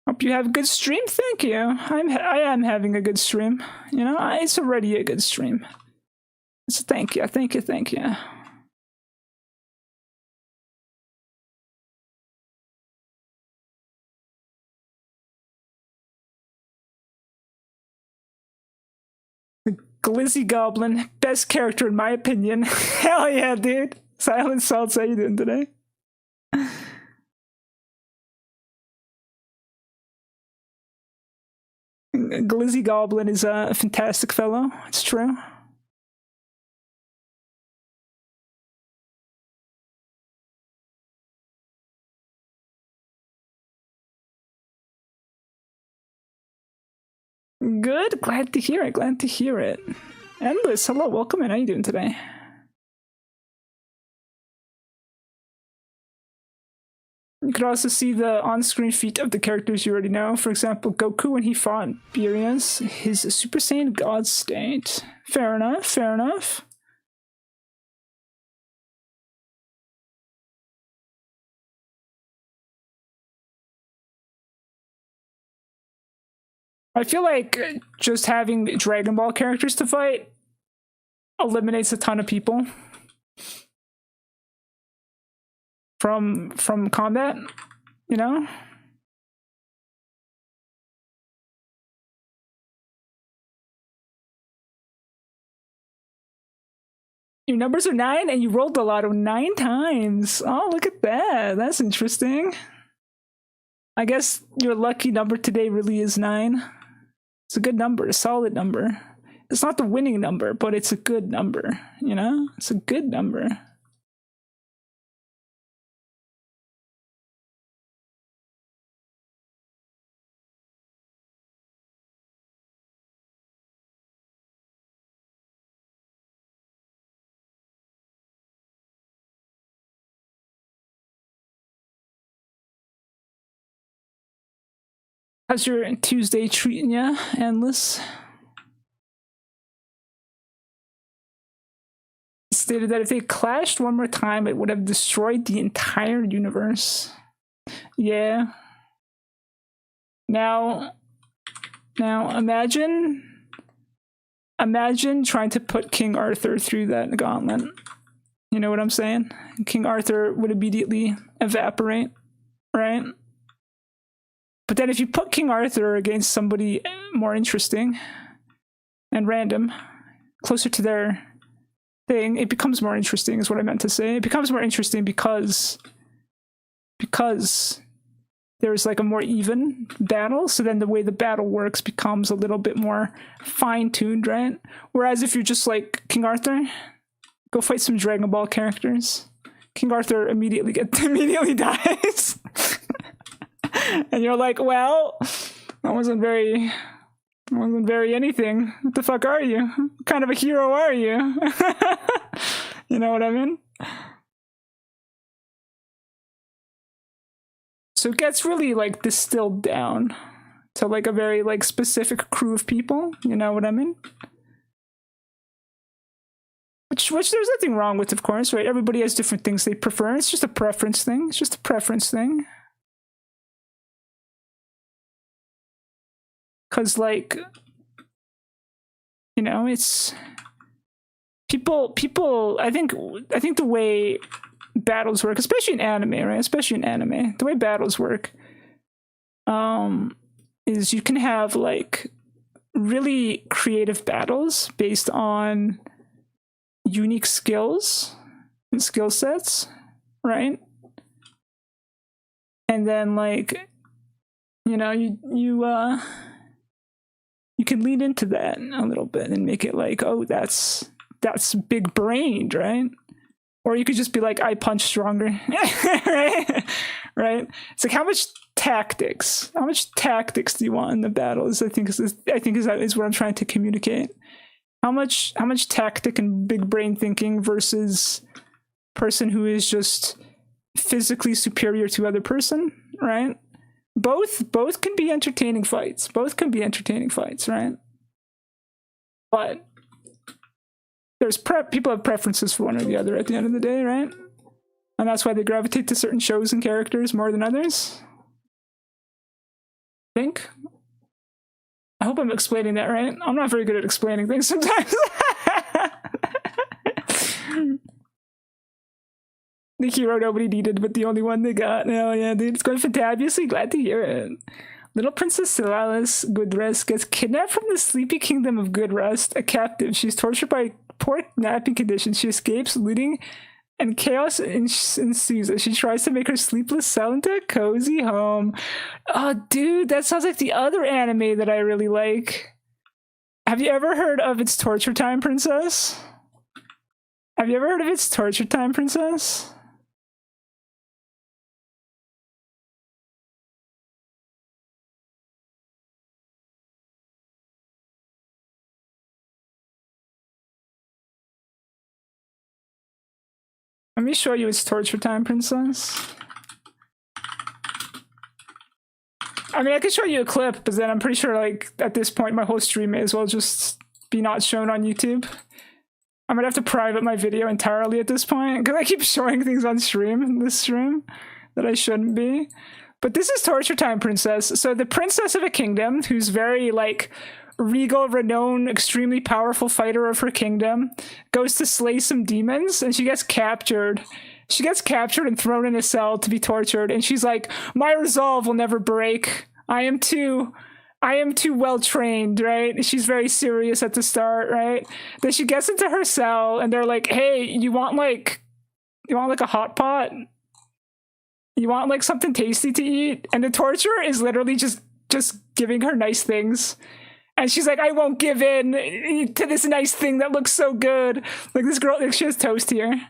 A: Hope you have a good stream. Thank you. I am having a good stream. You know, it's already a good stream. So thank you. Thank you. Thank you. The Glizzy Goblin, best character in my opinion. Hell yeah, dude. Silent Salts, how you doing today? Glizzy Goblin is a fantastic fellow. It's true. Good. Glad to hear it. Glad to hear it. Endless, hello. Welcome in. How you doing today? You could also see the on-screen feat of the characters you already know. For example, Goku when he fought Beerus, his Super Saiyan God state. Fair enough, fair enough. I feel like just having Dragon Ball characters to fight eliminates a ton of people from combat, you know? Your numbers are 9 and you rolled the lotto 9 times. Oh, look at that. That's interesting. I guess your lucky number today really is 9. It's a good number, a solid number. It's not the winning number, but it's a good number, you know? It's a good number. How's your Tuesday treating ya, Endless? Stated that if they clashed one more time, it would have destroyed the entire universe. Yeah. Now imagine trying to put King Arthur through that gauntlet. You know what I'm saying? King Arthur would immediately evaporate, right? But then if you put King Arthur against somebody more interesting and random, closer to their thing, it becomes more interesting is what I meant to say. It becomes more interesting because there's like a more even battle, so then the way the battle works becomes a little bit more fine-tuned, right? Whereas if you're just like King Arthur, go fight some Dragon Ball characters. King Arthur immediately dies. And you're like, well, I wasn't very anything. What the fuck are you? What kind of a hero are you? You know what I mean? So it gets really like distilled down to like a very like specific crew of people. You know what I mean? Which there's nothing wrong with, of course, right? Everybody has different things they prefer. It's just a preference thing. It's just a preference thing. Because, like, you know, it's people. I think the way battles work, especially in anime, right? Especially in anime, the way battles work, is you can have like really creative battles based on unique skills and skill sets, right? And then like, you know, you can lean into that a little bit and make it like, oh, that's big brained, right? Or you could just be like, I punch stronger, right? Right? It's like, how much tactics do you want in the battles? I think is what I'm trying to communicate. How much tactic and big brain thinking versus person who is just physically superior to other person, right? Both can be entertaining fights. Right? But there's people have preferences for one or the other at the end of the day, right? And that's why they gravitate to certain shows and characters more than others. I think. I hope I'm explaining that right. I'm not very good at explaining things sometimes. The hero nobody needed, but the only one they got. Oh yeah, dude, it's going fantabulously. Glad to hear it. Little Princess Silalis Goodrest gets kidnapped from the sleepy kingdom of Goodrest, a captive. She's tortured by poor napping conditions. She escapes, looting, and chaos ensues as she tries to make her sleepless cell into a cozy home. Oh, dude, that sounds like the other anime that I really like. Have you ever heard of It's Torture Time, Princess? Have you ever heard of It's Torture Time, Princess? Let me show you It's Torture Time, Princess. I mean, I could show you a clip, but then I'm pretty sure, like, at this point, my whole stream may as well just be not shown on YouTube. I'm gonna have to private my video entirely at this point, because I keep showing things on stream, in this stream, that I shouldn't be. But this is Torture Time, Princess. So the princess of a kingdom, who's very, like, regal, renowned, extremely powerful fighter of her kingdom, goes to slay some demons, and she gets captured. She gets captured and thrown in a cell to be tortured, and she's like, my resolve will never break. I am too well trained, right? She's very serious at the start, right? Then she gets into her cell, and they're like, hey, you want like a hot pot? You want like something tasty to eat? And the torturer is literally just giving her nice things. And she's like, I won't give in to this nice thing that looks so good. Like this girl, like she has toast here.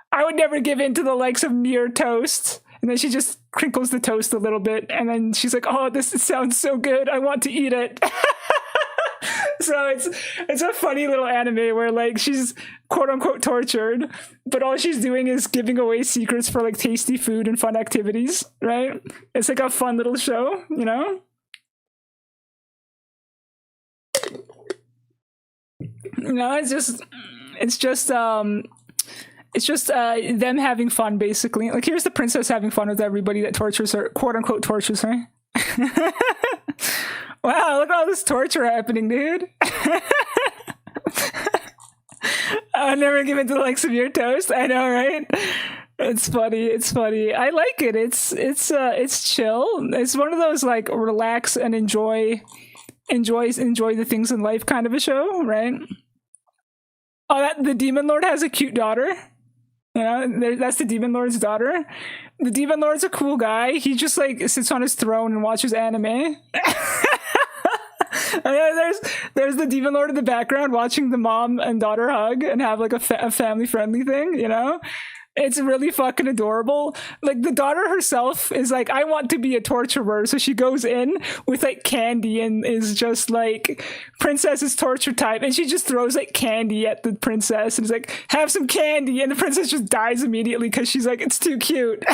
A: I would never give in to the likes of mere toast. And then she just crinkles the toast a little bit. And then she's like, oh, this sounds so good. I want to eat it. So it's a funny little anime where like she's quote unquote tortured, but all she's doing is giving away secrets for like tasty food and fun activities, right? It's like a fun little show, you know? No, it's just them having fun, basically. Like, here's the princess having fun with everybody that tortures her, quote unquote tortures her. Wow, look at all this torture happening, dude. I'll never give in to the likes of your toast. I know, right? It's funny. I like it. It's chill. It's one of those like relax and enjoy the things in life kind of a show, right? Oh, the Demon Lord has a cute daughter. Yeah, that's the Demon Lord's daughter. The Demon Lord's a cool guy. He just like sits on his throne and watches anime. There's the Demon Lord in the background watching the mom and daughter hug and have like a family friendly thing, you know? It's really fucking adorable. Like the daughter herself is like, I want to be a torturer. So she goes in with like candy and is just like, princess is torture type. And she just throws like candy at the princess and is like, have some candy. And the princess just dies immediately because she's like, it's too cute.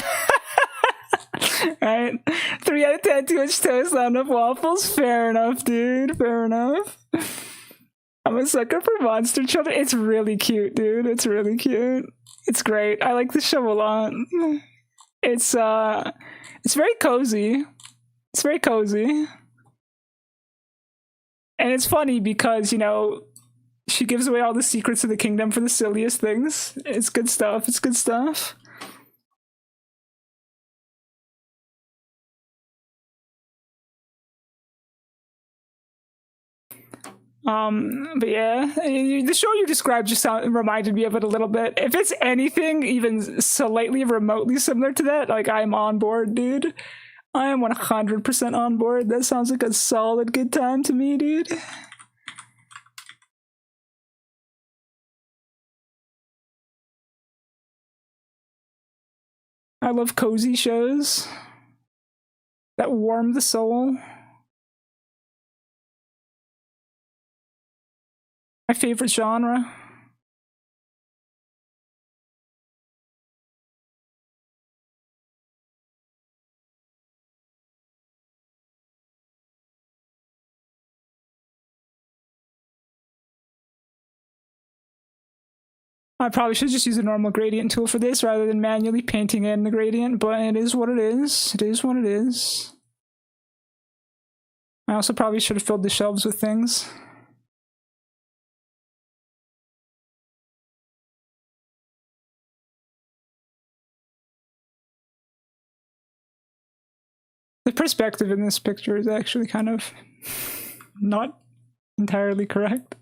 A: Right? 3 out of 10 too much toast, not enough waffles. Fair enough, dude. Fair enough. I'm a sucker for monster children. It's really cute, dude. It's really cute. It's great. I like the show a lot. It's very cozy. It's very cozy. And it's funny because, you know, she gives away all the secrets of the kingdom for the silliest things. It's good stuff. It's good stuff. But yeah, the show you described just reminded me of it a little bit. If it's anything even slightly remotely similar to that, like, I'm on board, dude. I am 100% on board. That sounds like a solid good time to me, dude. I love cozy shows that warm the soul. My favorite genre. I probably should just use a normal gradient tool for this rather than manually painting in the gradient, but it is what it is. It is what it is. I also probably should have filled the shelves with things. The perspective in this picture is actually kind of not entirely correct.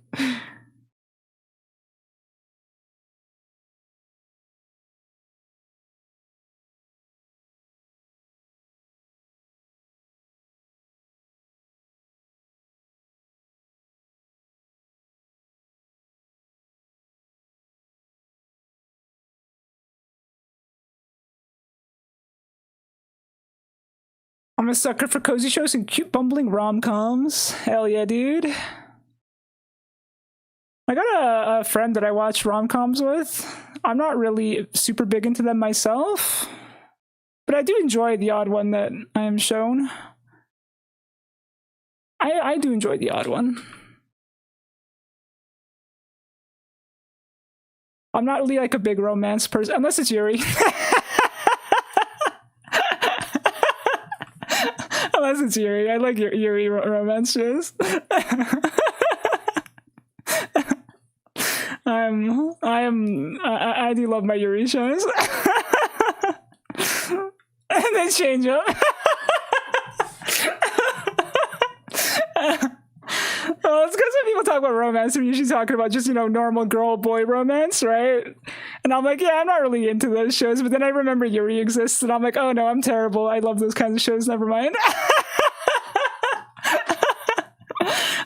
A: I'm a sucker for cozy shows and cute bumbling rom-coms. Hell yeah, dude. I got a friend that I watch rom-coms with. I'm not really super big into them myself, but I do enjoy the odd one that I am shown. I do enjoy the odd one. I'm not really like a big romance person, unless it's Yuri. Unless it's Yuri. I like Yuri romance shows. I do love my Yuri shows. And they change up. Well, it's because when people talk about romance, they're usually talking about just, you know, normal girl-boy romance, right? And I'm like, yeah, I'm not really into those shows. But then I remember Yuri exists, and I'm like, oh no, I'm terrible. I love those kinds of shows. Never mind.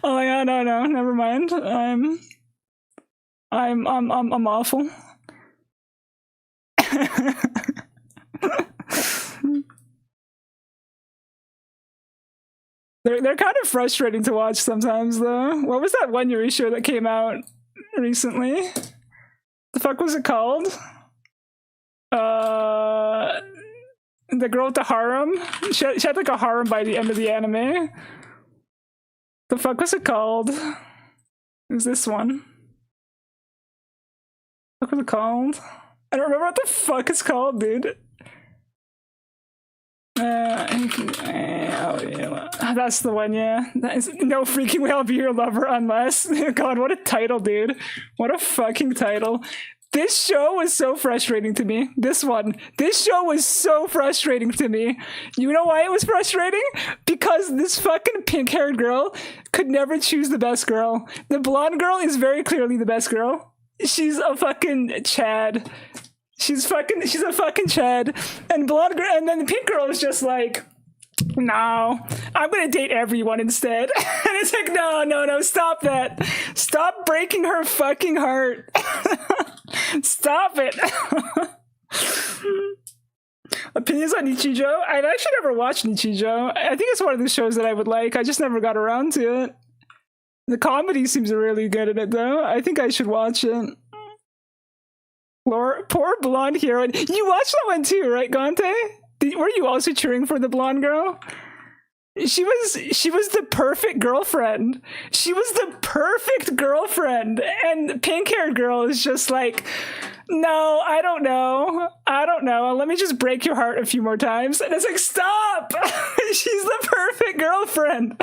A: I'm like, oh no, never mind. I'm awful. They're kind of frustrating to watch sometimes, though. What was that one Yuri show that came out recently? The fuck was it called? The girl with the harem. She had like a harem by the end of the anime. The fuck was it called? It was this one. What was it called? I don't remember what the fuck it's called, dude. That's the one, yeah. That is, no freaking way I'll be your lover unless. God, what a title, dude. What a fucking title. This show was so frustrating to me. This show was so frustrating to me. You know why it was frustrating? Because this fucking pink-haired girl could never choose the best girl. The blonde girl is very clearly the best girl. She's a fucking Chad. She's a fucking Chad. And blonde girl, and then the pink girl is just like, no, I'm gonna date everyone instead. And it's like, no, stop that. Stop breaking her fucking heart. Stop it. Opinions on Nichijou? I've actually never watched Nichijou. I think it's one of the shows that I would like. I just never got around to it. The comedy seems really good in it, though. I think I should watch it. Poor blonde heroine. You watched that one too, right, Gante? Were you also cheering for the blonde girl? She was the perfect girlfriend. She was the perfect girlfriend. And pink-haired girl is just like, no, I don't know. I don't know. Let me just break your heart a few more times. And it's like, stop! She's the perfect girlfriend.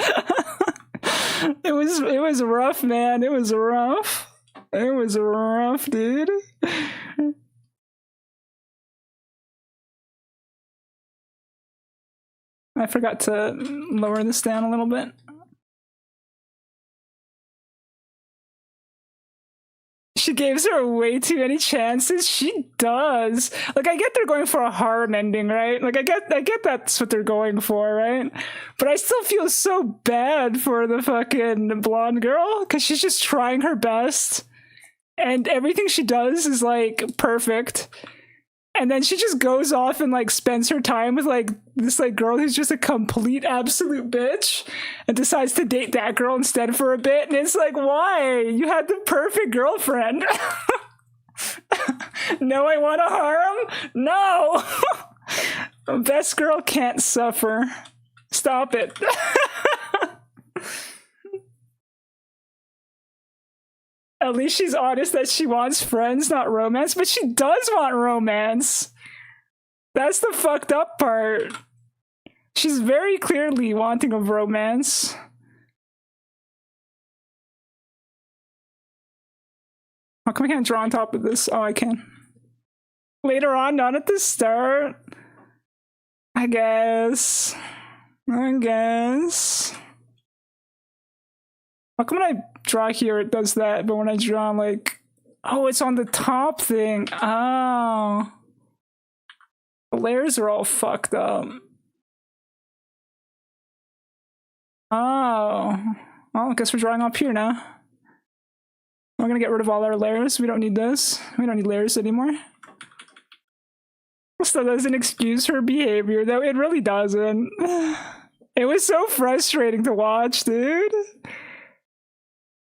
A: It was rough, man. It was rough. It was rough, dude. I forgot to lower this down a little bit. She gives her way too many chances. She does. Like, I get they're going for a harem ending, right? Like, I get that's what they're going for, right? But I still feel so bad for the fucking blonde girl because she's just trying her best, and everything she does is like perfect. And then she just goes off and like spends her time with like this like girl who's just a complete absolute bitch and decides to date that girl instead for a bit. And it's like, why? You had the perfect girlfriend. No, I want a harem? No. Best girl can't suffer. Stop it. At least she's honest that she wants friends, not romance, but she does want romance. That's the fucked up part. She's very clearly wanting of romance. How come I can't draw on top of this? Oh, I can. Later on, not at the start. I guess. How come when I draw here it does that, but when I draw like, oh, it's on the top thing. Oh. The layers are all fucked up. Oh. Well, I guess we're drawing up here now. We're gonna get rid of all our layers. We don't need this. We don't need layers anymore. Still doesn't excuse her behavior, though. It really doesn't. It was so frustrating to watch, dude.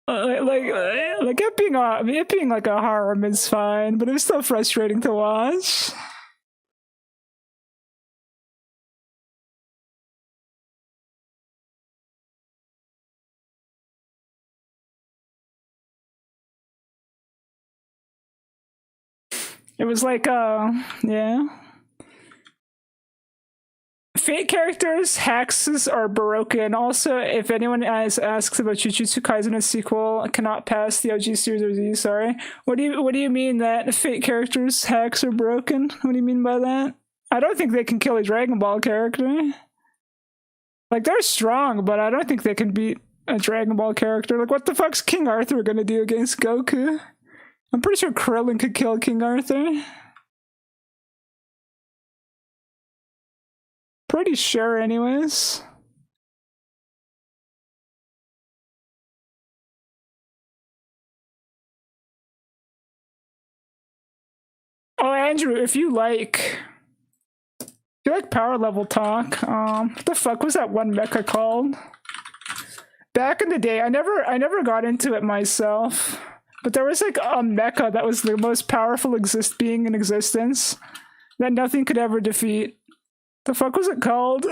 A: Like it being like a harem is fine, but it was still frustrating to watch. It was like, yeah. Fate characters, hexes are broken. Also, if anyone asks about Jujutsu Kaisen's sequel, cannot pass the OG series or Z. Sorry. What do you mean that Fate characters' hacks are broken? What do you mean by that? I don't think they can kill a Dragon Ball character. Like, they're strong, but I don't think they can beat a Dragon Ball character. Like, what the fuck's King Arthur gonna do against Goku? I'm pretty sure Krillin could kill King Arthur. Pretty sure, anyways. Oh, Andrew, if you like power level talk, what the fuck was that one mecha called? Back in the day, I never got into it myself, but there was like a mecha that was the most powerful being in existence that nothing could ever defeat. The fuck was it called?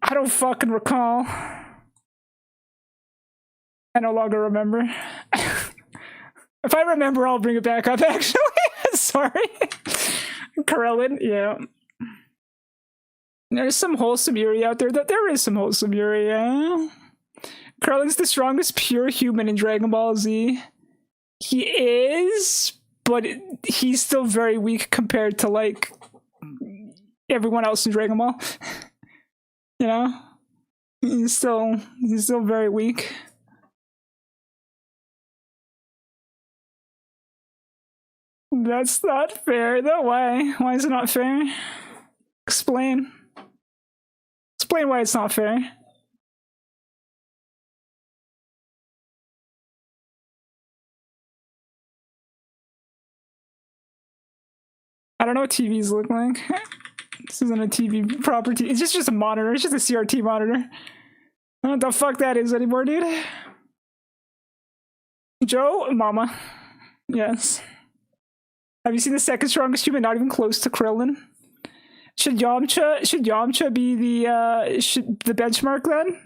A: I don't fucking recall. I no longer remember. If I remember, I'll bring it back up, actually. Sorry. Krillin, yeah. There's some wholesome Yuri out there. There is some wholesome Yuri, yeah. Krillin's the strongest pure human in Dragon Ball Z. He is, but he's still very weak compared to, like, everyone else in Dragon Ball. You know? He's still very weak. That's not fair, though. Why? Why is it not fair? Explain. Explain why it's not fair. I don't know what TVs look like. This isn't a TV property. It's just a monitor. It's just a CRT monitor. I don't know what the fuck that is anymore, dude. Joe, mama. Yes. Have you seen the second strongest human? Not even close to Krillin. Should Yamcha be the benchmark then?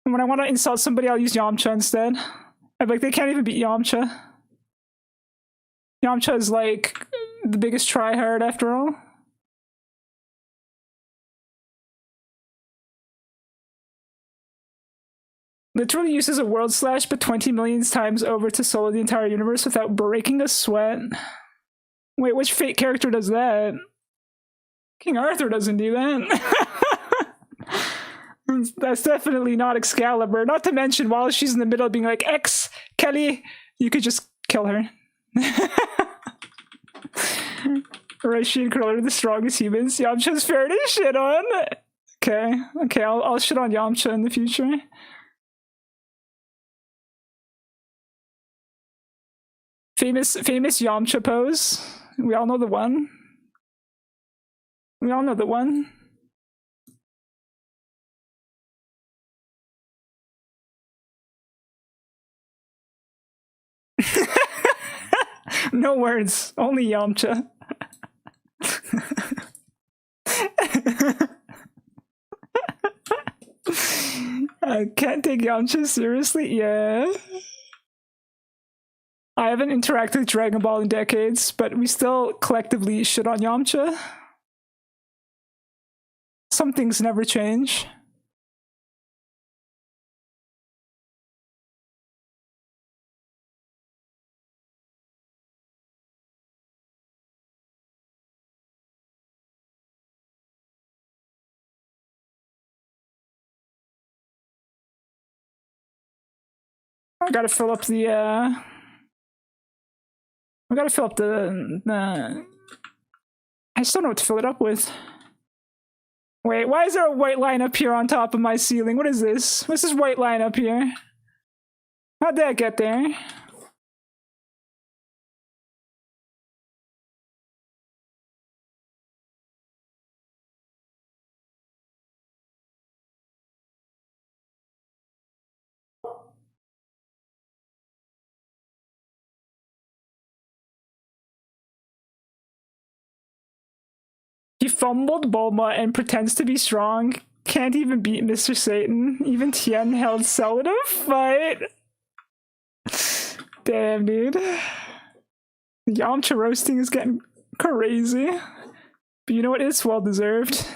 A: And when I want to insult somebody, I'll use Yamcha instead. I'm like, they can't even beat Yamcha. Yamcha is like the biggest tryhard after all. Literally uses a world slash but 20 million times over to solo the entire universe without breaking a sweat. Wait, which Fate character does that? King Arthur doesn't do that. That's definitely not Excalibur. Not to mention, while she's in the middle of being like, X, Kelly, you could just kill her. Rashid and Krillin are the strongest humans. Yamcha's fair to shit on. Okay, I'll shit on Yamcha in the future. Famous Yamcha pose. We all know the one. We all know the one. No words, only Yamcha. I can't take Yamcha seriously. Yeah. I haven't interacted with Dragon Ball in decades, but we still collectively shit on Yamcha. Some things never change. I gotta fill up the I still don't know what to fill it up with. Wait, why is there a white line up here on top of my ceiling? What is this? What's this white line up here? How'd that get there? He fumbled Bulma and pretends to be strong. Can't even beat Mr. Satan. Even Tien held Cell in a fight. Damn, dude. Yamcha roasting is getting crazy. But you know what? It's well deserved.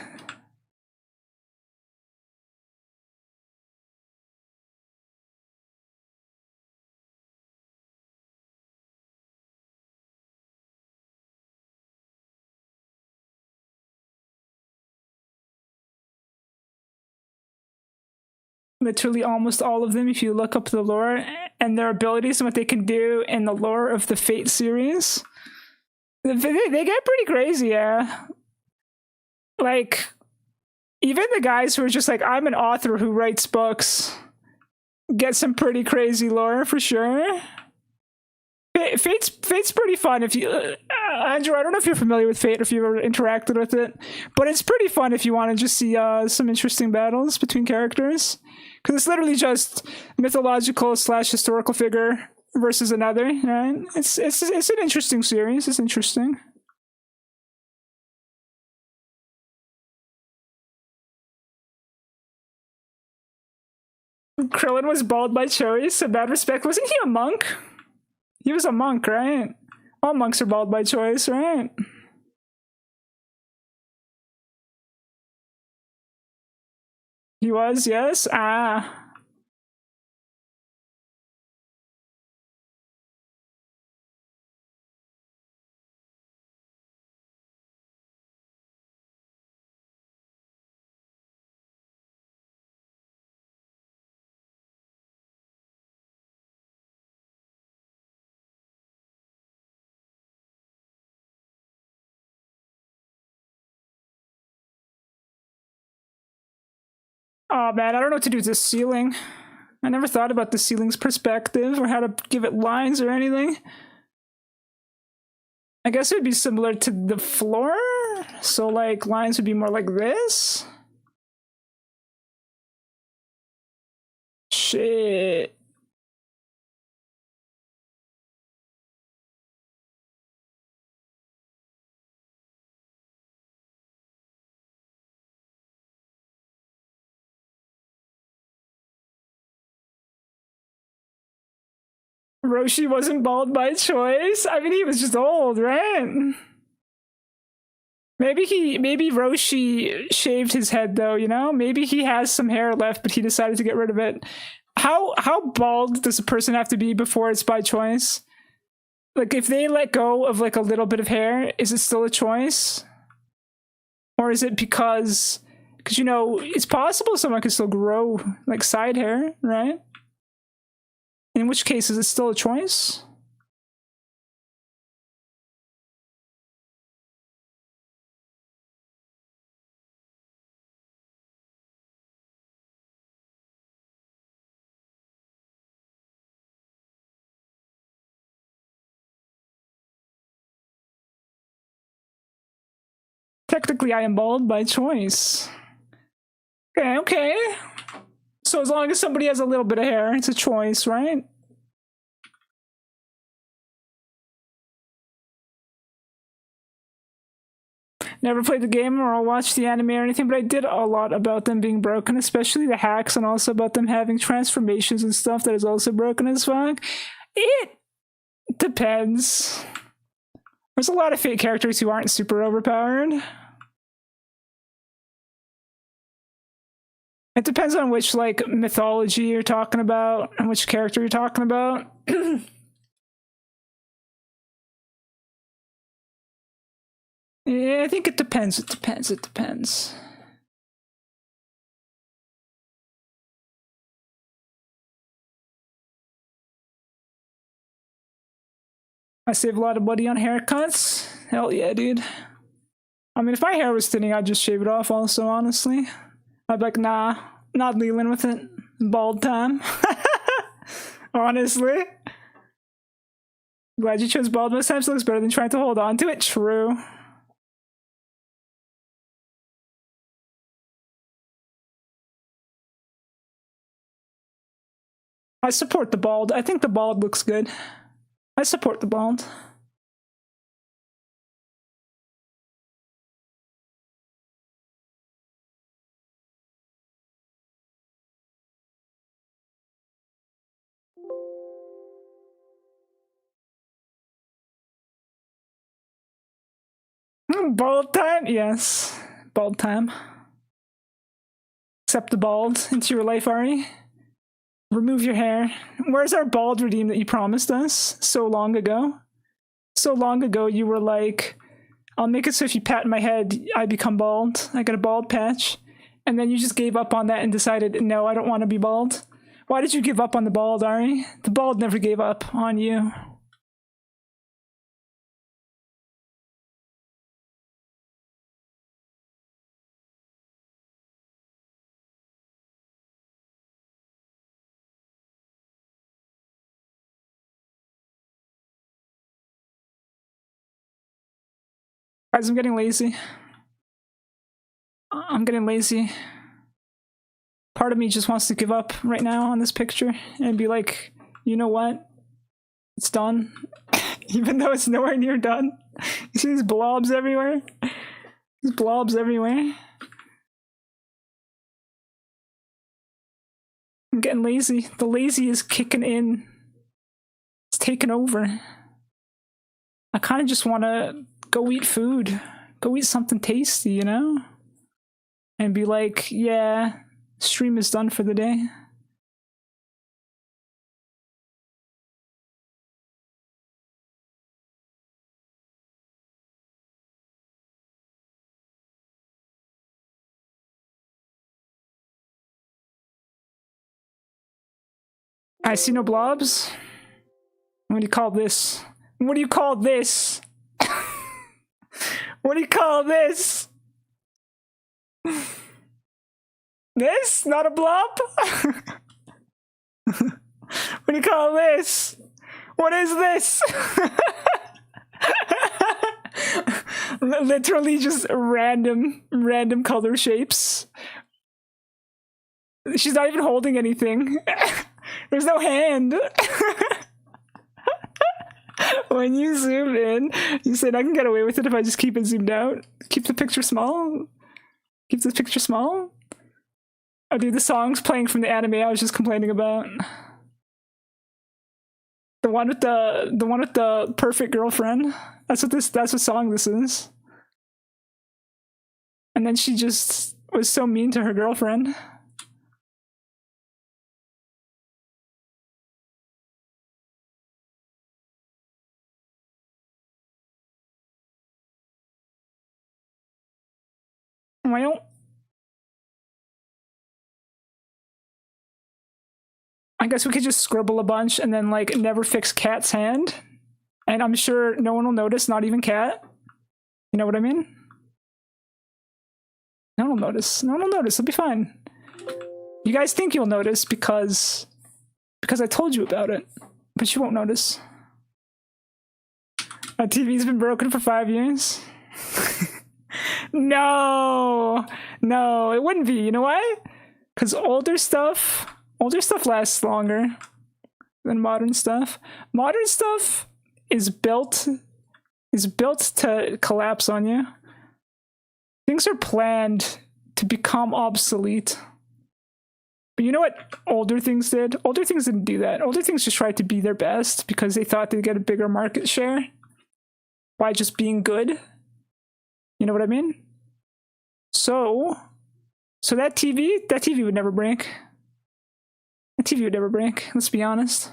A: Literally almost all of them if you look up the lore and their abilities and what they can do in the lore of the Fate series. They get pretty crazy, yeah. Like, even the guys who are just like, I'm an author who writes books, get some pretty crazy lore for sure. Fate's pretty fun if you... Andrew, I don't know if you're familiar with Fate or if you've ever interacted with it, but it's pretty fun if you want to just see some interesting battles between characters. Because it's literally just mythological / historical figure versus another. Right? It's an interesting series. It's interesting. Krillin was bald by choice. In that respect, wasn't he a monk? He was a monk, right? All monks are bald by choice, right? He was, yes. Ah. Oh man, I don't know what to do with this ceiling. I never thought about the ceiling's perspective or how to give it lines or anything. I guess it would be similar to the floor. So like lines would be more like this. Shit. Roshi wasn't bald by choice. I mean, he was just old, right? Maybe Roshi shaved his head though, you know? Maybe he has some hair left, but he decided to get rid of it. How bald does a person have to be before it's by choice? Like if they let go of like a little bit of hair, is it still a choice? Or is it because you know, it's possible someone can still grow like side hair, right? In which case, is it still a choice? Technically, I am bald by choice. Okay, okay. So as long as somebody has a little bit of hair, it's a choice, right? Never played the game or watched the anime or anything, but I did a lot about them being broken, especially the hacks, and also about them having transformations and stuff that is also broken as fuck. It depends. There's a lot of fake characters who aren't super overpowered. It depends on which like mythology you're talking about and which character you're talking about. Yeah, I think it depends. It depends. I save a lot of money on haircuts. Hell yeah, dude. I mean, if my hair was thinning, I'd just shave it off also, honestly. I'd be like, nah, not dealing with it. Bald time. Honestly. Glad you chose bald most times. Looks better than trying to hold on to it. True. I support the bald. I think the bald looks good. I support the bald. Bald time? Yes. Bald time. Accept the bald into your life, Ari. Remove your hair. Where's our bald redeem that you promised us so long ago? So long ago, you were like, I'll make it so if you pat my head, I become bald. I get a bald patch. And then you just gave up on that and decided, no, I don't want to be bald. Why did you give up on the bald, Ari? The bald never gave up on you. Guys, I'm getting lazy. I'm getting lazy. Part of me just wants to give up right now on this picture and be like, you know what? It's done. Even though it's nowhere near done. You see these blobs everywhere? These blobs everywhere. I'm getting lazy. The lazy is kicking in. It's taking over. I kind of just want to go eat food. Go eat something tasty, you know? And be like, yeah, stream is done for the day. I see no blobs. What do you call this? What do you call this? What do you call this? This? Not a blob? What do you call this? What is this? Literally just random color shapes. She's not even holding anything. There's no hand. When you zoom in, you said I can get away with it if I just keep it zoomed out. Keep the picture small. Keep the picture small. Oh, dude, the song's playing from the anime I was just complaining about. The one with the perfect girlfriend. That's what song this is. And then she just was so mean to her girlfriend. Well, I guess we could just scribble a bunch and then like never fix Cat's hand. And I'm sure no one will notice, not even Cat. You know what I mean? No one will notice. No one will notice. It'll be fine. You guys think you'll notice because I told you about it, but you won't notice. A TV's been broken for 5 years. No, it wouldn't be. You know why? Because older stuff lasts longer than modern stuff. Modern stuff is built to collapse on you. Things are planned to become obsolete. But you know what older things did? Older things didn't do that. Older things just tried to be their best because they thought they'd get a bigger market share by just being good. You know what I mean? So that TV would never break. That TV would never break, let's be honest.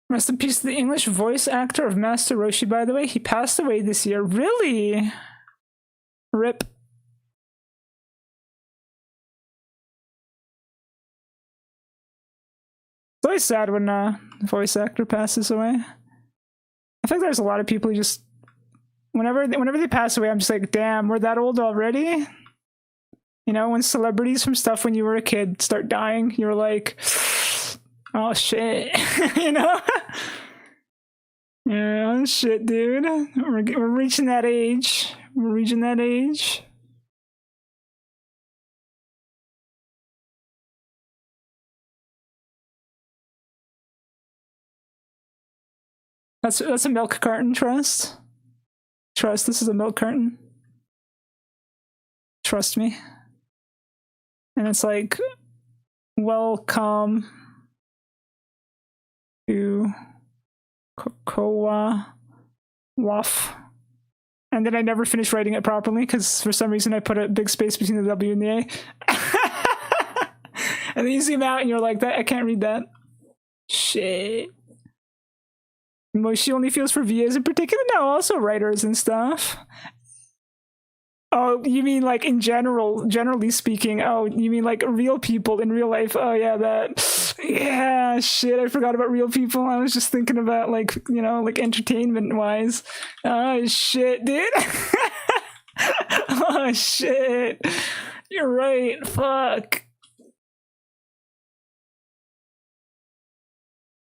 A: Rest in peace to the English voice actor of Master Roshi, by the way. He passed away this year. Really? RIP. It's always sad when a voice actor passes away. I think there's a lot of people who just whenever they pass away, I'm just like, damn, we're that old already? You know, when celebrities from stuff when you were a kid start dying, you're like, oh shit. You know? Yeah, oh shit, dude. We're reaching that age. We're reaching that age. That's a milk carton, Trust. Trust, this is a milk carton. Trust me. And it's like, welcome to Kokoa Waf. And then I never finished writing it properly because for some reason I put a big space between the W and the A. And then you zoom out and you're like, that I can't read that. Shit. Moshi only feels for VAs in particular? No, also writers and stuff. Oh, you mean like in generally speaking? Oh, you mean like real people in real life? Oh yeah, that. Yeah, shit, I forgot about real people. I was just thinking about like, you know, like entertainment wise. Oh shit, dude. Oh shit. You're right. Fuck.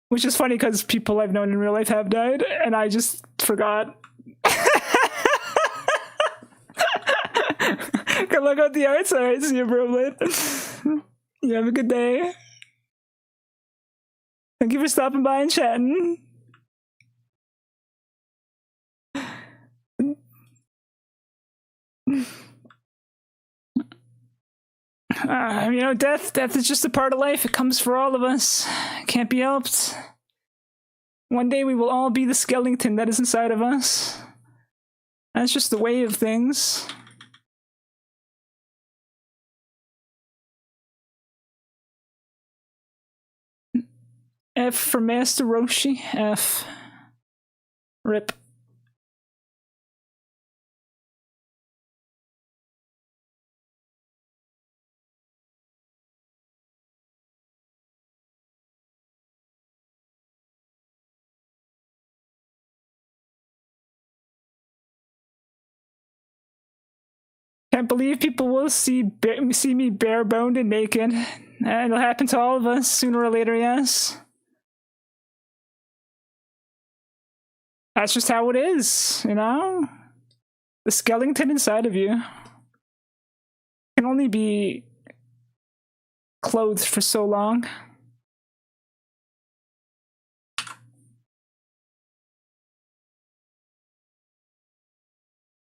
A: Which is funny because people I've known in real life have died, and I just forgot. Good luck with the arts. All right, see you, bro. You have a good day. Thank you for stopping by and chatting. You know, death is just a part of life. It comes for all of us. It can't be helped. One day we will all be the skeleton that is inside of us. That's just the way of things. F for Master Roshi. F. RIP. Can't believe people will see me bare boned and naked. And it'll happen to all of us sooner or later, yes. That's just how it is, you know? The skeleton inside of you can only be clothed for so long.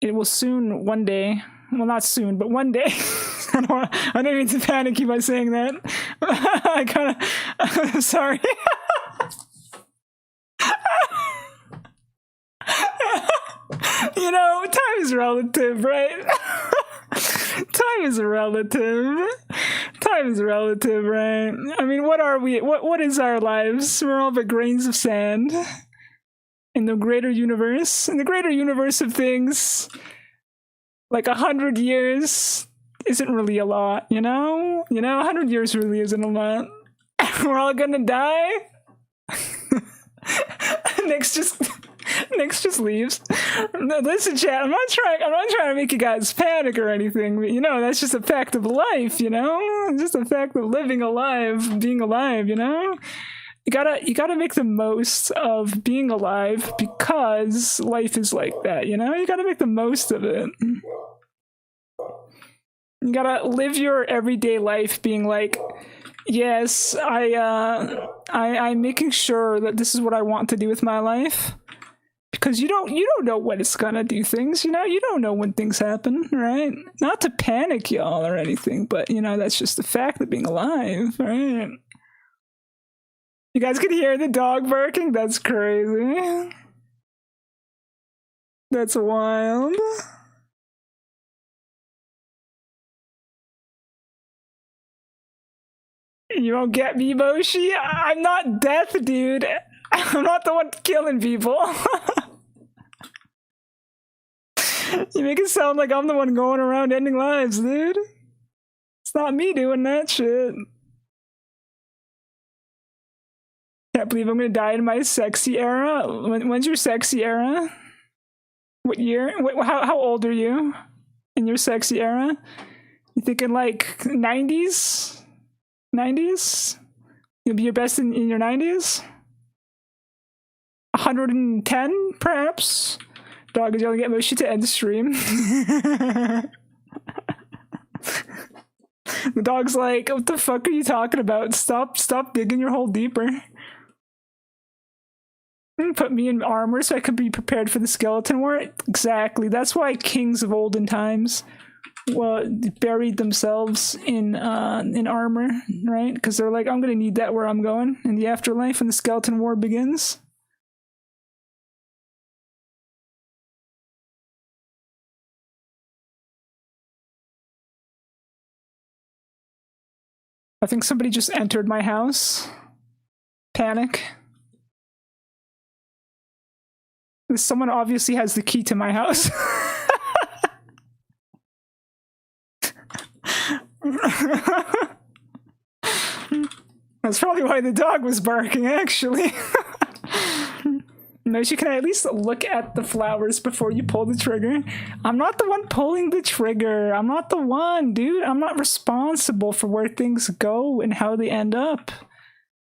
A: It will soon, one day, well, not soon, but one day. I don't mean to panic you by saying that. I kind of, I'm sorry. You know, time is relative, right? Time is relative. Time is relative, right? I mean, what are we? What is our lives? We're all but grains of sand in the greater universe. In the greater universe of things, like 100 years isn't really a lot, you know? 100 years really isn't a lot. We're all gonna die. Nick's just leaves. Listen, chat, I'm not trying to make you guys panic or anything, but you know, that's just a fact of life, you know? It's just a fact of living alive, being alive, you know? You gotta make the most of being alive because life is like that, you know? You gotta make the most of it. You gotta live your everyday life being like, yes, I'm making sure that this is what I want to do with my life. Because you don't know when it's gonna do things, you know? You don't know when things happen, right? Not to panic y'all or anything, but you know, that's just the fact of being alive, right? You guys can hear the dog barking? That's crazy. That's wild. You won't get me, Moshi? I'm not death, dude. I'm not the one killing people. You make it sound like I'm the one going around ending lives, dude. It's not me doing that shit. Can't believe I'm gonna die in my sexy era. When's your sexy era? What year? How old are you in your sexy era? You thinking like 90s? 90s? You'll be your best in your 90s? 110, perhaps? Dog is yelling at Moshi to end the stream. The dog's like, what the fuck are you talking about? Stop digging your hole deeper. Put me in armor so I could be prepared for the skeleton war. Exactly. That's why kings of olden times buried themselves in armor, right? Because they're like, I'm gonna need that where I'm going in the afterlife when the skeleton war begins. I think somebody just entered my house. Panic. Someone obviously has the key to my house. That's probably why the dog was barking, actually. No, you can at least look at the flowers before you pull the trigger. I'm not the one pulling the trigger. I'm not the one, dude. I'm not responsible for where things go and how they end up.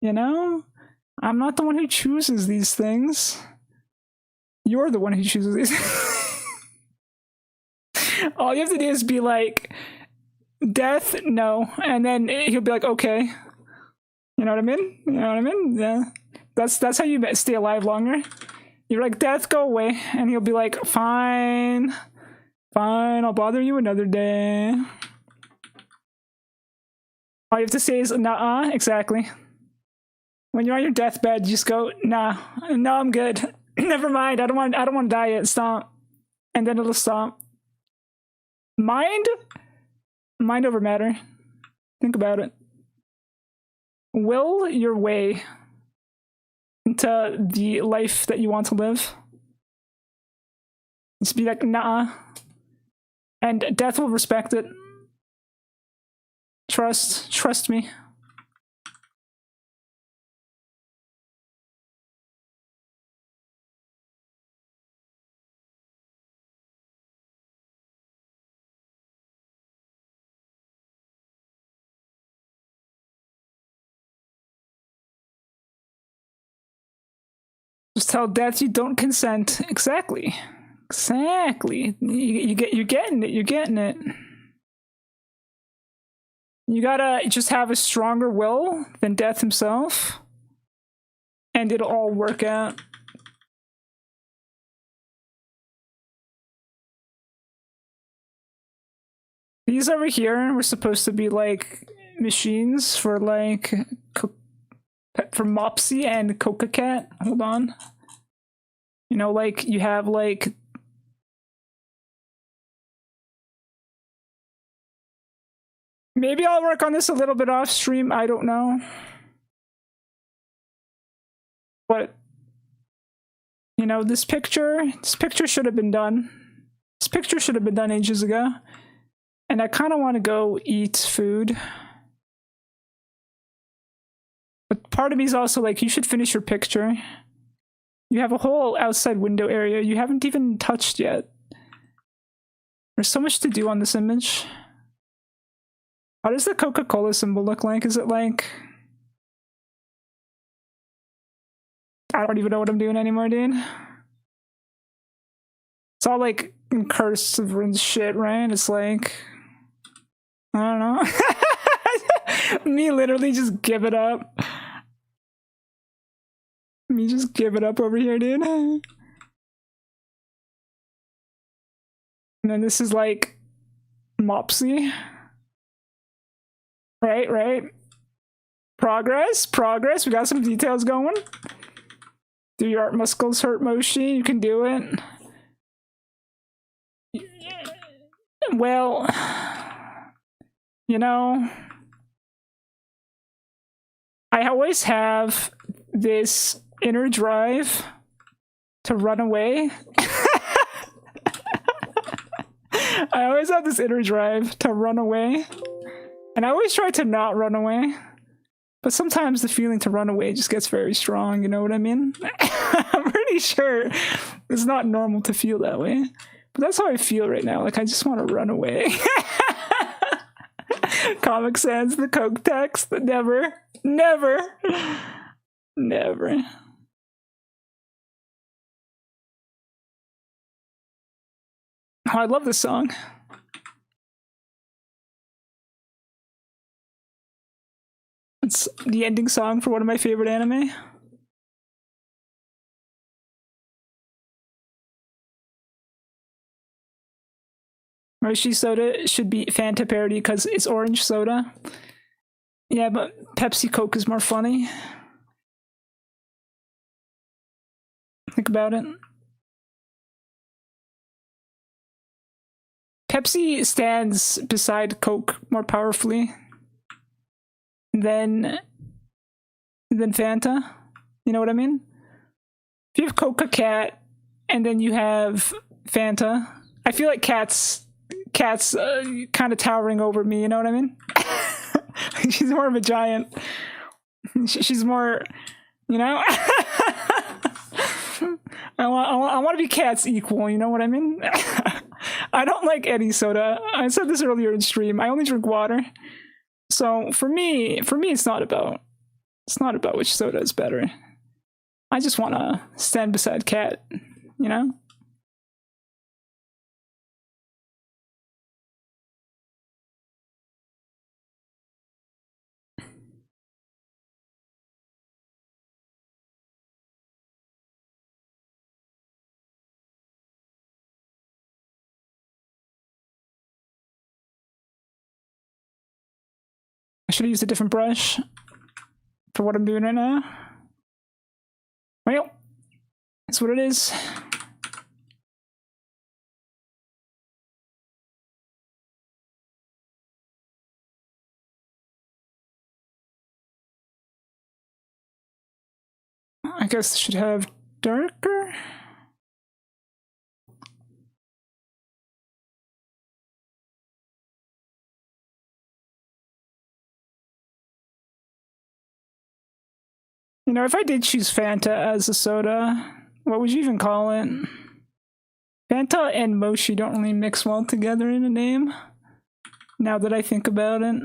A: You know? I'm not the one who chooses these things. You're the one who chooses these. All you have to do is be like, death, no. And then he'll be like, okay. You know what I mean? You know what I mean? Yeah. That's how you stay alive longer. You're like, death, go away. And he'll be like, fine. Fine, I'll bother you another day. All you have to say is, nah, exactly. When you're on your deathbed, you just go, nah, no, I'm good. Never mind, I don't want to die yet, stop. And then it'll stop. Mind over matter. Think about it. Will your way into the life that you want to live. Just be like, nah. And death will respect it. Trust me. Just tell death you don't consent. Exactly. Exactly. You're getting it. You're getting it. You gotta just have a stronger will than death himself, and it'll all work out. These over here were supposed to be like machines for like for Mopsy and Coca Cat. Hold on. You know, like you have like maybe I'll work on this a little bit off stream. I don't know. But you know, this picture should have been done. This picture should have been done ages ago. And I kind of want to go eat food. But part of me is also like, you should finish your picture. You have a whole outside window area you haven't even touched yet. There's so much to do on this image. How does the Coca-Cola symbol look like? Is it like... I don't even know what I'm doing anymore, dude. It's all like cursive and shit, right? It's like... I don't know. Me literally just give it up. Me just give it up over here, dude. And then this is like Mopsy. Right. Progress. We got some details going. Do your art muscles hurt, Moshi? You can do it. Well, you know, I always have this inner drive to run away. I always have this inner drive to run away. And I always try to not run away. But sometimes the feeling to run away just gets very strong, you know what I mean? I'm pretty sure it's not normal to feel that way. But that's how I feel right now. Like, I just want to run away. Comic Sans, the Coke text. Never. Oh, I love this song. It's the ending song for one of my favorite anime. Roshi soda should be Fanta parody because it's orange soda. Yeah, but Pepsi Coke is more funny. Think about it. Pepsi stands beside Coke more powerfully than Fanta. You know what I mean? If you have Coca Cat and then you have Fanta, I feel like Cat's kind of towering over me. You know what I mean? She's more of a giant. She's more, you know. I want to be Cat's equal. You know what I mean? I don't like any soda. I said this earlier in stream. I only drink water. So for me, it's not about which soda is better. I just want to stand beside Cat, you know? I should have used a different brush for what I'm doing right now. Well, that's what it is. I guess I should have darker. You know, if I did choose Fanta as a soda, what would you even call it? Fanta and Moshi don't really mix well together in a name. Now that I think about it.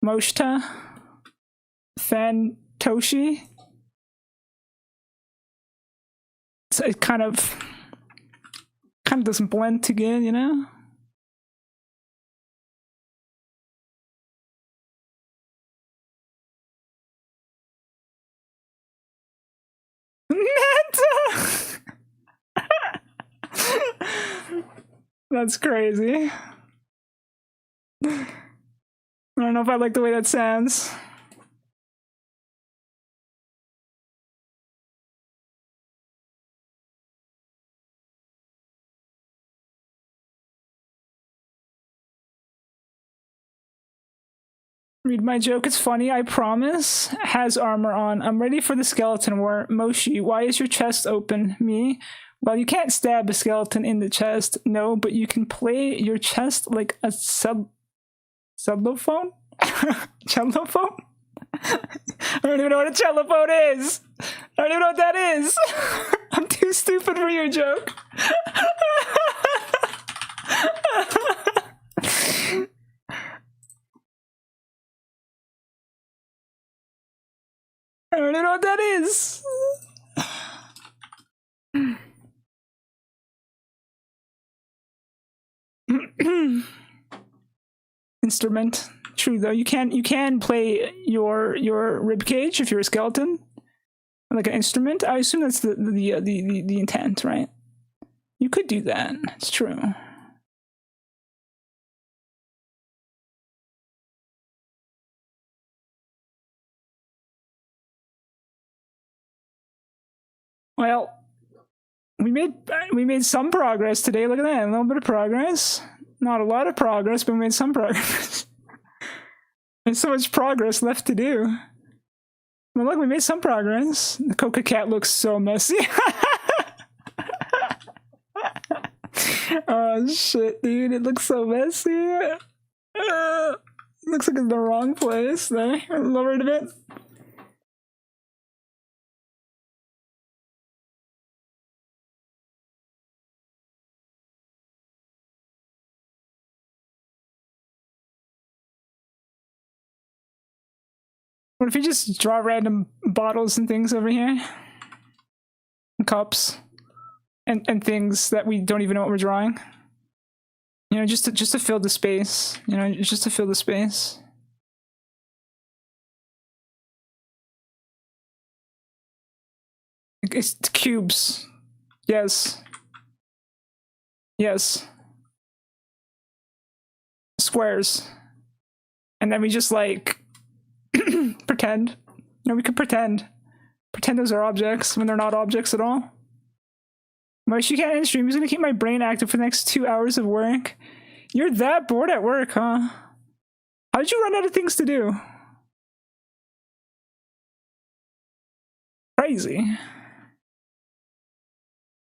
A: Moshta? Fantoshi? it kind of doesn't blend together, you know? That's crazy. I don't know if I like the way that sounds. Read my joke, it's funny, I promise. Has armor on. I'm ready for the skeleton war. Moshi, why is your chest open? Me? Well, you can't stab a skeleton in the chest. No, but you can play your chest like a cellophone? Cellophone? I don't even know what a cellophone is. I don't even know what that is. I'm too stupid for your joke. I don't even know what that is. Instrument. True though, you can play your rib cage if you're a skeleton, like an instrument. I assume that's the intent, right? You could do that. It's true. Well, we made some progress today. Look at that, a little bit of progress. Not a lot of progress, but we made some progress. There's so much progress left to do. Well, look, we made some progress. The Coca Cat looks so messy. Oh shit, dude, it looks so messy. Looks like it's in the wrong place. There, lower it a bit. What if you just draw random bottles and things over here? And cups. And things that we don't even know what we're drawing. You know, just to fill the space. You know, just to fill the space. It's cubes. Yes. Yes. Squares. And then we just like pretend. No, we could pretend. Pretend those are objects when they're not objects at all. Moshi can't end stream. He's gonna keep my brain active for the next 2 hours of work. You're that bored at work, huh? How did you run out of things to do? Crazy.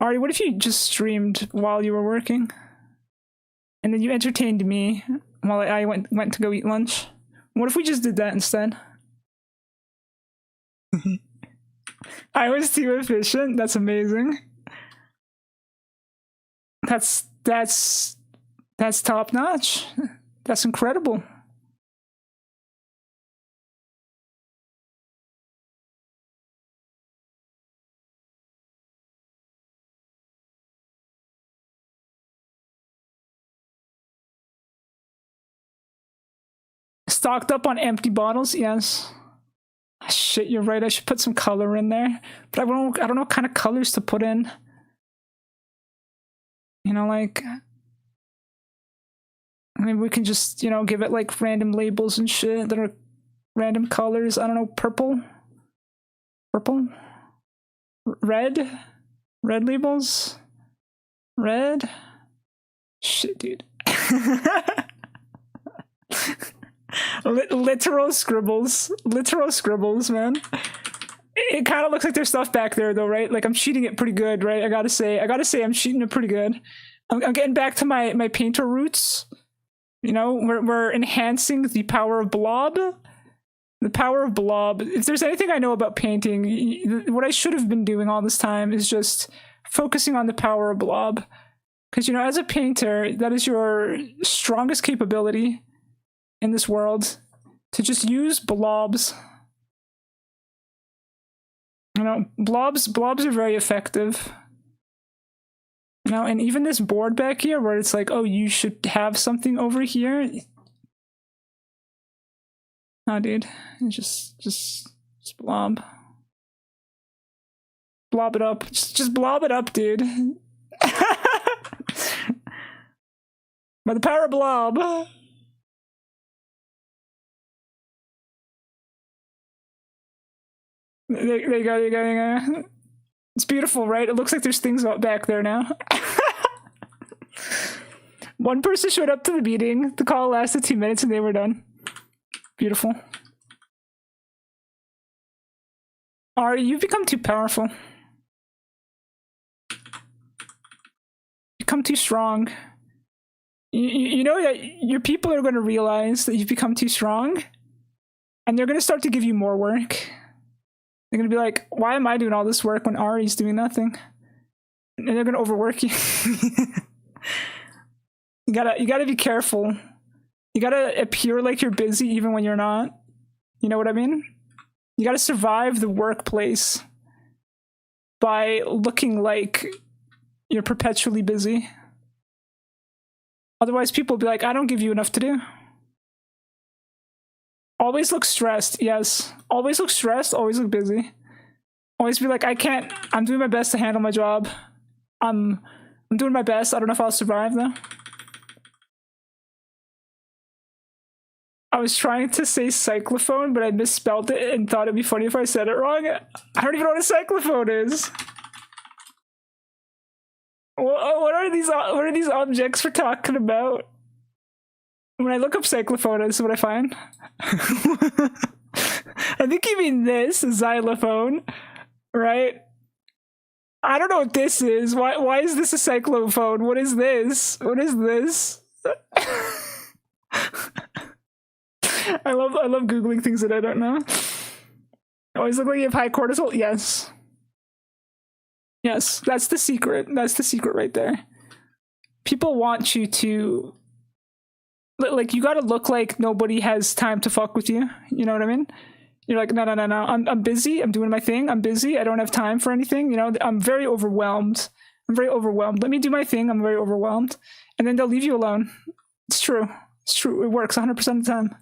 A: Ari, what if you just streamed while you were working? And then you entertained me while I went to go eat lunch? What if we just did that instead? I was too efficient. That's amazing. That's top notch. That's incredible. Stocked up on empty bottles, yes. Shit, you're right. I should put some color in there, but I don't know what kind of colors to put in. You know, like, I mean, we can just, you know, give it like random labels and shit that are random colors. I don't know, purple, red labels, red. Shit, dude. Literal scribbles, man. It kind of looks like there's stuff back there though, right? Like I'm cheating it pretty good, right? I gotta say I'm cheating it pretty good. I'm getting back to my painter roots. You know, we're enhancing the power of blob. The power of blob. If there's anything I know about painting, what I should have been doing all this time is just focusing on the power of blob. Because, you know, as a painter, that is your strongest capability in this world, to just use blobs. You know, blobs are very effective. You know, and even this board back here where it's like, oh, you should have something over here. Oh, dude, just blob. Blob it up. Just blob it up, dude. By the power of blob. There you go, there you go, there you go. It's beautiful, right? It looks like there's things out back there now. One person showed up to the meeting. The call lasted 2 minutes and they were done. Beautiful. Ari, you've become too powerful. Become too strong. You know that your people are going to realize that you've become too strong, and they're going to start to give you more work. They're going to be like, why am I doing all this work when Ari's doing nothing? And they're going to overwork you. You gotta be careful. You gotta appear like you're busy even when you're not. You know what I mean? You gotta survive the workplace by looking like you're perpetually busy. Otherwise, people will be like, I don't give you enough to do. Always look stressed, yes. Always look stressed, always look busy. Always be like, I'm doing my best to handle my job. I'm doing my best. I don't know if I'll survive though. I was trying to say cyclophone, but I misspelled it and thought it'd be funny if I said it wrong. I don't even know what a cyclophone is. What are these objects we're talking about? When I look up cyclophone, this is what I find. I think you mean this, xylophone, right? I don't know what this is. Why is this a cyclophone? What is this? What is this? I love Googling things that I don't know. Always look like you have high cortisol? Yes. Yes, that's the secret. That's the secret right there. People want you to... Like, you gotta look like nobody has time to fuck with you. You know what I mean? You're like, no. I'm busy. I'm doing my thing. I'm busy. I don't have time for anything. You know, I'm very overwhelmed. I'm very overwhelmed. Let me do my thing. I'm very overwhelmed. And then they'll leave you alone. It's true. It's true. It works 100% of the time.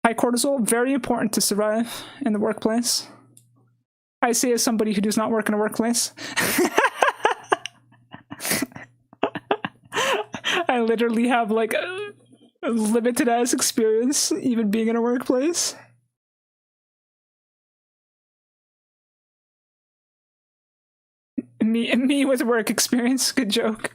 A: High cortisol, very important to survive in the workplace. I say as somebody who does not work in a workplace. I literally have like a limited ass experience even being in a workplace. Me with work experience, good joke.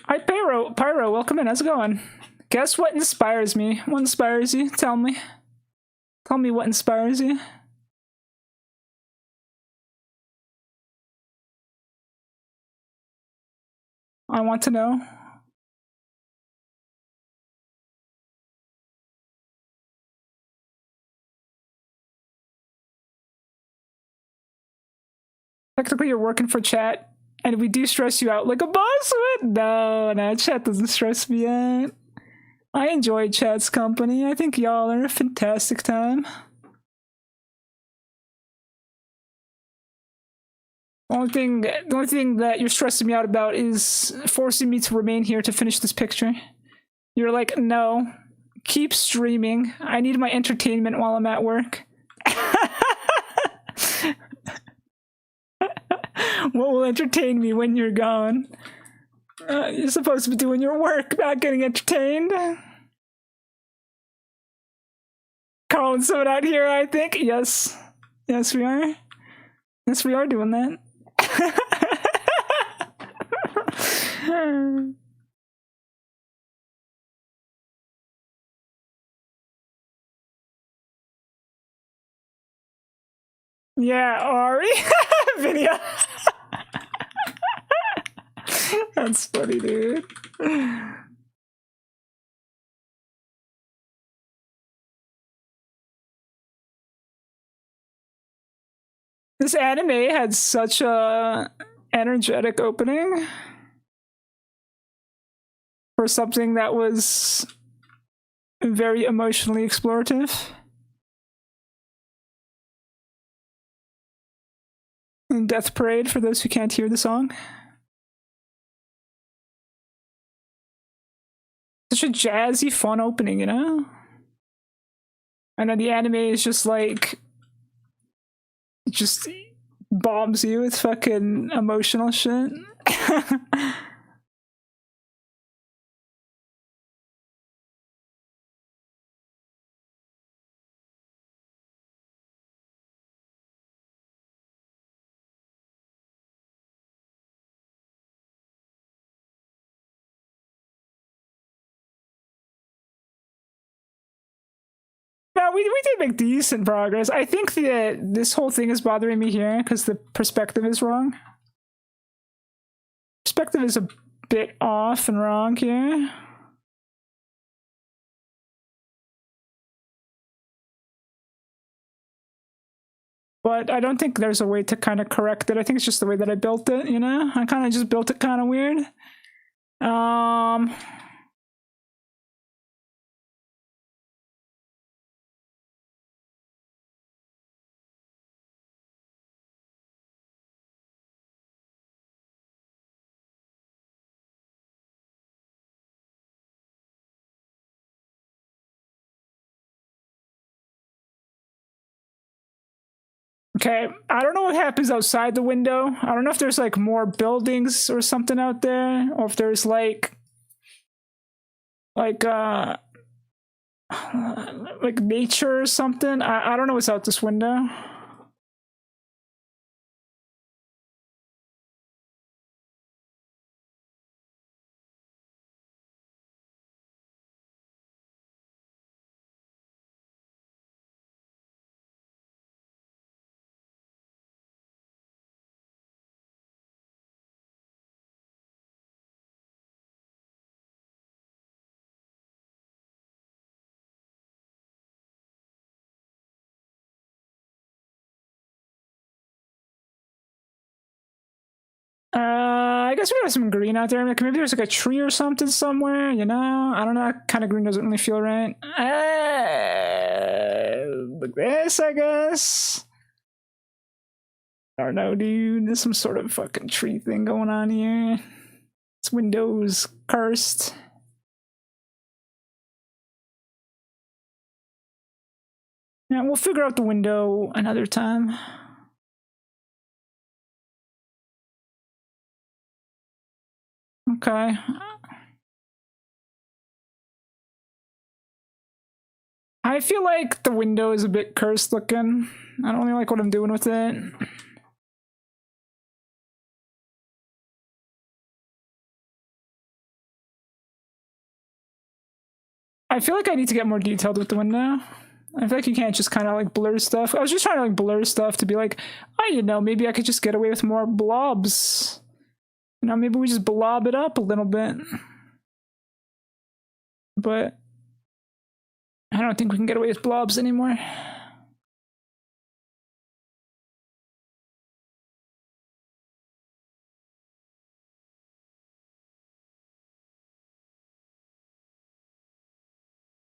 A: Hi, Pyro, welcome in. How's it going? Guess what inspires me? What inspires you? Tell me. Tell me what inspires you. I want to know. Technically, you're working for chat, and we do stress you out like a boss would. No, chat doesn't stress me out. I enjoy chat's company. I think y'all are a fantastic time. The only thing that you're stressing me out about is forcing me to remain here to finish this picture. You're like, no, keep streaming. I need my entertainment while I'm at work. What will entertain me when you're gone? You're supposed to be doing your work, not getting entertained. Calling someone out here, I think. Yes. Yes, we are. Yes, we are doing that. Yeah, Ari. Video. That's funny, dude. This anime had such a energetic opening for something that was very emotionally explorative. And Death Parade, for those who can't hear the song. Such a jazzy, fun opening, you know? And then the anime is just like, just bombs you with fucking emotional shit. No, we did make decent progress. I think that this whole thing is bothering me here because the perspective is wrong. Perspective is a bit off and wrong here. But I don't think there's a way to kind of correct it. I think it's just the way that I built it, you know? I kind of just built it kind of weird. Okay, I don't know what happens outside the window. I don't know if there's like more buildings or something out there, or if there's like nature or something. I don't know what's out this window. I guess we have some green out there. Like maybe there's like a tree or something somewhere, you know? I don't know. That kind of green doesn't really feel right. Like this, I guess. I don't know, dude. There's some sort of fucking tree thing going on here. This window's cursed. Yeah, we'll figure out the window another time. Okay. I feel like the window is a bit cursed looking. I don't really like what I'm doing with it. I feel like I need to get more detailed with the window. I feel like you can't just kind of like blur stuff. I was just trying to like blur stuff to be like, oh, you know, maybe I could just get away with more blobs. You know, maybe we just blob it up a little bit. But I don't think we can get away with blobs anymore.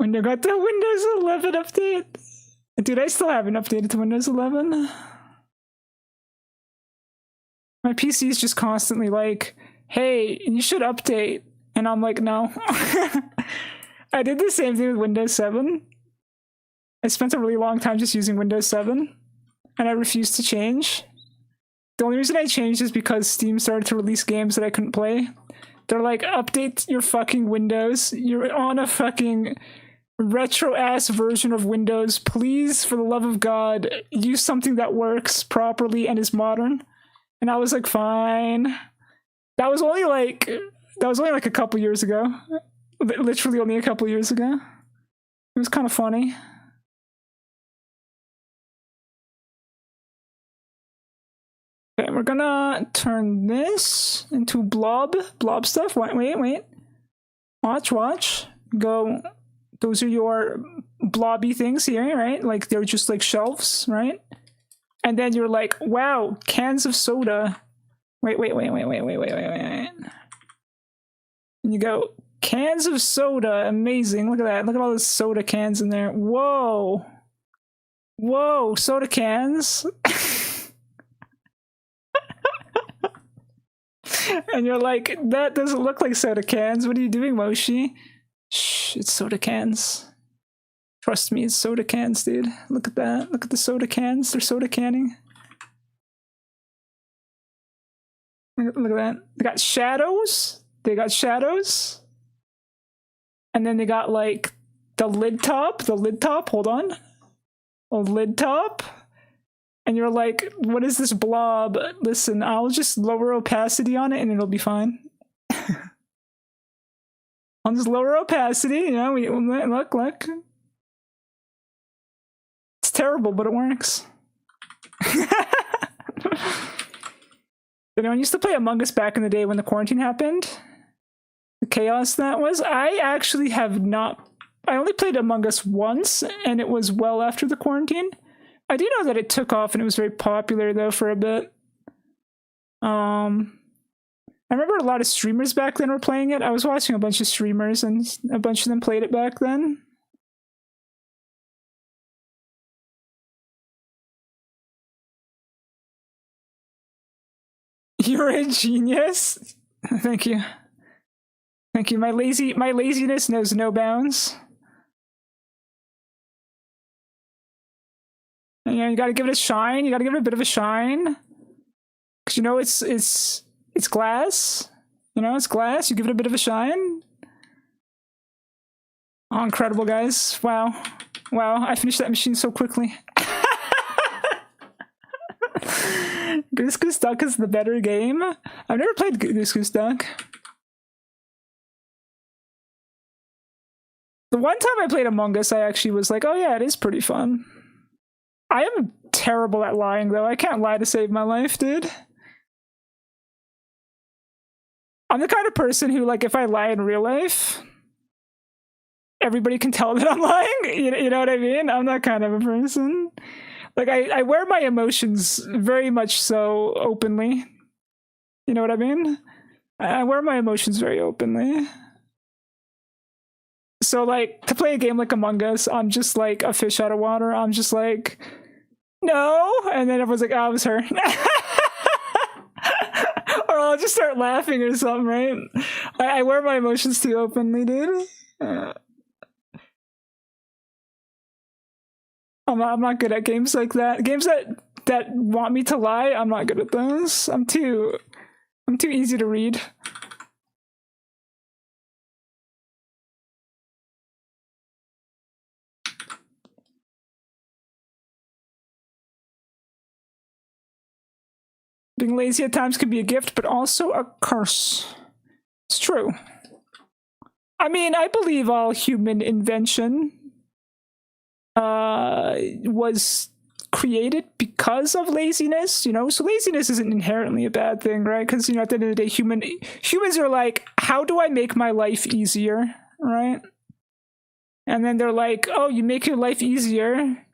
A: Window got the Windows 11 update. Dude, I still haven't updated to Windows 11. My PC is just constantly like, hey, you should update. And I'm like, no. I did the same thing with Windows 7. I spent a really long time just using Windows 7, and I refused to change. The only reason I changed is because Steam started to release games that I couldn't play. They're like, update your fucking Windows. You're on a fucking retro-ass version of Windows. Please, for the love of God, use something that works properly and is modern. And I was like, fine. That was only like a couple years ago. Literally only a couple years ago. It was kind of funny. Okay, we're gonna turn this into blob stuff. Wait. Watch. Go. Those are your blobby things here, right? Like they're just like shelves, right? And then you're like, wow, cans of soda. Wait. And you go, cans of soda, amazing. Look at that. Look at all those soda cans in there. Whoa. Whoa, soda cans. And you're like, that doesn't look like soda cans. What are you doing, Moshi? Shh, it's soda cans. Trust me, it's soda cans, dude. Look at that. Look at the soda cans. They're soda canning. Look at that. They got shadows. They got shadows. And then they got like the lid top. The lid top. Hold on. A lid top. And you're like, what is this blob? Listen, I'll just lower opacity on it and it'll be fine. I'll just lower opacity, you know, look. It's terrible, but it works. Anyone used to play Among Us back in the day when the quarantine happened? The chaos that was? I actually have not. I only played Among Us once, and it was well after the quarantine. I do know that it took off and it was very popular though for a bit. I remember a lot of streamers back then were playing it. I was watching a bunch of streamers and a bunch of them played it back then. You're a genius. Thank you. Thank you. My laziness knows no bounds. And, you know, you gotta give it a shine. You gotta give it a bit of a shine. Cause you know it's glass. You know, it's glass. You give it a bit of a shine. Oh, incredible, guys. Wow. Wow, I finished that machine so quickly. Goose Goose Duck is the better game. I've never played Goose Goose Duck. The one time I played Among Us, I actually was like, oh yeah, it is pretty fun. I am terrible at lying, though. I can't lie to save my life, dude. I'm the kind of person who, like, if I lie in real life, everybody can tell that I'm lying. You know what I mean? I'm that kind of a person. Like, I wear my emotions very much so openly. You know what I mean? I wear my emotions very openly. So, like, to play a game like Among Us, I'm just like a fish out of water. I'm just like, no. And then everyone's like, oh, it was her. Or I'll just start laughing or something, right? I wear my emotions too openly, dude. I'm not good at games like that. Games that want me to lie, I'm not good at those. I'm too easy to read. Being lazy at times can be a gift, but also a curse. It's true. I mean, I believe all human invention was created because of laziness, you know? So laziness isn't inherently a bad thing, right? Because, you know, at the end of the day, humans are like, how do I make my life easier, right? And then they're like, oh, you make your life easier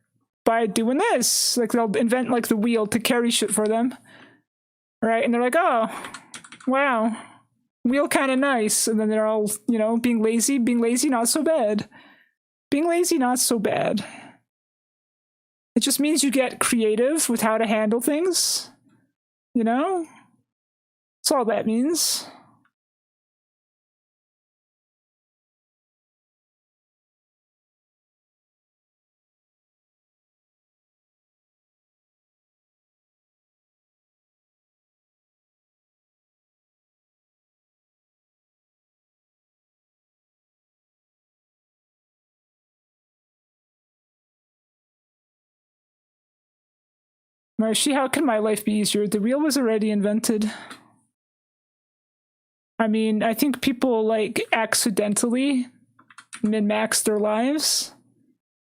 A: by doing this. Like, they'll invent, like, the wheel to carry shit for them. Right? And they're like, oh, wow, wheel kind of nice. And then they're all, you know, being lazy, not so bad. Being lazy, not so bad. It just means you get creative with how to handle things. You know? That's all that means. Marshy, how can my life be easier? The wheel was already invented. I mean, I think people, like, accidentally min-max their lives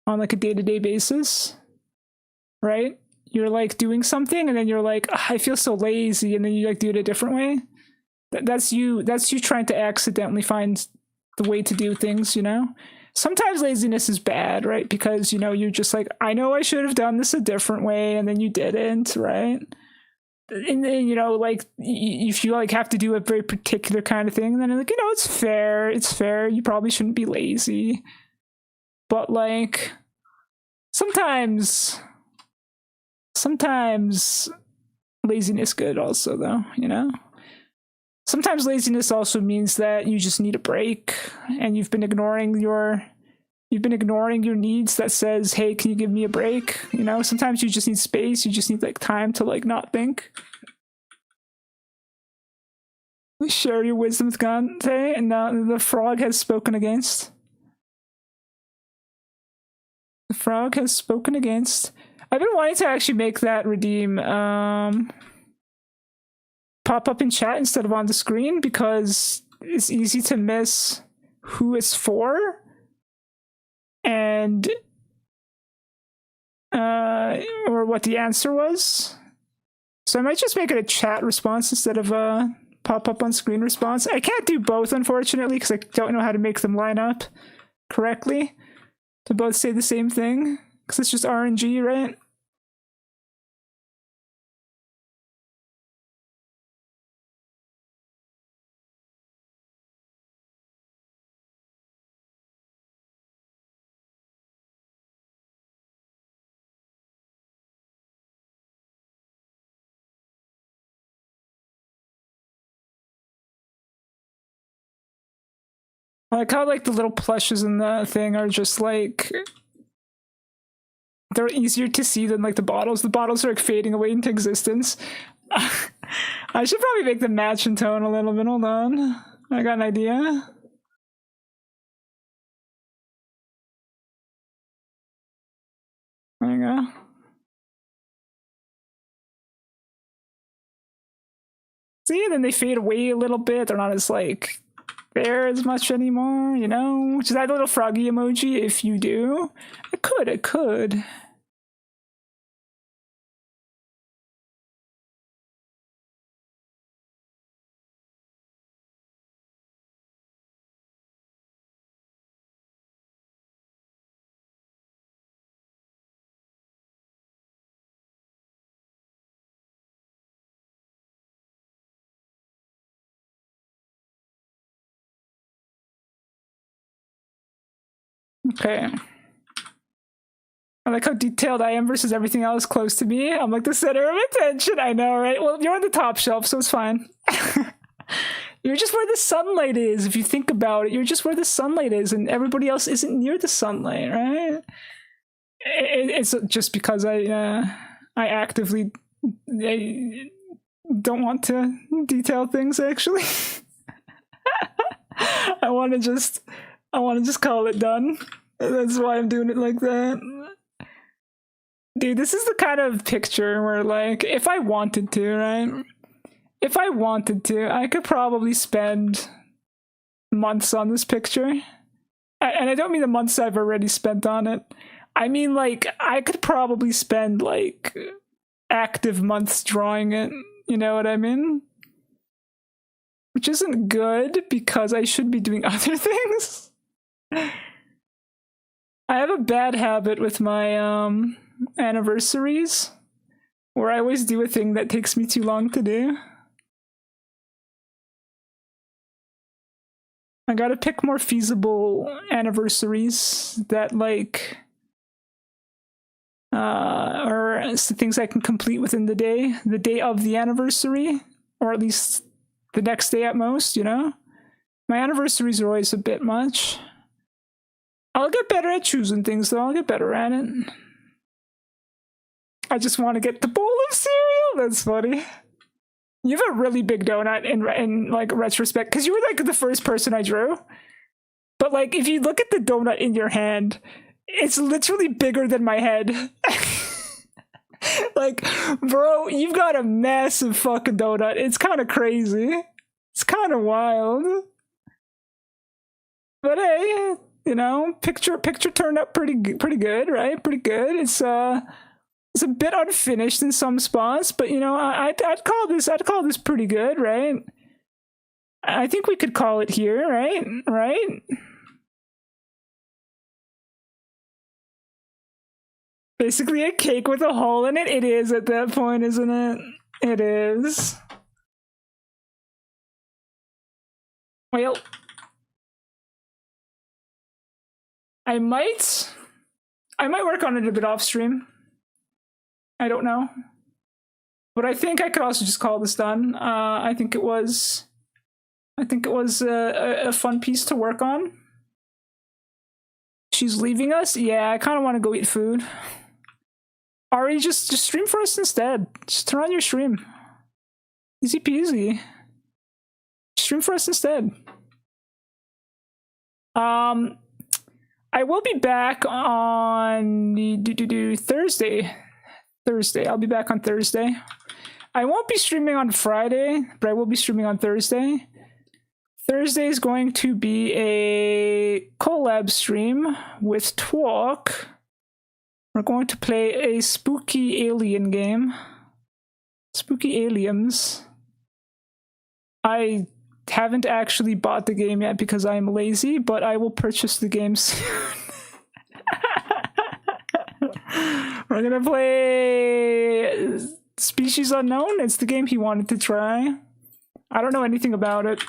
A: on, like, a day-to-day basis, right? You're, like, doing something, and then you're like, I feel so lazy, and then you, like, do it a different way. That's you trying to accidentally find the way to do things, you know? sometimes laziness is bad, right? Because, you know, you're just like, I know I should have done this a different way, and then you didn't, right? And then, you know, like, if you like have to do a very particular kind of thing, then like, you know, it's fair, you probably shouldn't be lazy. But like, sometimes laziness good also, though, you know? Sometimes laziness also means that you just need a break, and you've been ignoring your needs that says, hey, can you give me a break? You know, sometimes you just need space, you just need like time to like not think. Share your wisdom with Gante, and the frog has spoken against. The frog has spoken against. I've been wanting to actually make that redeem pop up in chat instead of on the screen, because it's easy to miss who it's for, and or what the answer was. So I might just make it a chat response instead of a pop up on screen response. I can't do both, unfortunately, because I don't know how to make them line up correctly to both say the same thing, because it's just RNG, right? I like how like the little plushes in the thing are just like, they're easier to see than like the bottles. The bottles are like fading away into existence. I should probably make the match in tone a little bit. Hold on. I got an idea. There you go. See, then they fade away a little bit. They're not as like there as much anymore, you know? Just add a little froggy emoji if you do. I could. Okay. I like how detailed I am versus everything else close to me. I'm like the center of attention. I know, right? Well, you're on the top shelf, so it's fine. You're just where the sunlight is. If you think about it, you're just where the sunlight is, and everybody else isn't near the sunlight, right? It's just because I actively don't want to detail things. Actually, I want to just call it done. That's why I'm doing it like that. Dude, this is the kind of picture where, like, if I wanted to, right? If I wanted to, I could probably spend months on this picture. And I don't mean the months I've already spent on it. I mean, like, I could probably spend, like, active months drawing it. You know what I mean? Which isn't good, because I should be doing other things. I have a bad habit with my, anniversaries, where I always do a thing that takes me too long to do. I gotta pick more feasible anniversaries that, like, or things I can complete within the day of the anniversary, or at least the next day at most, you know? My anniversaries are always a bit much. I'll get better at choosing things, though. I'll get better at it. I just want to get the bowl of cereal. That's funny. You have a really big donut in like retrospect, because you were like the first person I drew. But like, if you look at the donut in your hand, it's literally bigger than my head. Like, bro, you've got a massive fucking donut. It's kind of crazy. It's kind of wild. But hey, you know, picture turned out pretty good, right? Pretty good. It's a bit unfinished in some spots, but you know, I'd call this pretty good, right? I think we could call it here, right? Right? Basically a cake with a hole in it. It is at that point, isn't it? It is. Well, I might work on it a bit off stream. I don't know. But I think I could also just call this done. I think it was a fun piece to work on. She's leaving us? Yeah, I kind of want to go eat food. Ari, just stream for us instead. Just turn on your stream. Easy peasy. Stream for us instead. I will be back on Thursday. I'll be back on Thursday. I won't be streaming on Friday, but I will be streaming on Thursday. Thursday is going to be a collab stream with Twalk. We're going to play a spooky alien game. Spooky aliens. I haven't actually bought the game yet because I'm lazy, but I will purchase the game soon. We're gonna play Species Unknown. It's the game he wanted to try. I don't know anything about it.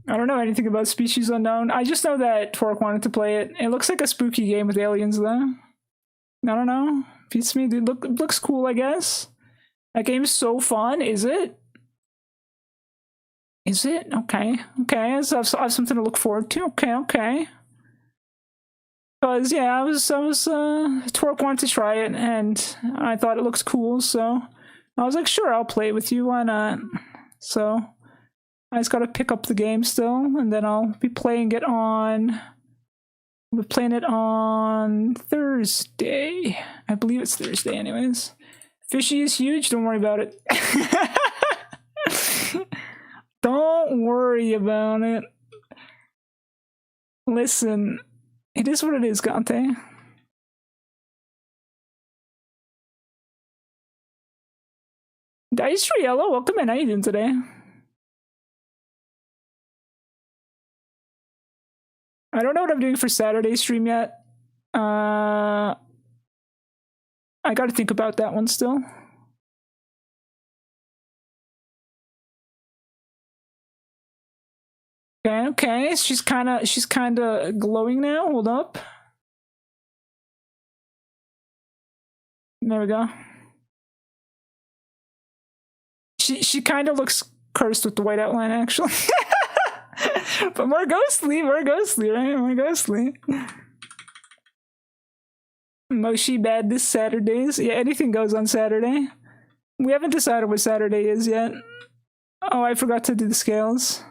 A: I don't know anything about Species Unknown. I just know that Torque wanted to play it. It looks like a spooky game with aliens, though. I don't know. Beats me, dude. Looks cool, I guess. That game's so fun. Is it? Is it? Okay. Okay. So I have something to look forward to. Okay. Okay. Because yeah, I was Torque wanted to try it, and I thought it looks cool, so I was like, sure, I'll play it with you. Why not? So I just gotta pick up the game still, and then I'll be playing it on. We're playing it on Thursday. I believe it's Thursday, anyways. Fishy is huge. Don't worry about it. Don't worry about it. Listen, it is what it is, Gante. Dice Yellow, welcome in. How you doing today? I don't know what I'm doing for Saturday stream yet. I gotta think about that one still. Okay, okay. She's kinda glowing now. Hold up. There we go. She kinda looks cursed with the white outline, actually. But more ghostly, right? More ghostly. Moshi bad this Saturdays. Yeah, anything goes on Saturday. We haven't decided what Saturday is yet. Oh, I forgot to do the scales.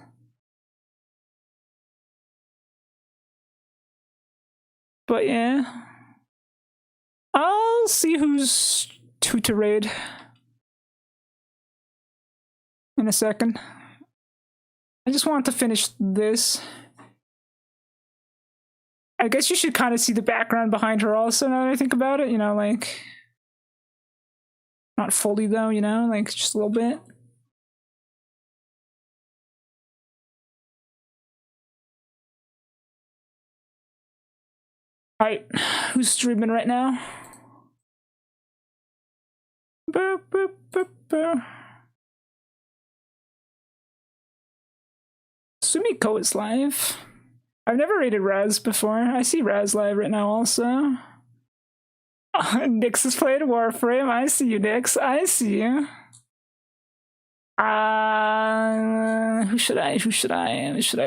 A: But yeah. I'll see who's who to raid in a second. I just want to finish this. I guess you should kind of see the background behind her also now that I think about it, you know, like not fully though, you know, like just a little bit. Alright, who's streaming right now? Boop, boop, boop, boop. Sumiko is live. I've never rated Raz before. I see Raz live right now also. Nix is playing Warframe. I see you, Nix. I see you. Who should I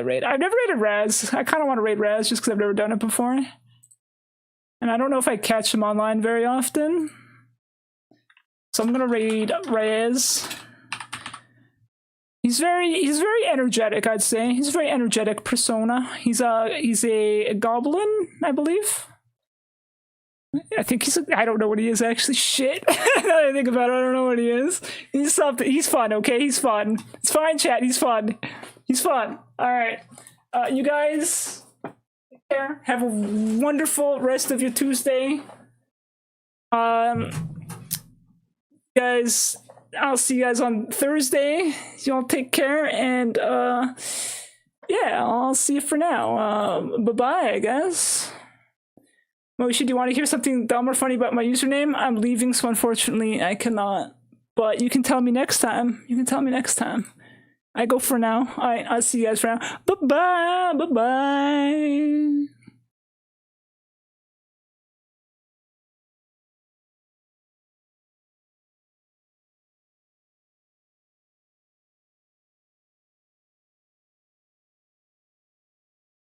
A: raid? I've never rated Raz. I kind of want to raid Raz just because I've never done it before. And I don't know if I catch him online very often. So I'm gonna raid Raz. He's very energetic, I'd say. He's a very energetic persona. He's a goblin, I believe. I think I don't know what he is actually. Shit. Now that I think about it, I don't know what he is. He's something. He's fun, okay? He's fun. It's fine, chat. He's fun. He's fun. Alright. You guys take care. Have a wonderful rest of your Tuesday. Guys, I'll see you guys on Thursday. Y'all take care, and yeah, I'll see you for now. Bye-bye, I guess. Moshi, do you want to hear something dumb or funny about my username? I'm leaving, so unfortunately I cannot. But you can tell me next time. You can tell me next time. I go for now. All right, I'll see you guys for now. Bye-bye. Bye-bye.